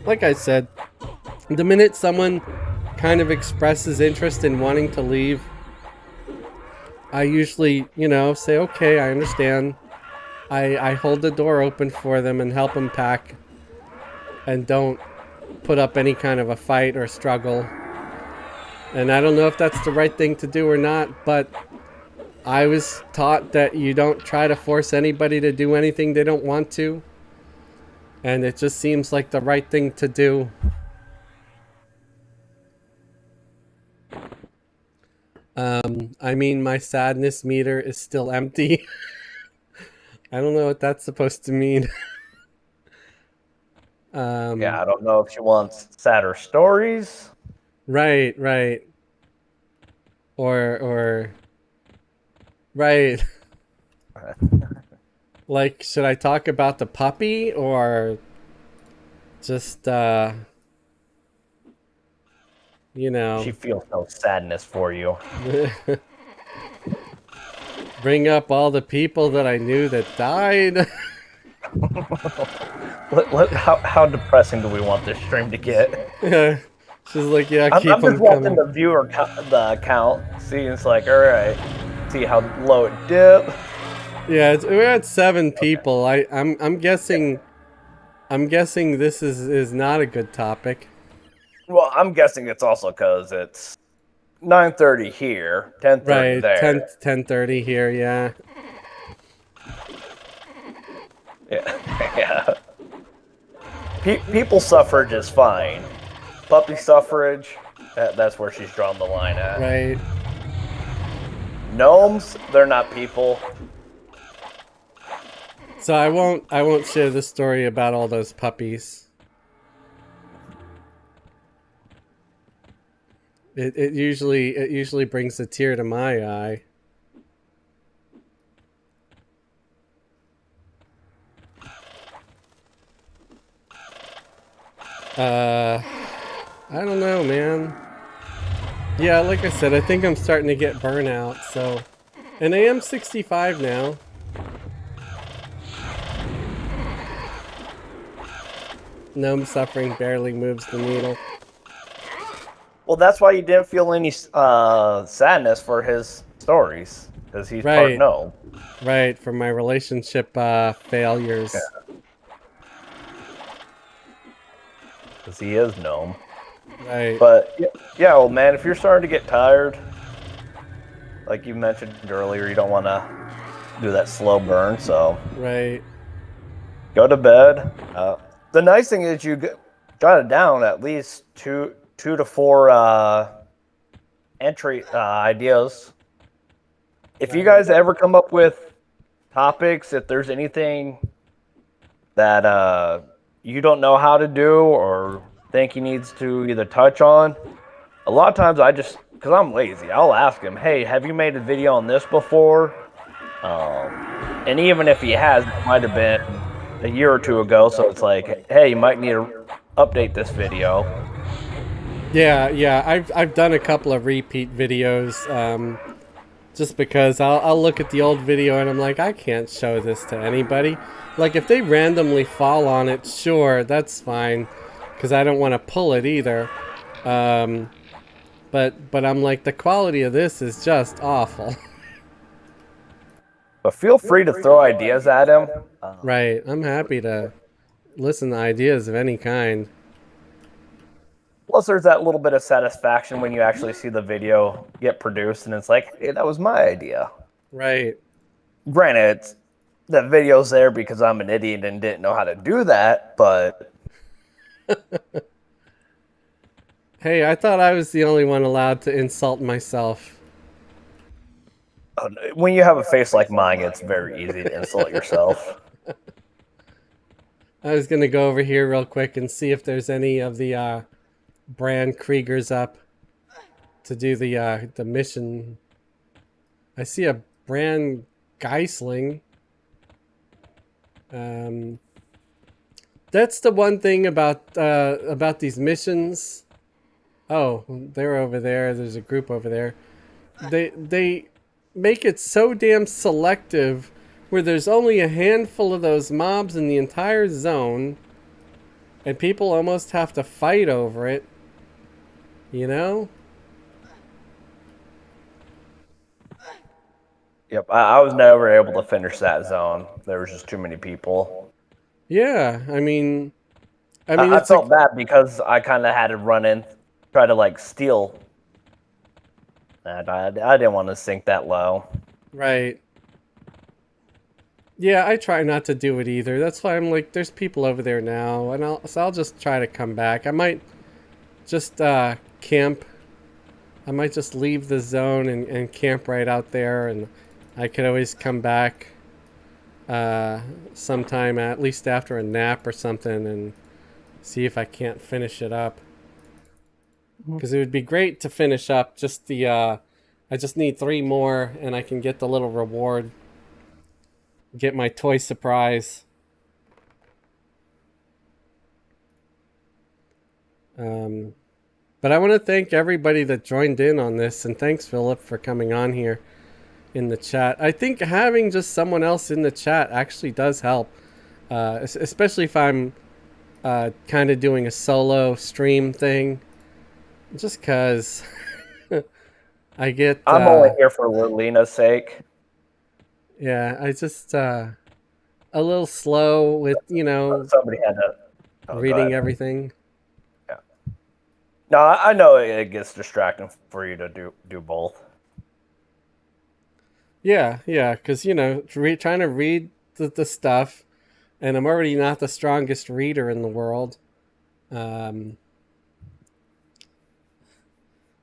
like I said, the minute someone kind of expresses interest in wanting to leave, I usually, say, okay, I understand. I hold the door open for them and help them pack, and don't put up any kind of a fight or struggle. And I don't know if that's the right thing to do or not, but I was taught that you don't try to force anybody to do anything they don't want to. And it just seems like the right thing to do. I mean, my sadness meter is still empty. I don't know what that's supposed to mean. Yeah, I don't know if she wants sadder stories. Right. Or right. Should I talk about the puppy, or just, She feels no sadness for you. bring up all the people that I knew that died. How depressing do we want this stream to get? Yeah. She's like, yeah, keep I'm just them watching coming. the viewer the count, see, it's like, all right, see how low it dip. Yeah, we're at 7 people. I'm guessing. I'm guessing this is not a good topic. Well, I'm guessing it's also because it's 9:30 here, 10:30 Right, there. 10:30 here. Yeah. Yeah, yeah. People suffrage is fine. Puppy suffrage, that's where she's drawn the line at. Right. Gnomes, they're not people. So I won't share the story about all those puppies. It usually brings a tear to my eye. I don't know, man. Yeah, like I said, I think I'm starting to get burnout, so... And I am 65 now. Gnome suffering barely moves the needle. Well, that's why you didn't feel any sadness for his stories, because he's part Right. gnome. Right, for my relationship failures. Because he is gnome. Right. But, yeah, old man, if you're starting to get tired, like you mentioned earlier, you don't want to do that slow burn, so Right. go to bed. The nice thing is you got it down at least two to four entry ideas. If you guys ever come up with topics, if there's anything that you don't know how to do or think he needs to either touch on, a lot of times because I'm lazy, I'll ask him, hey, have you made a video on this before? And even if he has, it might have been a year or two ago, so it's like, hey, you might need to update this video. Yeah, I've done a couple of repeat videos, just because I'll look at the old video and I'm like, I can't show this to anybody. Like, if they randomly fall on it, sure, that's fine, because I don't want to pull it either. But I'm like, the quality of this is just awful. But feel free to throw ideas at him. Right, I'm happy to listen to ideas of any kind. Plus, there's that little bit of satisfaction when you actually see the video get produced, and it's like, hey, that was my idea. Right. Granted, the video's there because I'm an idiot and didn't know how to do that, but... Hey, I thought I was the only one allowed to insult myself. When you have a face like mine, it's very easy to insult yourself. I was gonna go over here real quick and see if there's any of the Brand Kriegers up to do the mission. I see a Brand Geisling. That's the one thing about these missions. Oh, they're over there. There's a group over there. They make it so damn selective where there's only a handful of those mobs in the entire zone, and people almost have to fight over it. You know? Yep, I was never able to finish that zone. There was just too many people. Yeah, I mean I it's felt bad because I kind of had to run in, try to like steal. And I didn't want to sink that low. right. Yeah, I try not to do it either. That's why I'm like, there's people over there now, and I'll just try to come back. I might just camp. I might just leave the zone and camp right out there, and I could always come back sometime, at least after a nap or something, and see if I can't finish it up. Because it would be great to finish up just the... I just need 3 more, and I can get the little reward. Get my toy surprise. But I want to thank everybody that joined in on this, and thanks, Philip, for coming on here. in the chat. I think having just someone else in the chat actually does help, especially if I'm kind of doing a solo stream thing. Just because I get, I'm only here for Lelena's sake. yeah, I just a little slow with Somebody had to reading everything. Yeah. No, I know it gets distracting for you to do both. Yeah, because trying to read the stuff, and I'm already not the strongest reader in the world.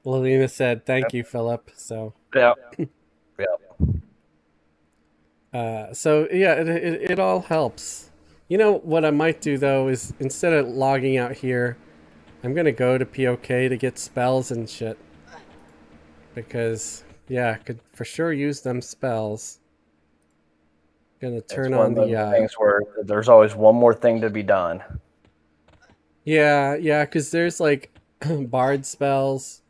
Lilina said, "Thank you, Philip." So Yeah. Yeah. So yeah, it all helps. You know what I might do though is instead of logging out here, I'm gonna go to POK to get spells and shit. Because yeah, I could for sure use them spells. Gonna turn It's one on of those the things where there's always one more thing to be done. yeah, because there's like bard spells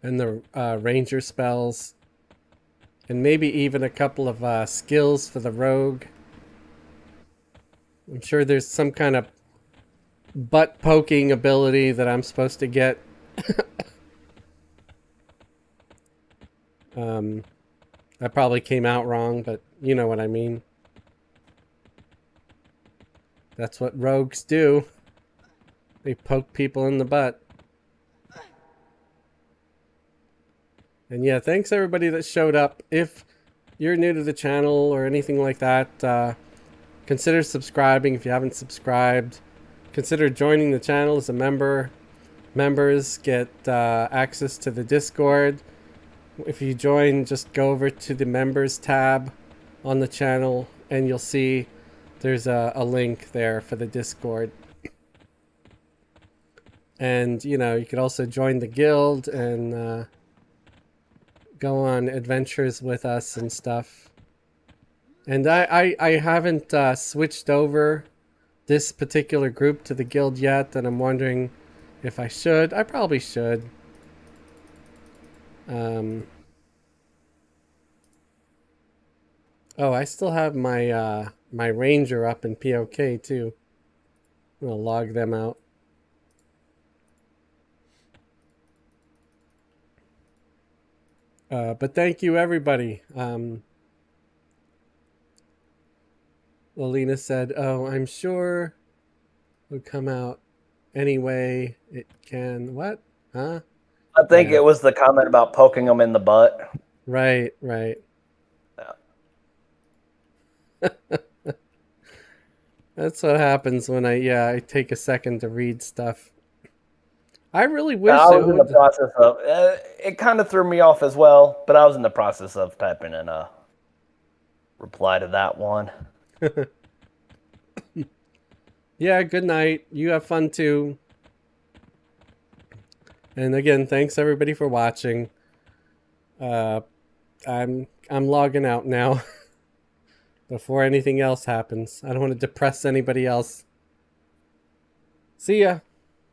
and the ranger spells, and maybe even a couple of skills for the rogue. I'm sure there's some kind of butt poking ability that I'm supposed to get. That probably came out wrong, but you know what I mean. That's what rogues do. They poke people in the butt. And yeah, thanks everybody that showed up. If you're new to the channel or anything like that, consider subscribing if you haven't subscribed. Consider joining the channel as a member. Members get access to the Discord. If you join, just go over to the members tab on the channel and you'll see there's a link there for the Discord. And you could also join the guild and go on adventures with us and stuff. And I haven't switched over this particular group to the guild yet, and I'm wondering if I should. I probably should. Oh, I still have my my ranger up in POK too. I'm gonna log them out. But thank you everybody. Lilina said, "Oh, I'm sure would come out anyway. It can what? Huh? I think Yeah. it was the comment about poking them in the butt. Right. Yeah. That's what happens when I take a second to read stuff. I really wish I it was in the would. process of it kind of threw me off as well, but I was in the process of typing in a reply to that one. Yeah, good night. You have fun too. And again, thanks everybody for watching. I'm logging out now before anything else happens. I don't want to depress anybody else. See ya.